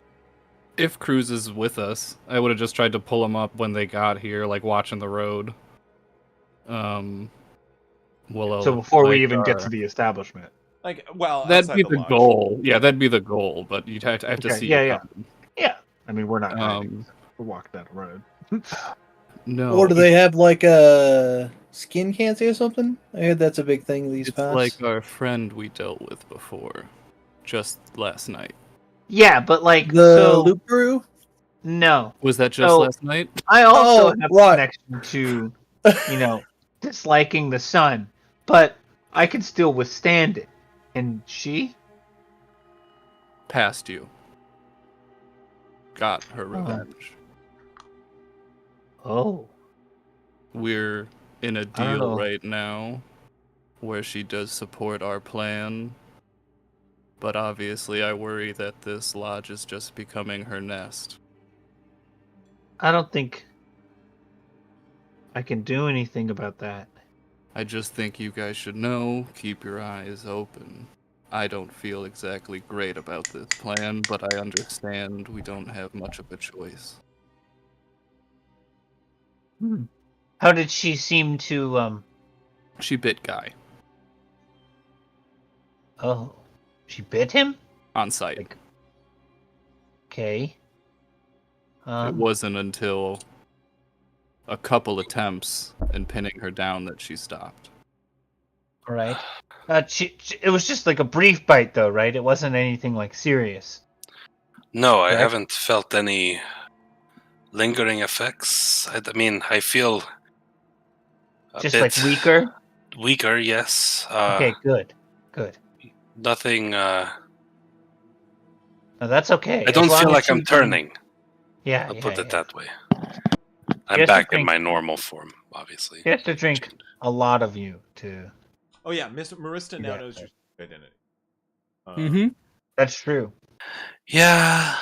If Cruz is with us, I would have just tried to pull him up when they got here, like watching the road. Willow. So before we like, even get to the establishment. Like, well, that'd outside be the lodge. goal. Yeah, that'd be the goal. But you'd have to Okay, see. yeah, it yeah. coming. Yeah. I mean, we're not hiding. Um, We're walking down the road. No. Or do they have like a skin cancer or something? I heard that's a big thing these It's parts. like our friend we dealt with before, just last night. Yeah, but like, the so, Luperu? no. Was that just So- last night? I also Oh, have right. a connection to, disliking the sun, but I can still withstand it. And she? Past you. Got her Oh. revenge. Oh. We're in a I don't deal know. right now where she does support our plan. But obviously, I worry that this lodge is just becoming her nest. I don't think I can do anything about that. I just think you guys should know, keep your eyes open. I don't feel exactly great about this plan, but I understand we don't have much of a choice. How did she seem to? She bit Guy Oh, she bit him. on sight. Like, okay. It wasn't until a couple attempts and pinning her down that she stopped. All right. It was just like a brief bite, though, right? It wasn't anything like serious. No, I Correct. haven't felt any lingering effects. I mean, I feel a Just bit like weaker. weaker, yes. Okay, good. Nothing. No, that's okay. I as don't long feel as like I'm she's, turning. Yeah, I'll yeah, put it yeah. that way. You I'm have to back in drink- my normal form, obviously. You have to drink a lot of you to. Oh yeah, Miss Marista now Yeah. knows your identity. Mm-hmm. That's true. Yeah.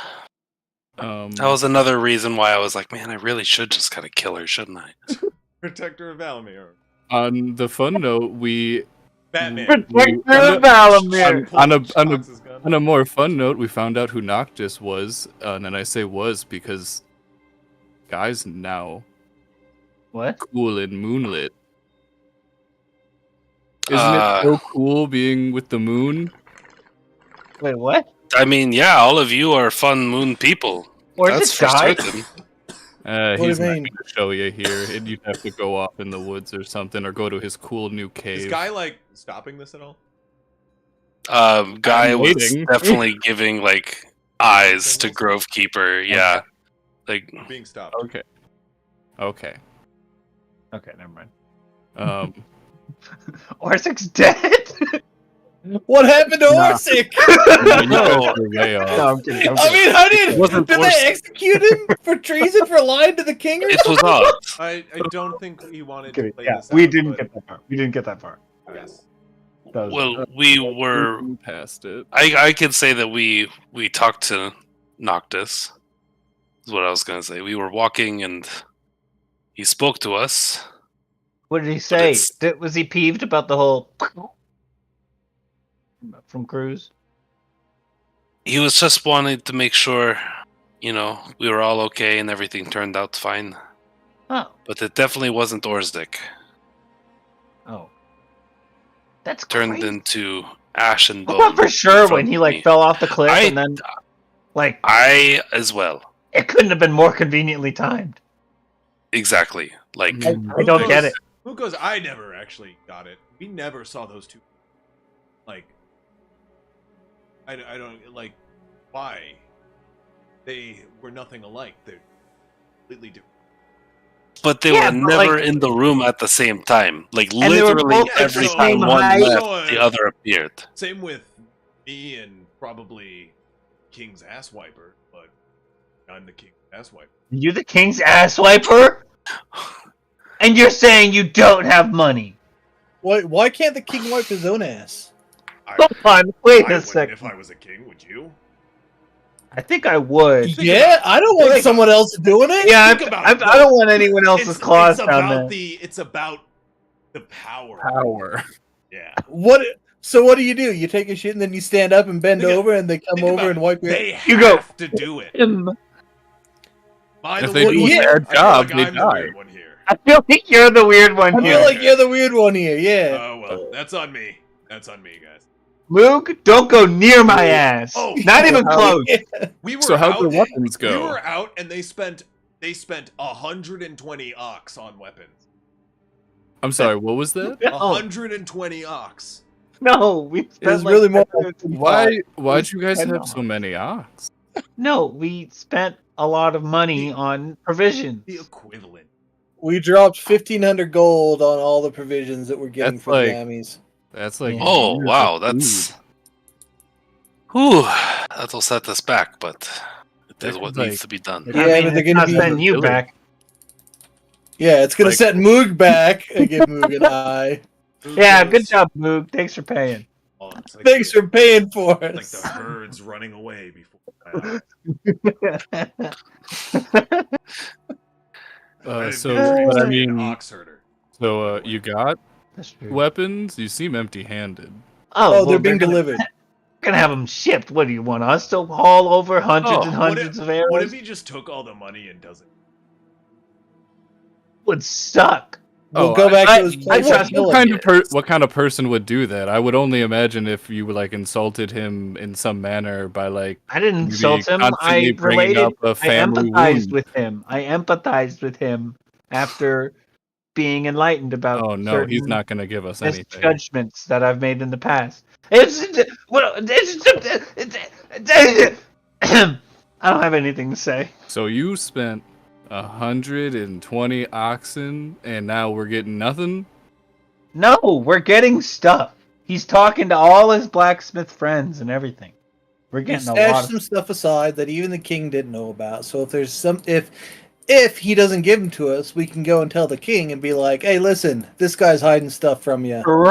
Um, That was another reason why I was like, man, I really should just kind of kill her, shouldn't I? Protector of Valomeer. on the fun note, we Batman. Protector on of Valomeer. on a more fun note, we found out who Noctis was, and I say was because Guy's now What? cool in Moonlit. Isn't it so cool being with the moon? Wait, what? I mean, yeah, all of you are fun moon people. Or is That's it for Guy? certain. What do He's you not mean? going to show you here. You'd have to go off in the woods or something, or go to his cool new cave. Is Guy like stopping this at all? Guy I'm was waiting. definitely giving like eyes to Grovekeeper. Yeah, like Being stopped. Okay. Okay, never mind. Um, Orsik's dead. What happened to Nah. Orsic? you No. guys were way off. No, I'm kidding. I mean, how did wasn't they Orsic. execute him for treason for lying to the king? Or it was us. I don't think he wanted to Okay, play yeah, this we out, didn't but- get that far. We didn't get that far. Yes. That was- Well, we were. Past it. I could say that we talked to Noctis. Is what I was gonna say. We were walking and he spoke to us. What did he say? it's- Was he peeved about the whole from Cruz? He was just wanting to make sure, we were all okay and everything turned out fine. Oh, But it definitely wasn't Orzdik. oh, that's Turned crazy. into ash and I bone. thought for sure in front when he of like me. fell off the cliff I- and then like I as well. it couldn't have been more conveniently timed. Exactly. Like I don't get it. Who goes? I never actually got it. We never saw those two. Like, I don't like why they were nothing alike. They're completely different. but they Yeah, were but, never like- in the room at the same time. Like they were literally both at every the time same one height. left, the other appeared. Same with me and probably King's ass wiper, but I'm the King's ass wiper. You're the king's ass wiper, and you're saying you don't have money. Why can't the king wipe his own ass? Hold on, wait I a wouldn't second. if I was a king, would you? I think I would. Yeah, I don't want Think someone else doing it. Yeah, Think about I it, don't want anyone else's claws down about there. it's about the power. Power. Yeah. What? So what do? You take a shit and then you stand up and bend Think of- over and they come Think over about and it. wipe your. They You go. have to do it. By If the they way, do a bad I feel job, like they I'm the die. weird one here. I feel like you're the weird one I here. feel like you're the weird one here. Yeah. Oh well, that's on me. That's on me, guys. Moog, don't go near my ass. Oh. Not even close. We were So how'd out, the weapons We go? were out, and they spent 120 ox on weapons. I'm sorry, what was that? No, 120 ox. no, we spent was really more like Why'd you guys I know. have so many ox? No, we spent a lot of money on provisions. The equivalent. We dropped 1,500 gold on all the provisions that we're getting That's for like- the Ammies. That's like Oh years wow, of that's food. whew, that'll set us back, but it is That's what like- needs to be done. Yeah, I mean, but they're it's gonna not be sending you killer. back. Yeah, it's gonna Like- set Moog back and give Moog an eye. Yeah, good job, Moog. Thanks for paying. Oh, it's like Thanks for paying for like us. the herds running away before. But I mean, ox herder. so you got That's true. weapons? You seem empty-handed. Oh, they're being delivered. Gonna have them shipped. What do you want us to haul over hundreds and What hundreds if, of arrows? what if he just took all the money and doesn't? Would suck. We'll Oh, go back to his I place trust and kill what him. what kind of person would do that? I would only imagine if you like insulted him in some manner by like I didn't maybe insult him. constantly I bringing related. up a I family empathized wound. with him. I empathized with him after being enlightened about Oh no, he's certain not going to give us anything. misjudgments that I've made in the past. I don't have anything to say. So you spent 120 oxen, and now we're getting nothing. No, we're getting stuff. He's talking to all his blacksmith friends and everything. We're He getting a lot stashed of some stuff aside that even the king didn't know about. So if there's if he doesn't give them to us, we can go and tell the king and be like, "Hey, listen, this guy's hiding stuff from you. True.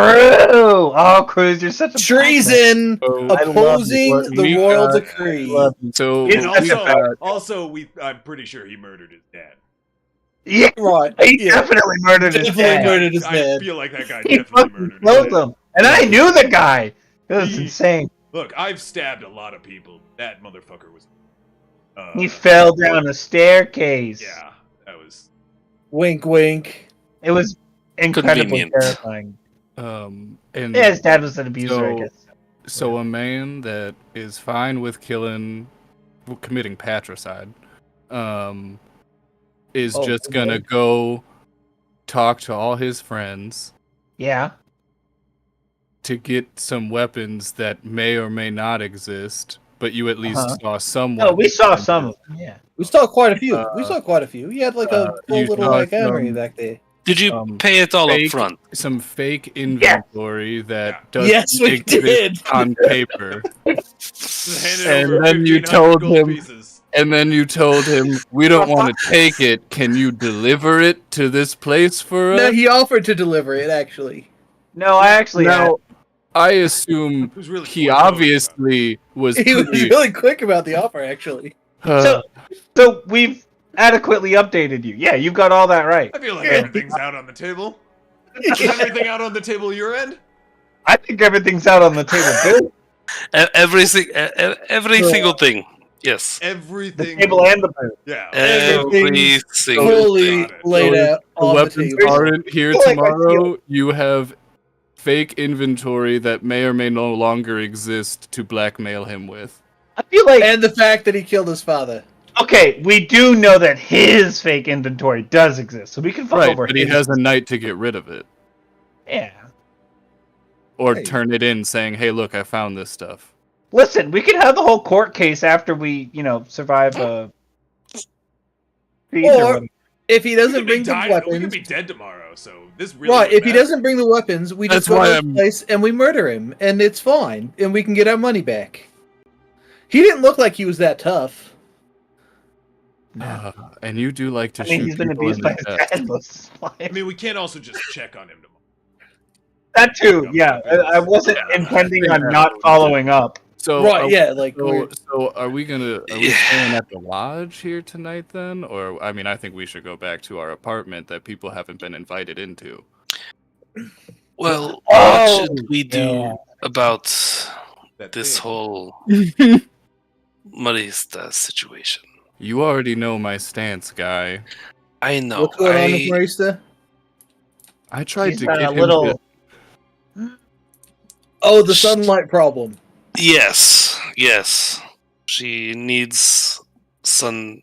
Oh, Cruz, you're such a Treason, So, opposing the we royal got- decree." so It's And we such a also, I'm pretty sure he murdered his dad. Yeah, Right? he Yeah. definitely murdered his Definitely dad. murdered his I dad. feel like that guy He definitely fucking murdered his killed dad. him, and I knew the guy. It was He- insane. Look, I've stabbed a lot of people. That motherfucker was. He fell down a staircase. Yeah, that was. Wink, wink. It was incredibly Convenient. terrifying. and Yeah, his dad was an abuser, I So- guess. So a man that is fine with committing patricide, is Oh, just okay. gonna go talk to all his friends Yeah. to get some weapons that may or may not exist, but you at least Uh-huh. saw some. Oh, we saw weapons. some of them. Yeah. We saw quite a few. We saw quite a few. He had like a full you little saw like armory some- back there. Did you pay it all up fake- front? Some fake inventory that doesn't Yes, we exist did. on paper. Just handed And over then you 1,500 told gold him- pieces. And then you told him, "We don't want to take it. Can you deliver it to this place for us?" No, he offered to deliver it actually. No, I actually Now, I assume It was really he cool, though. obviously was He was pretty. really quick about the offer actually. So we've adequately updated you. Yeah, you've got all that right. I feel like everything's out on the table. Is everything out on the table your end? I think everything's out on the table too. Every single thing. Yes. The Everything. table and the booth. Yeah. Every single Fully thing. laid So out The on the weapons table. aren't here I feel like I tomorrow. You have fake inventory that may or may no longer exist to blackmail him with. I feel like And the fact that he killed his father. okay, we do know that his fake inventory does exist, so we can fuck Right, over but he his. has a night to get rid of it. Yeah. Or Right. turn it in saying, "Hey, look, I found this stuff." Listen, we can have the whole court case after we, survive a siege or Or- whatever. If he We doesn't could be bring the we could weapons, be dead tomorrow, so this really. right? wouldn't If he matter. doesn't bring the weapons, we just That's go why to his I'm- place and we murder him, and it's fine, and we can get our money back. He didn't look like he was that tough. And you do like to I mean, shoot he's been people in abused by the his chest. dad most of his I life. mean, we can't also just check on him tomorrow. That too, yeah. I wasn't intending on not following up. So, Right? are- Yeah, like So, we're, so are we staying at the lodge here tonight then? Or, I mean, I think we should go back to our apartment that people haven't been invited into. Well, Oh, what should we do yeah. about That this thing. whole Marista situation? You already know my stance, guy. I know. what's going on with Marista? I tried He's to got get a him little. to... Oh, the sunlight problem. Yes, yes. She needs sun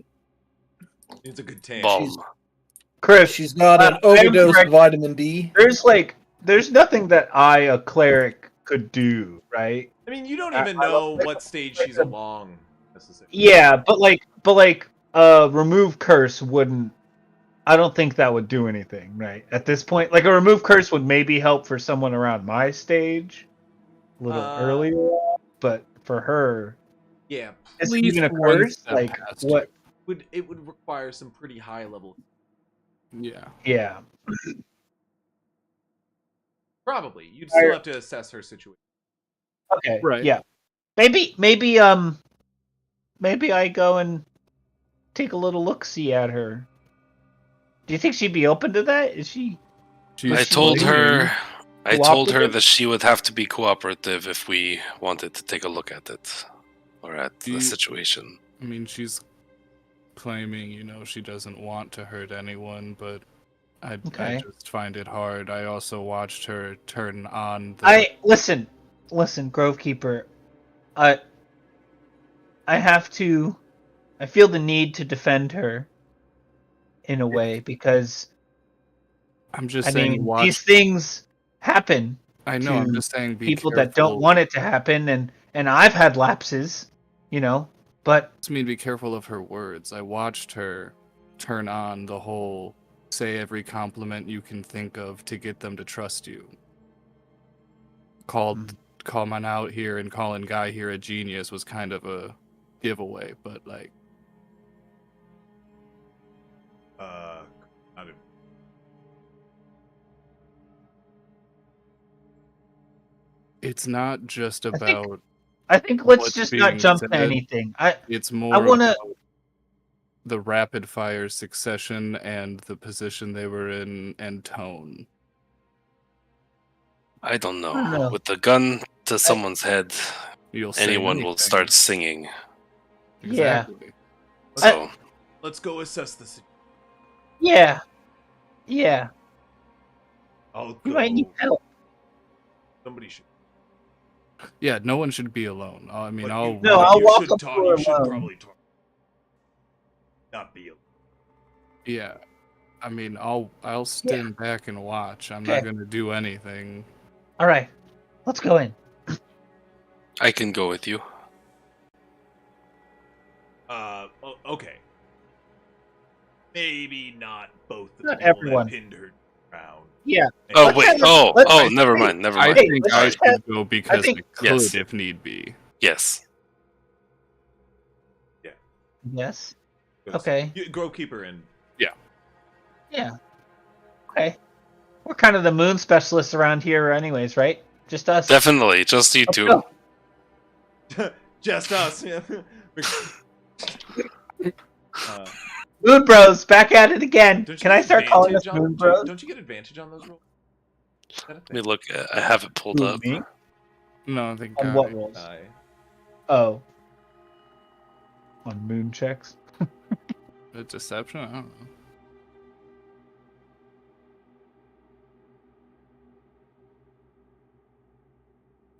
It's a good tan. balm. Chris, She's got an I am overdose correct. of vitamin D. there's nothing that I, a cleric, could do, right? I mean, you don't I- even I know don't- what stage she's along necessarily. Yeah, but remove curse wouldn't. I don't think that would do anything, right? At this point, like a remove curse would maybe help for someone around my stage, a little earlier, but for her, Yeah, is Please even a one curse? step Like past what? it would require some pretty high level. Yeah. Yeah. Probably, you'd still have to assess her situation. Okay. Right. Yeah. Maybe I go and take a little look see at her. Do you think she'd be open to that? Is she? She's I told leaving. her I told her Cooperative? that she would have to be cooperative if we wanted to take a look at it or at the situation. I mean, she's claiming, she doesn't want to hurt anyone, but I Okay. just find it hard. I also watched her turn on the. I listen, Grovekeeper. I have to. I feel the need to defend her in a way because I'm just I saying, mean these things happen I know. I'm to just saying, be people careful. that don't want it to happen, and I've had lapses, but I mean, be careful of her words. I watched her turn on the whole say every compliment you can think of to get them to trust you. Call man out here and calling Guy here a genius was kind of a giveaway, but like, I don't- it's not just about I think let's what's just not being jump said. to anything. I It's more want to. about the rapid fire succession and the position they were in and tone. I don't know. I don't know. With the gun to someone's head, You'll say anyone will anything. start singing. Exactly. So let's go assess the situation. Yeah. I'll go. You might need help. Somebody should. Yeah, no one should be alone. I mean, But I'll you, No, but I'll you walk should up talk. to her You should alone. probably talk. Not be. Yeah, I mean, I'll stand back and watch. I'm Okay. not gonna do anything. All right, let's go in. I can go with you. Okay. Maybe not both the Not people everyone. that pinned her down. Yeah. Oh Let's wait. have a- Oh, let's- oh, never mind. Never I mind. think let's I just have- should go because think- I could Yes. if need be. Yes. Yes. Goes, Okay. Grovekeeper and Yeah. Okay. We're kind of the moon specialists around here, anyways, right? Just us. Definitely. Just you Let's two. go. just us. Yeah. Moon Bros, back at it again. Don't you Can I get start calling us advantage on- Moon Bros? Don't you get advantage on those rolls? Is that a Let me thing? look. I have it pulled Who, up. me? No, I think On what rolls? Aye. Oh. On moon checks? a deception. I don't know.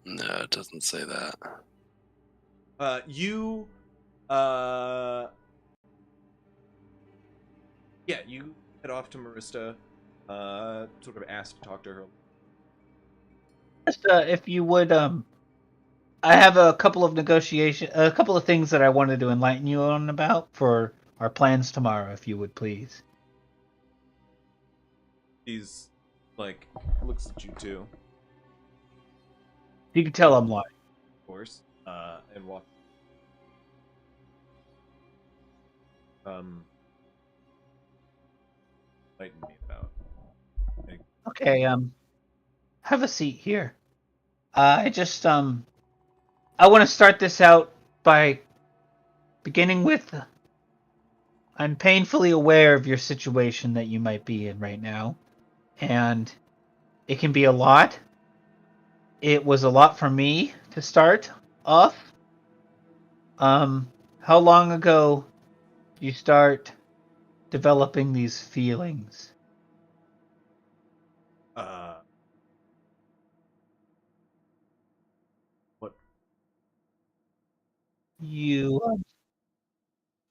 No, it doesn't say that. You head off to Marista, sort of ask to talk to her. Just, if you would, I have a couple of things that I wanted to enlighten you on about for our plans tomorrow, if you would please. He's like looks at you too, You can tell I'm lying. of course, and walk. Enlighten me about. Okay, have a seat here. I just, I want to start this out by beginning with, I'm painfully aware of your situation that you might be in right now, and it can be a lot. It was a lot for me to start off. How long ago did you start developing these feelings? What?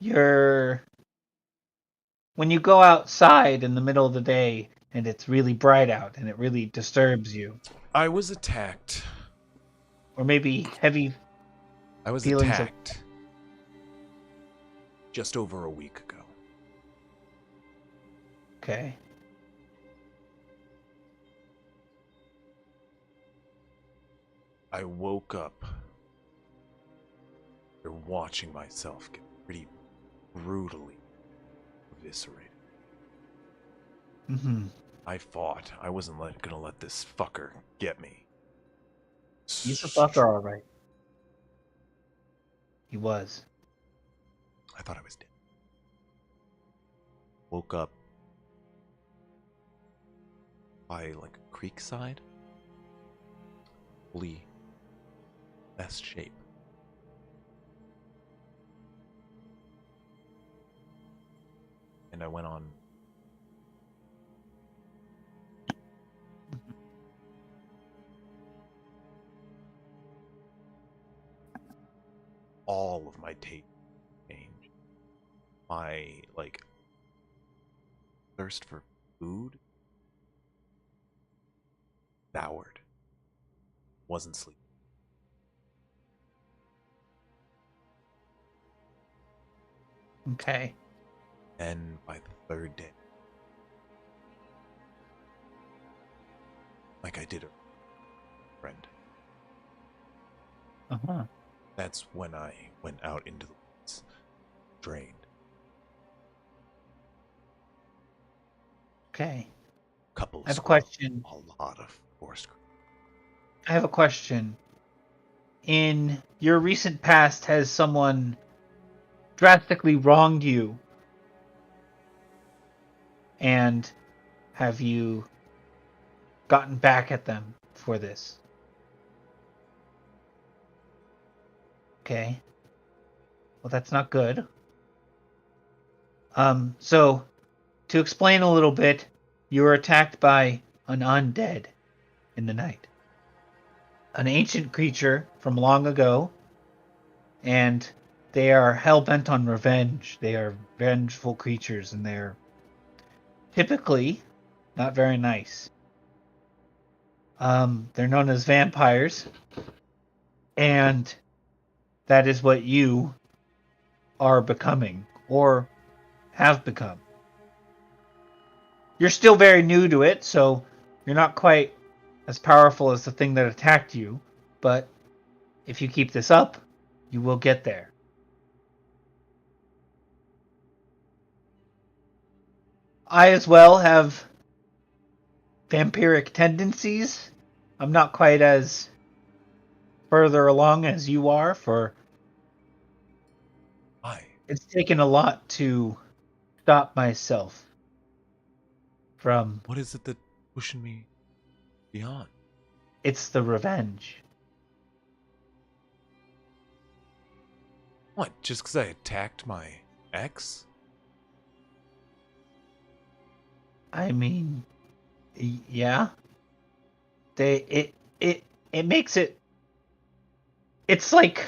You're when you go outside in the middle of the day and it's really bright out and it really disturbs you, I was attacked. or maybe heavy. I was Feelings of- attacked just over a week ago. Okay. I woke up. After watching myself get pretty brutally eviscerated. Mm-hmm. I fought. I wasn't gonna let this fucker get me. He's a fucker, all right. He was. I thought I was dead. Woke up by like a creek side. fully best shape. And I went on. All of my taste changed. My thirst for food soured. Wasn't sleeping. Okay. And by the third day, like I did a friend, Uh-huh. that's when I went out into the woods, drained. Okay. Couple of I have a squirrels, question. a lot of forest. I have a question. In your recent past, has someone drastically wronged you? And have you gotten back at them for this? Okay. Well, that's not good. So to explain a little bit, you were attacked by an undead in the night. An ancient creature from long ago, and they are hell-bent on revenge. They are vengeful creatures, and they're typically not very nice. They're known as vampires, and that is what you are becoming, or have become. You're still very new to it, so you're not quite as powerful as the thing that attacked you, but if you keep this up, you will get there. I as well have vampiric tendencies. I'm not quite as further along as you are, for Why? it's taken a lot to stop myself from. What is it that pushing me beyond? It's the revenge. What? Just because I attacked my ex? I mean, yeah. It makes it. It's like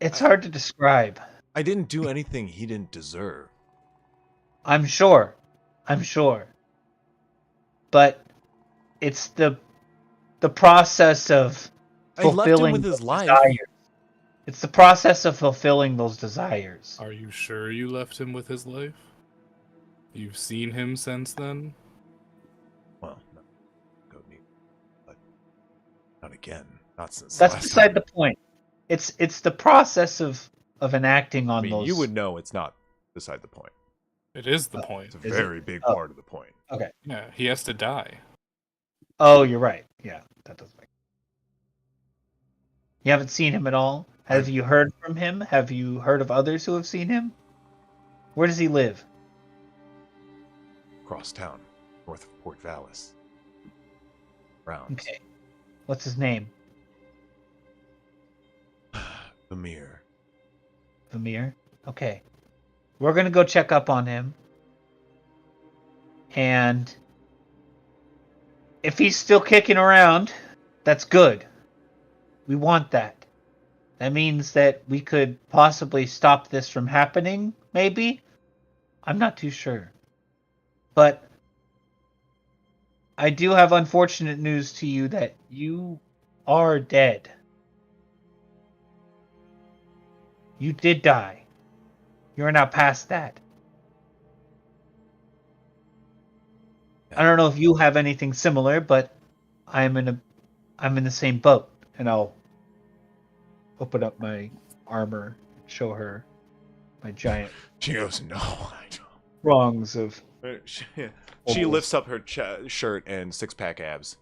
it's hard to describe. I didn't do anything he didn't deserve. I'm sure. But it's the process of I left him fulfilling with his those life. desires. It's the process of fulfilling those desires. Are you sure you left him with his life? You've seen him since then? Well, no, go me, but not again. Not since That's last beside time. the point. It's the process of enacting on I mean, those. you would know it's not beside the point. It is the point. It's a Is very it? big Oh. part of the point. Okay. Yeah, he has to die. Oh, you're right. Yeah, that does make. You haven't seen him at all? Have you heard from him? Have you heard of others who have seen him? Where does he live? Across town, north of Port Vallis. Rounds. Okay. What's his name? Valomeer. Vamir? Okay. We're gonna go check up on him. And if he's still kicking around, that's good. We want that. That means that we could possibly stop this from happening, maybe? I'm not too sure. But I do have unfortunate news to you that you are dead. You did die. You're now past that. I don't know if you have anything similar, but I'm in the same boat, and I'll open up my armor, show her my giant She goes, no, I don't. prongs of. She lifts up her shirt and six-pack abs.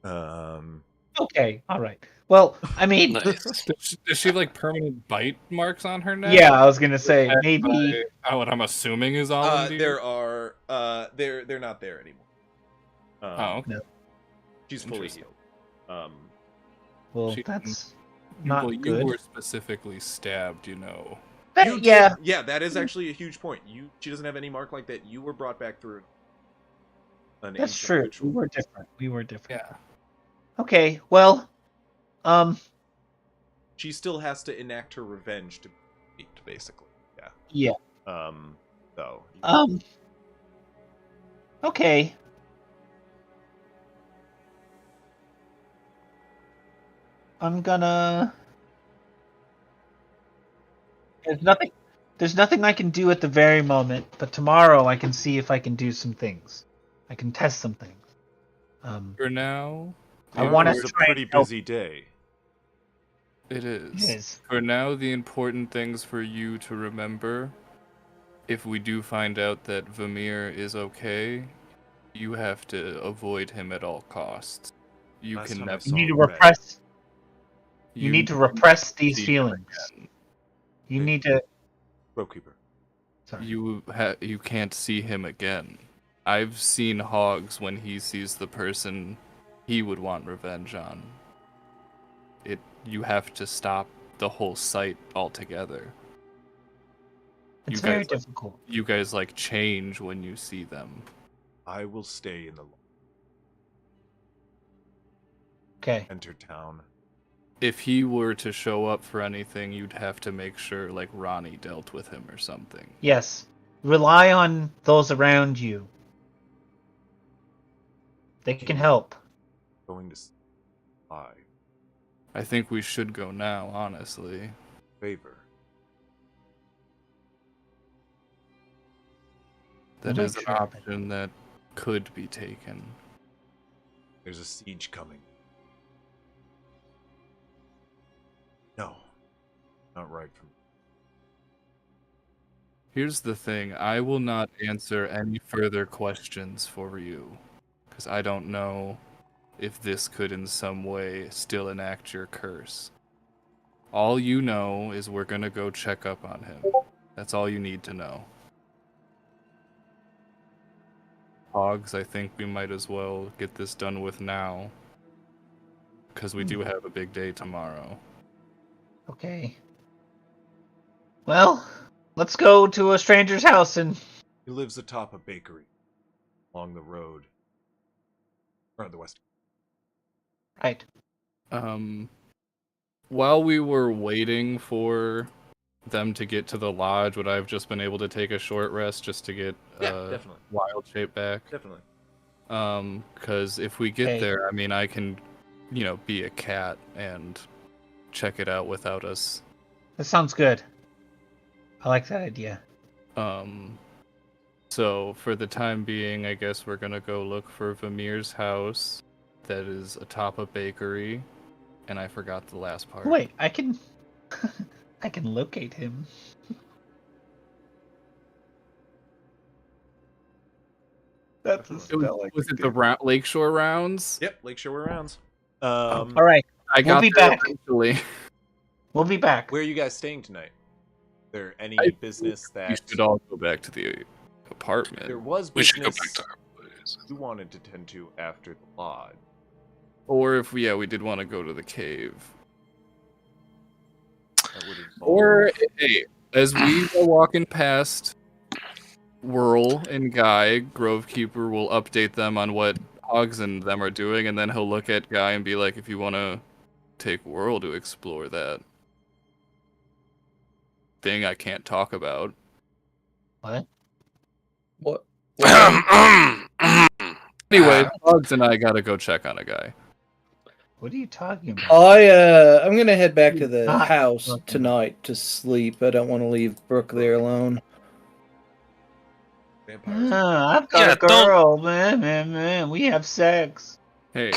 Okay, all right. Well, I mean, Nice. Does she like permanent bite marks on her neck? yeah, I was gonna say maybe. What I'm assuming is all There are they're not there anymore. Oh, okay. No. She's fully Interesting. healed. Well, She- that's not well, you good. were specifically stabbed, you know. You yeah. did, yeah, that is actually a huge point. She doesn't have any mark like that. You were brought back through an That's ancient true. ritual. We were different. Yeah. Okay, well, She still has to enact her revenge to beat, basically. Yeah. yeah. So. Okay. I'm gonna. There's nothing I can do at the very moment, but tomorrow I can see if I can do some things. I can test some things. For now, I want to Tomorrow's a try pretty and help. busy day. it is. It is. For now, the important things for you to remember, if we do find out that Vamir is okay, you have to avoid him at all costs. You Last can time I never. saw You need to Red. repress. You need to repress these see him feelings. again. You Hey. need to. Ropekeeper. Sorry. You can't see him again. I've seen Hogs when he sees the person he would want revenge on. You have to stop the whole site altogether. It's you very guys, difficult. You guys change when you see them. I will stay in the Okay. enter town. If he were to show up for anything, you'd have to make sure Ronnie dealt with him or something. Yes. Rely on those around you. They can help. Going to buy I think we should go now, honestly. favor. We'll That is make an sure of it. option that could be taken. There's a siege coming. No, not right from. Here's the thing, I will not answer any further questions for you, because I don't know if this could in some way still enact your curse. All you know is we're gonna go check up on him. That's all you need to know. Hogs, I think we might as well get this done with now, because we do have a big day tomorrow. Okay. Well, let's go to a stranger's house and. He lives atop a bakery along the road. Or the west. Right. While we were waiting for them to get to the lodge, would I have just been able to take a short rest just to get Definitely. wild shape back? Definitely. Because if we get Okay. there, I mean, I can, be a cat and check it out without us. That sounds good. I like that idea. So for the time being, I guess we're gonna go look for Vamir's house that is atop a bakery, and I forgot the last part. Wait, I can. I can locate him. That's a spell. Was it the Lakeshore rounds? Yep, Lakeshore rounds. All right. I got be there back. eventually. We'll be back. Where are you guys staying tonight? Is there any I business We that should all go back to the apartment. there was We should go business back to our place. you wanted to tend to after the lodge? Or if we did want to go to the cave. That would involve Or hey, as we are walking past Whirl and Guy, Grovekeeper will update them on what Hogs and them are doing, and then he'll look at Guy and be like, if you want to take Whirl to explore that thing I can't talk about. What? What? Anyway, Hogs and I gotta go check on a guy. What are you talking about? I'm gonna head back to the Not house fucking- tonight to sleep. I don't want to leave Brooke there alone. vampires. I've got Yeah, a girl, man. We have sex. Hey,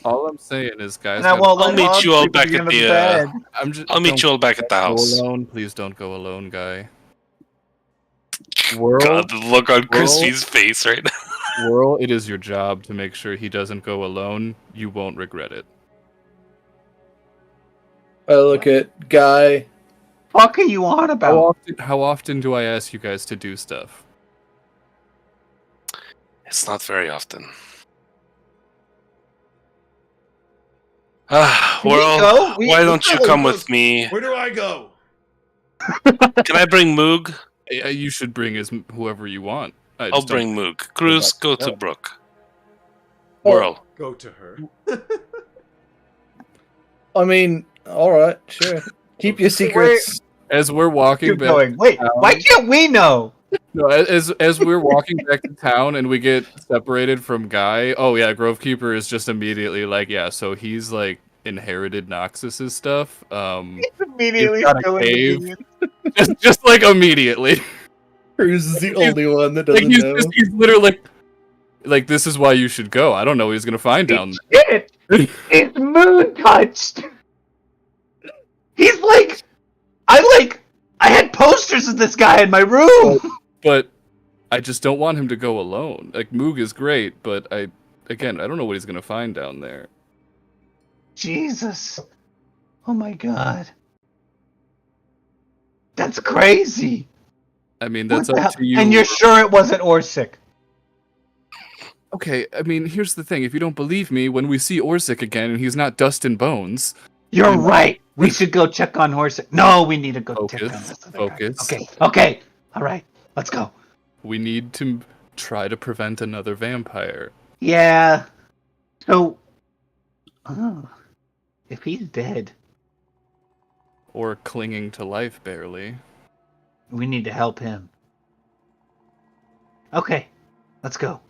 all I'm saying is, guys, And I won't I'll let meet Hogs you all sleep back the at end of the, bed. I'll meet you all back at the Go house. alone. Please don't go alone, Guy. Whirl, God, the look on Crispy's face right now. Whirl, it is your job to make sure he doesn't go alone. You won't regret it. I look at Guy. Fuck are you on about? How often do I ask you guys to do stuff? It's not very often. Well, why don't you come with me? Where do I go? Can I bring Moog? You should bring whoever you want. I'll bring Moog. Cruz, go to Brooke. Oh. Whirl. Go to her. I mean, all right, sure. Keep your secrets. As we're walking back, going. Wait, why can't we know? no, as we're walking back to town and we get separated from Guy. Oh yeah, Grovekeeper is just immediately like, yeah. So he's like inherited Noxus's stuff. He's immediately got a still cave. in the just like immediately. Cruz is the only one that doesn't Like know. he's literally like, this is why you should go. I don't know what he's gonna find down there. Shit! It's moon touched. He's like, I had posters of this guy in my room. But I just don't want him to go alone. Like Moog is great, but I don't know what he's gonna find down there. Jesus! Oh my god! That's crazy. I mean, What that's the up hell? to you. And you're sure it wasn't Orsic? Okay, I mean, here's the thing. If you don't believe me, when we see Orsic again and he's not dust and bones... You're right. We should go check on Orsic. No, we need to go check on this other Focus. guy. Okay. All right. Let's go. We need to try to prevent another vampire. Yeah. So... if he's dead... Or clinging to life, barely. we need to help him. Okay. Let's go.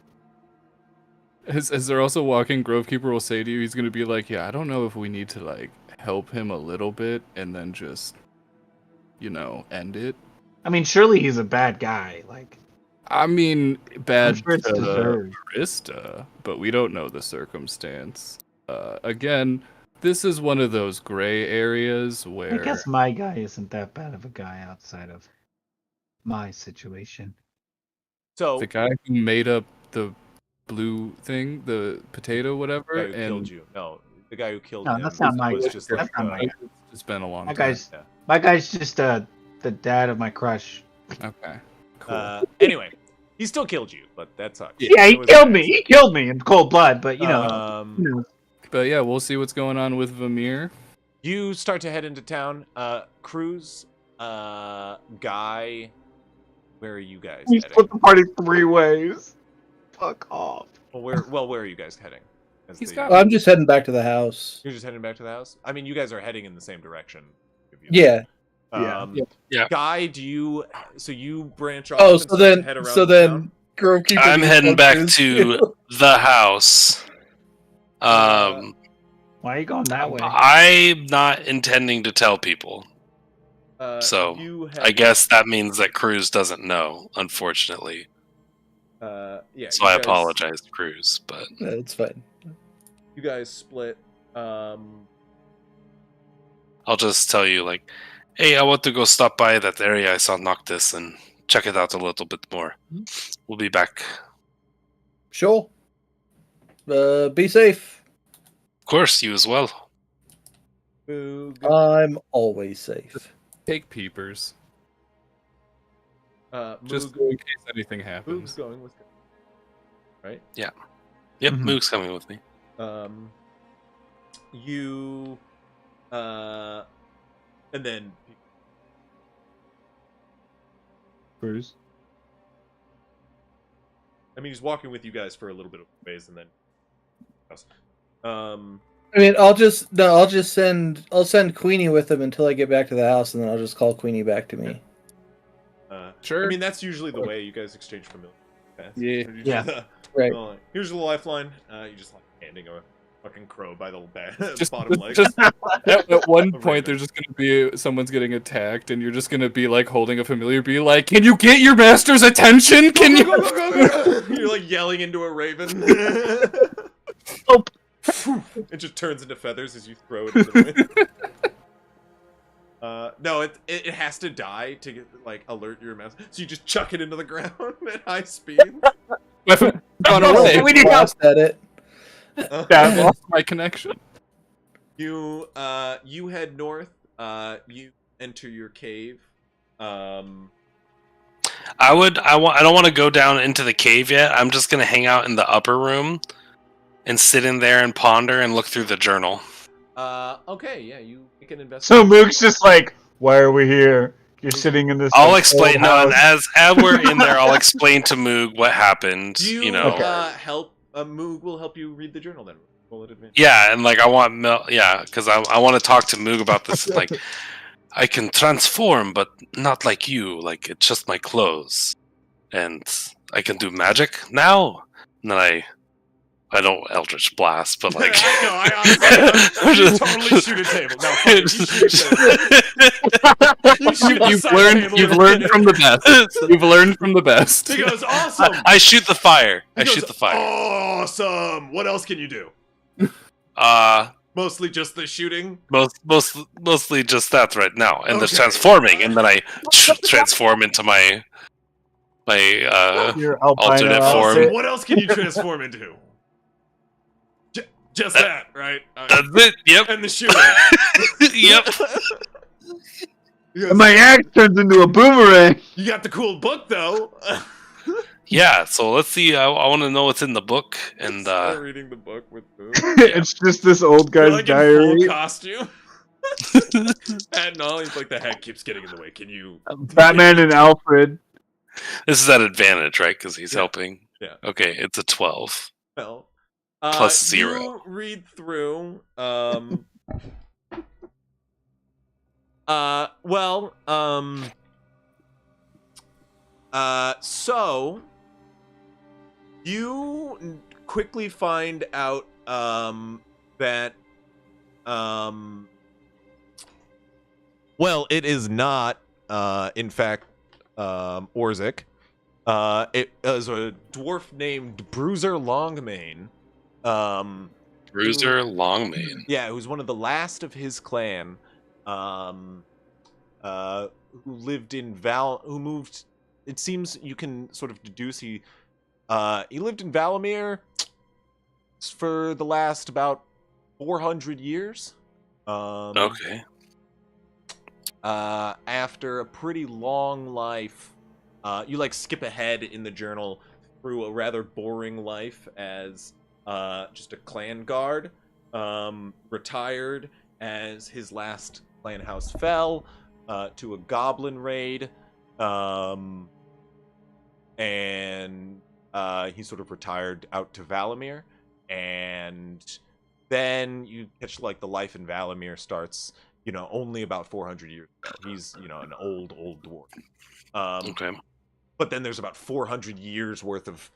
As they're also walking, Grovekeeper will say to you, he's gonna be like, yeah, I don't know if we need to, like, help him a little bit and then just, end it. I mean, surely he's a bad guy. Like, I mean, bad sure it's to deserved. Barista, but we don't know the circumstance. Again, this is one of those gray areas where... I guess my guy isn't that bad of a guy outside of my situation. So the guy who made up the blue thing, the potato, whatever, the guy who killed you. No, the guy who killed No, him. that's not my was guy. just That's like, not my guy. It's been a long My time. guy's just the dad of my crush. Okay, cool. Anyway, he still killed you, but that sucks. Yeah, he It was killed bad. me. He killed me in cold blood. But you know, But yeah, we'll see what's going on with Valomeer. You start to head into town. Cruz, Guy, where are you guys we heading? split the party 3 ways. Fuck off. Where are you guys heading? I'm just heading back to the house. You're just heading back to the house? I mean, you guys are heading in the same direction. Yeah. Yeah. Guy, you branch off? Oh, and start to head around the town? Grovekeeper. I'm heading back to the house. Why are you going that way? I'm not intending to tell people. So, I guess that means that Cruz doesn't know, unfortunately. Yeah. So I apologize to Cruz, but... It's fine. You guys split. I'll just tell you, like, hey, I want to go stop by that area I saw Noctis and check it out a little bit more. We'll be back. Sure. Be safe. Of course, you as well. I'm always safe. Take peepers. Just Moog, in case anything happens. Moog's going with you, right? Yep, Mhm. Moog's coming with me. You and then Cruz. I mean he's walking with you guys for a little bit of ways and then I mean, I'll send Queenie with him until I get back to the house, and then I'll just call Queenie back to me. Sure. I mean that's usually the way you guys exchange familiar. Yeah. Yeah. Right. Here's a lifeline. You just like handing a fucking crow by the Just, bottom leg. just at one A point, raven. there's just gonna be someone's getting attacked, and you're just gonna be like holding a familiar, be like, "Can you get your master's attention? Can you?" Go. You're like yelling into a raven. Oh. It just turns into feathers as you throw it into the wind. No, it has to die to get, like alert your master. So you just chuck it into the ground at high speed. Weapon gone No, away. we need help. Blast at it. I lost my connection. You head north. You enter your cave. I don't want to go down into the cave yet. I'm just gonna hang out in the upper room and sit in there and ponder and look through the journal. Okay, yeah, you make an So investigation. Mook's just like, why are we here? You're sitting in this. I'll like, explain. old No, and house. as we're in there, I'll explain to Moog what happened. Do you Okay. help? Moog will help you read the journal then. Roll it advantage. Yeah, and like I want because I want to talk to Moog about this. And, like I can transform, but not like you. Like it's just my clothes, and I can do magic now. And then I don't Eldritch Blast, but like I honestly, you totally shoot a table. No, fuck it, you shoot a table. You shoot the side table You've and learned hit from it. the best. You've learned from the best. He goes, awesome. I shoot the fire. He I goes, shoot the fire. Awesome. What else can you do? Mostly just the shooting. Mostly just that right now, and the Okay. transforming, and then I transform into my Your albino alternate form. Awesome. What else can you transform into? Just that, right? That's it. Yep. And the shooting. Yep. And my axe turns into a boomerang. You got the cool book though. Yeah. So let's see. I want to know what's in the book, and Start reading the book with Boo. It's just this old You're guy's like diary. in full costume. And no, he's like the head keeps getting in the way. Can you? Batman and Alfred. this is at advantage, right? Because he's Yeah. helping. Yeah. Okay, it's a 12. Well, Plus 0. You read through. So you quickly find out that well, it is not in fact Orzik. It is a dwarf named Bruiser Longmane. Bruiser Longmane. Yeah, who's one of the last of his clan. Who lived in who moved. It seems you can sort of deduce he lived in Valomeer for the last about 400 years. Okay. After a pretty long life, you like skip ahead in the journal through a rather boring life as just a clan guard. Retired as his last clan house fell to a goblin raid. And he sort of retired out to Valomeer, and then you catch like the life in Valomeer starts, only about 400 years ago. He's, an old dwarf. Okay. But then there's about 400 years worth of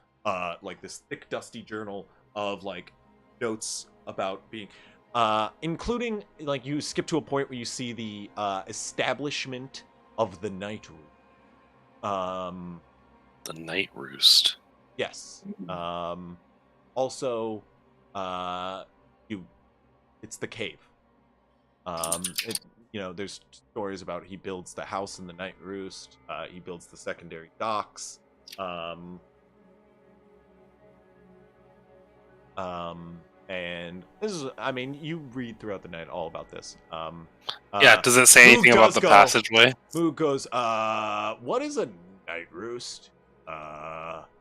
like this thick dusty journal of like notes about being including like you skip to a point where you see the establishment of the night room. The Night Roost. Yes. Also, it's the cave. There's stories about he builds the house in the Night Roost. He builds the secondary docks. And this is, you read throughout the night all about this. Yeah. Does it say anything about the passageway? Moog goes, what is a Night Roost?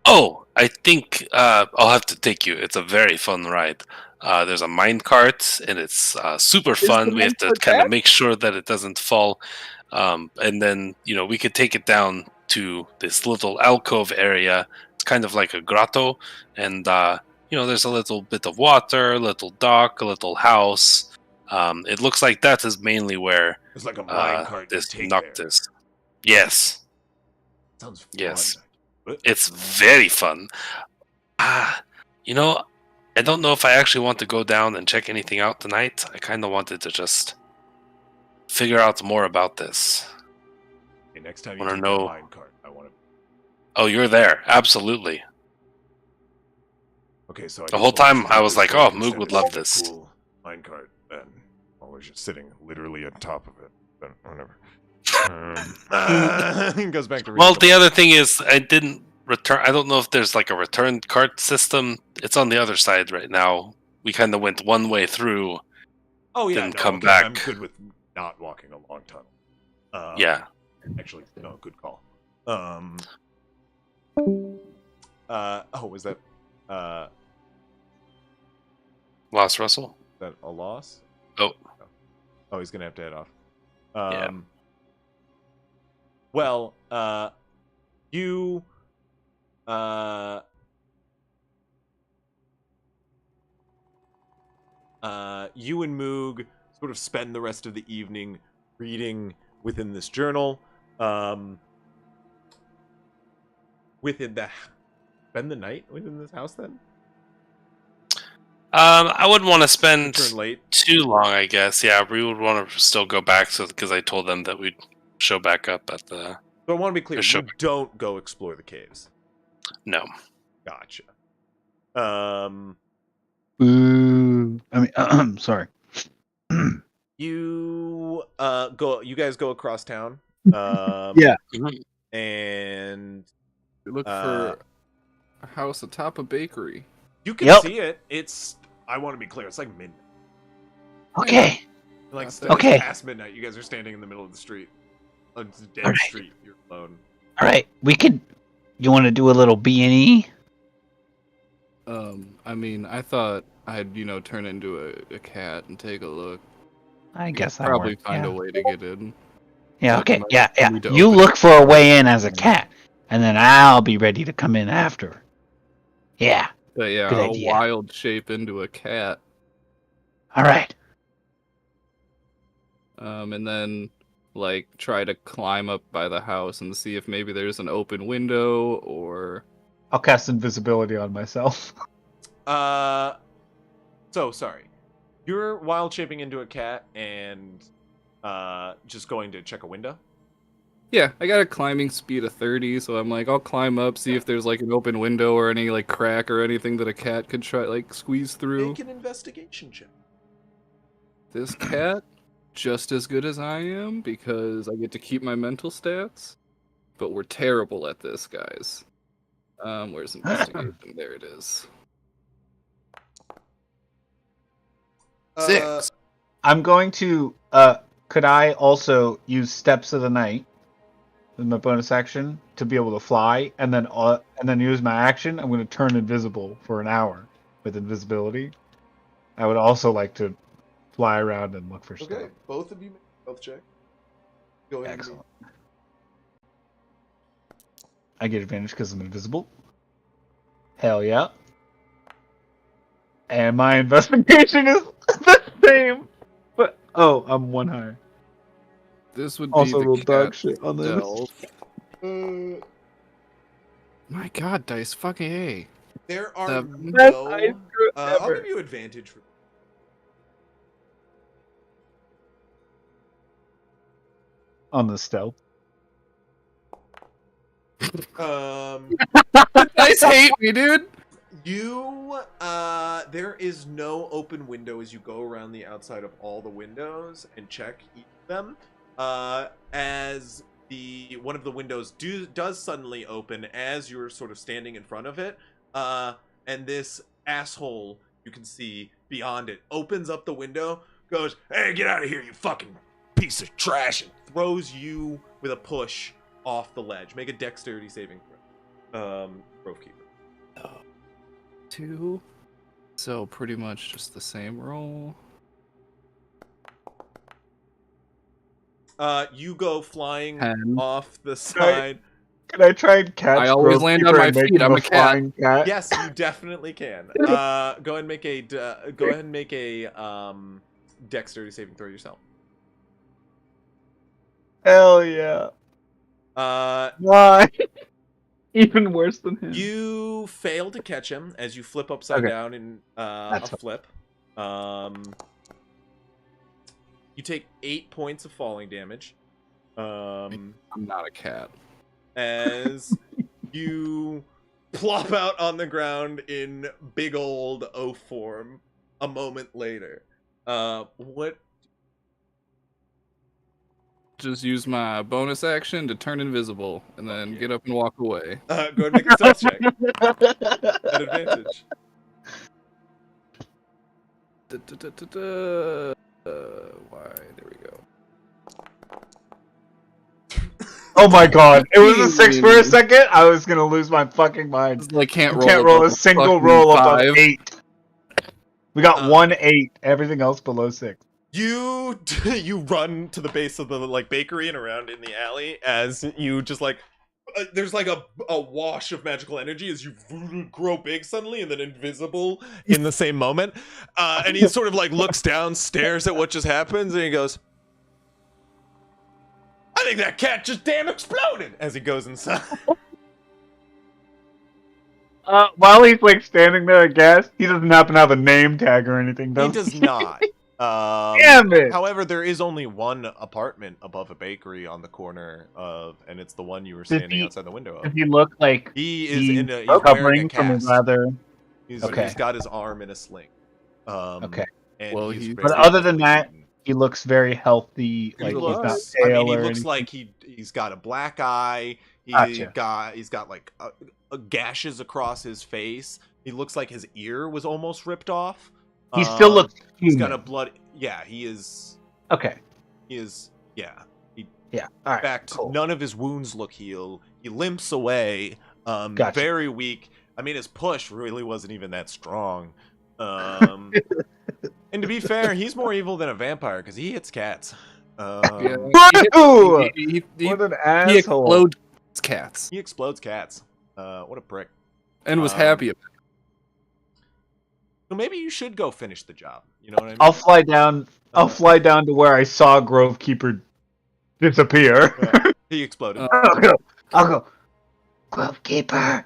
Oh, I think I'll have to take you. It's a very fun ride. There's a mine cart, and it's super fun. We have to kind of make sure that it doesn't fall. And then, we could take it down to this little alcove area. It's kind of like a grotto. And, there's a little bit of water, a little dock, a little house. It looks like that is mainly where it's like a mine cart. this Noctis. Yes. Sounds fun. Yes. It's very fun. I don't know if I actually want to go down and check anything out tonight. I kind of wanted to just figure out more about this. Okay, next time you Wanna take know- the mine cart, I want to. Oh, you're there. Absolutely. Okay, so The whole time I was like, oh, Moog would love this. Cool mine cart. Then I was just sitting literally on top of it. But whatever. He goes back to reading Well, the the other thing is I didn't return. I don't know if there's like a return cart system. It's on the other side right now. We kind of went one way through. Oh yeah, didn't come okay, back. I'm good with not walking a long tunnel. Yeah. Actually, no, good call. Was that Lost Russell? a loss? Oh. Oh, he's gonna have to head off. Yeah. Well, you you and Moog sort of spend the rest of the evening reading within this journal. Spend the night within this house then? I wouldn't want to Turn spend late. too long, I guess. Yeah, we would want to still go back, because I told them that we'd show back up at the. So I want to be clear, Sure. you don't go explore the caves. No. Gotcha. Ooh. I mean, sorry. You guys go across town. Yeah. And We look for a house atop a bakery. you can Yep. see it. I want to be clear, it's like midnight. Okay. Like That's okay. past midnight, you guys are standing in the middle of the street. A dead Alright. street, you're alone. All right. You want to do a little B&E? I mean, I thought I'd, turn into a cat and take a look. I guess that Probably works. find Yeah. a way to get in. Yeah. But Okay. you might Yeah. need to You open look it. for a way in as a cat, and then I'll be ready to come in after. Yeah. But yeah, Good I'll idea. wild shape into a cat. All right. And then try to climb up by the house and see if maybe there's an open window or I'll cast invisibility on myself. So sorry. You're wild shaping into a cat and just going to check a window? yeah, I got a climbing speed of 30, so I'm I'll climb up, see if there's an open window or any crack or anything that a cat could try squeeze through. Make an investigation check. This cat just as good as I am because I get to keep my mental stats, but we're terrible at this, guys. Where's investigation? There it is. 6. I'm going to. Could I also use Steps of the Night with my bonus action to be able to fly, and then use my action? I'm going to turn invisible for an hour with invisibility. I would also like to fly around and look for Okay, stuff. both of you make a stealth check. Go ahead. Excellent. I get advantage because I'm invisible. Hell yeah. And my investigation is the same. But I'm one higher. This would Also be the rolled dog cat shit on this. stealth. My god, dice, fucking A. There are Seven. no. I screwed I'll ever. give you advantage for. On the stealth. Dice hate me, dude. There is no open window as you go around the outside of all the windows and check each of them. As one of the windows does suddenly open as you're sort of standing in front of it, and this asshole you can see beyond it opens up the window, goes, "Hey, get out of here, you fucking piece of trash," and throws you with a push off the ledge. Make a dexterity saving throw. Grove Keeper. 2. So pretty much just the same roll. You go flying 10. off the side. Can I try and catch? I always Grove land Keeper on my and make feet, him I'm a cat. flying cat? Yes, you definitely can. Go ahead and make a dexterity saving throw yourself. Hell yeah. Why? Even worse than him. You fail to catch him as you flip upside Okay. down in a That's fine. flip. You take 8 points of falling damage. I'm not a cat. As you plop out on the ground in big old O form a moment later. What? Just use my bonus action to turn invisible and then get up and walk away. Go ahead and make a stealth check at advantage. Why? There we go. Oh my god. It was a 6 for a second. I was going to lose my fucking mind. I can't You roll. can't roll a above single fucking roll above 5. 8. We got 1 8. Everything else below 6. You you run to the base of the like bakery and around in the alley as you just like there's like a wash of magical energy as you grow big suddenly and then invisible in the same moment. And he sort of like looks down, stares at what just happens, and he goes, "I think that cat just damn exploded!" As he goes inside. While he's like standing there, I guess he doesn't happen to have a name tag or anything, He does does not. Damn it! However, there is only one apartment above a bakery on the corner of, and it's the one you were Does standing he- outside the window of. Does he look like He is he's in a, he's wearing a recovering from his cast. rather? He's Okay. got his arm in a sling. Okay. And Well, he's but very other than badly that, beaten. He looks very healthy. He Like he's looks, not I pale mean, he or looks anything. like he's got a black eye. Gotcha. He's got like gashes across his face. He looks like his ear was almost ripped off. He still looks He's human. got a blood. Yeah, he is. Okay. He is. Yeah. Yeah. All right. In fact, cool. none of his wounds look healed. He limps away. Gotcha. Very weak. I mean, his push really wasn't even that strong. And to be fair, he's more evil than a vampire because he hits cats. Woo! He What an asshole! explodes cats He explodes cats. What a prick. and was happy about So maybe you should go finish the job. You know what I mean? I'll fly down. I'll fly down to where I saw Grovekeeper disappear. He exploded. I'll go. Grovekeeper.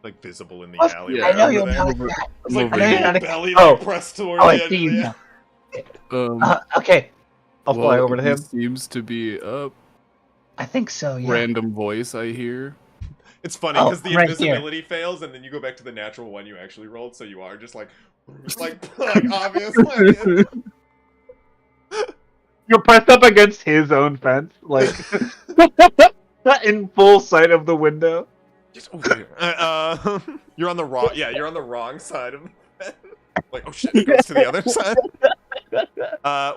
Like visible in the Oh, alley. yeah, I know over you'll there. know over- that. It's like over big here. old belly Oh. like, pressed toward Oh, the I edge see of you the now. Okay. I'll fly over to he him. seems to be up. I think so. Yeah. Random voice I hear. It's funny Oh, because the right invisibility fails, and then you go back to the natural one you actually rolled, so you are just like obvious. You're pressed up against his own fence, like in full sight of the window. Just over here. You're on the wrong. Yeah, you're on the wrong side of the fence. Like, oh shit, it goes to the other side.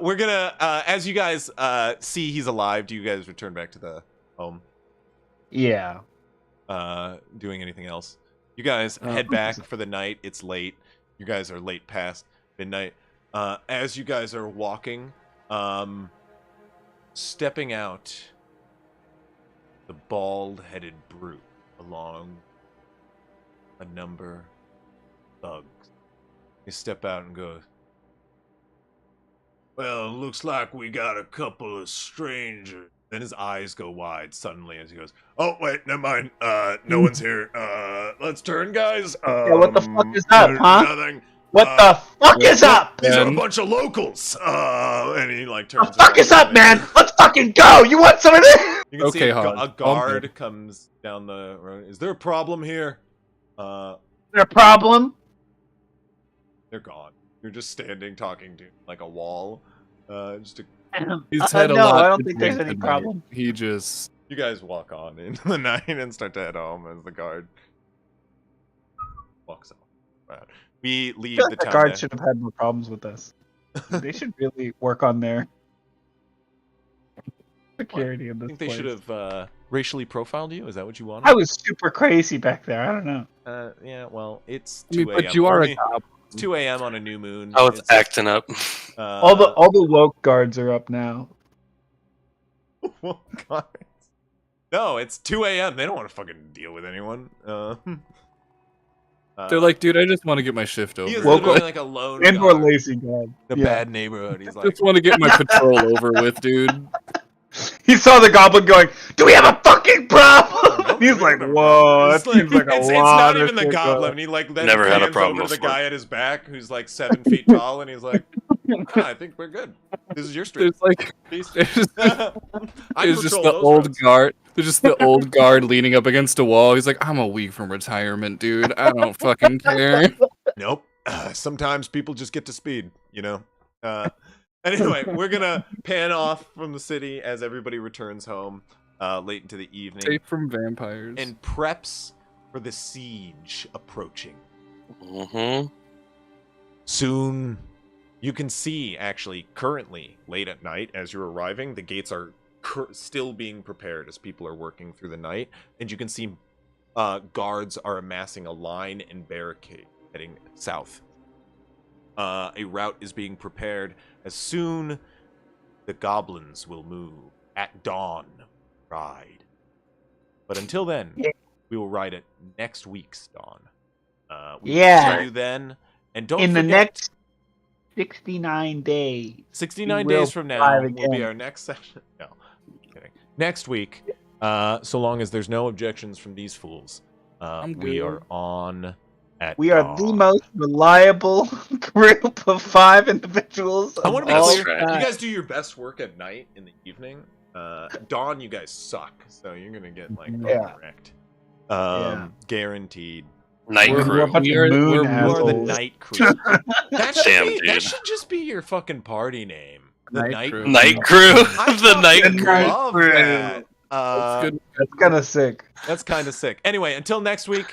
We're gonna, as you guys see he's alive. Do you guys return back to the home? Yeah. Doing anything else? You guys head back for the night. It's late. You guys are late past midnight. As you guys are walking, stepping out, the bald-headed brute along a number of thugs. You step out and goes, "Well, looks like we got a couple of strangers." Then his eyes go wide suddenly as he goes, "Oh, wait, never mind. No one's here. Let's turn, guys. Yeah, what the fuck is up, huh? Nothing. What the fuck is up? These are a Ben? bunch of locals." And he like turns. The fuck around is up, and- man? Let's fucking go! You want some of this? You can see Okay, a Hans, guard comes down the road. "Is there a problem here?" Is there a problem? They're gone. You're just standing talking to like a wall. Just a He's had a no, lot I don't to think there's drink any tonight. problem. He just You guys walk on into the night and start to head home as the guard walks off. Right. We I leave feel the like the town. guards should have had more problems with us. They should really work on their security in I this think they place. should have racially profiled you. Is that what you wanted? I was super crazy back there. I don't know. Yeah. Well, it's I 2 mean, a.m. but you are a Only- cop. It's 2 a.m. on a new moon. I was It's, acting up. All the woke guards are up now. Well, God. No, it's 2 a.m. They don't want to fucking deal with anyone. They're like, dude, I just want to get my shift over. he is Woke literally up- like a lone And or guard lazy guard. in a Yeah. bad neighborhood. He's I like, just want to get my patrol over with, dude. He saw the goblin going, "Do we have a fucking problem?" He's like, "Whoa, that It's seems like a it's lot not of even the shit goblin. going." He like then Never had a pans problem over to the before. guy at his back who's like 7 feet tall, and he's like, "I think we're good. This is your street." There's like, Peace. there's, I there's just patrol the those old roads. guard. There's just the old guard leaning up against a wall. He's like, I'm a week from retirement, dude. I don't fucking care. Nope. Sometimes people just get to speed, you know. Anyway, we're gonna pan off from the city as everybody returns home late into the evening Safe from vampires. and preps for the siege approaching. Mm-hmm. Soon, you can see actually currently late at night as you're arriving, the gates are still being prepared as people are working through the night, and you can see guards are amassing a line and barricade heading south. A route is being prepared. As soon the goblins will move at dawn, ride. But until then, we will ride at next week's dawn. We will see you then, and don't in forget, the next 69 days. 69 we will days from now thrive will be again. our next session. No, kidding. Next week, so long as there's no objections from these fools, we are on at We are dawn. the most reliable group of 5 individuals. I want to be That's clear. right. You guys do your best work at night in the evening. Dawn, you guys suck, so you're gonna get like Yeah. wrecked. Yeah. Guaranteed. Night We're crew. a bunch We of are- moon we're- You are the assholes. night crew. That should, Damn, be, that dude. should just be your fucking party name. The Night night crew. Night crew. I The night fucking crew. love that. That's good. That's kind of sick. That's kind of sick. Anyway, until next week,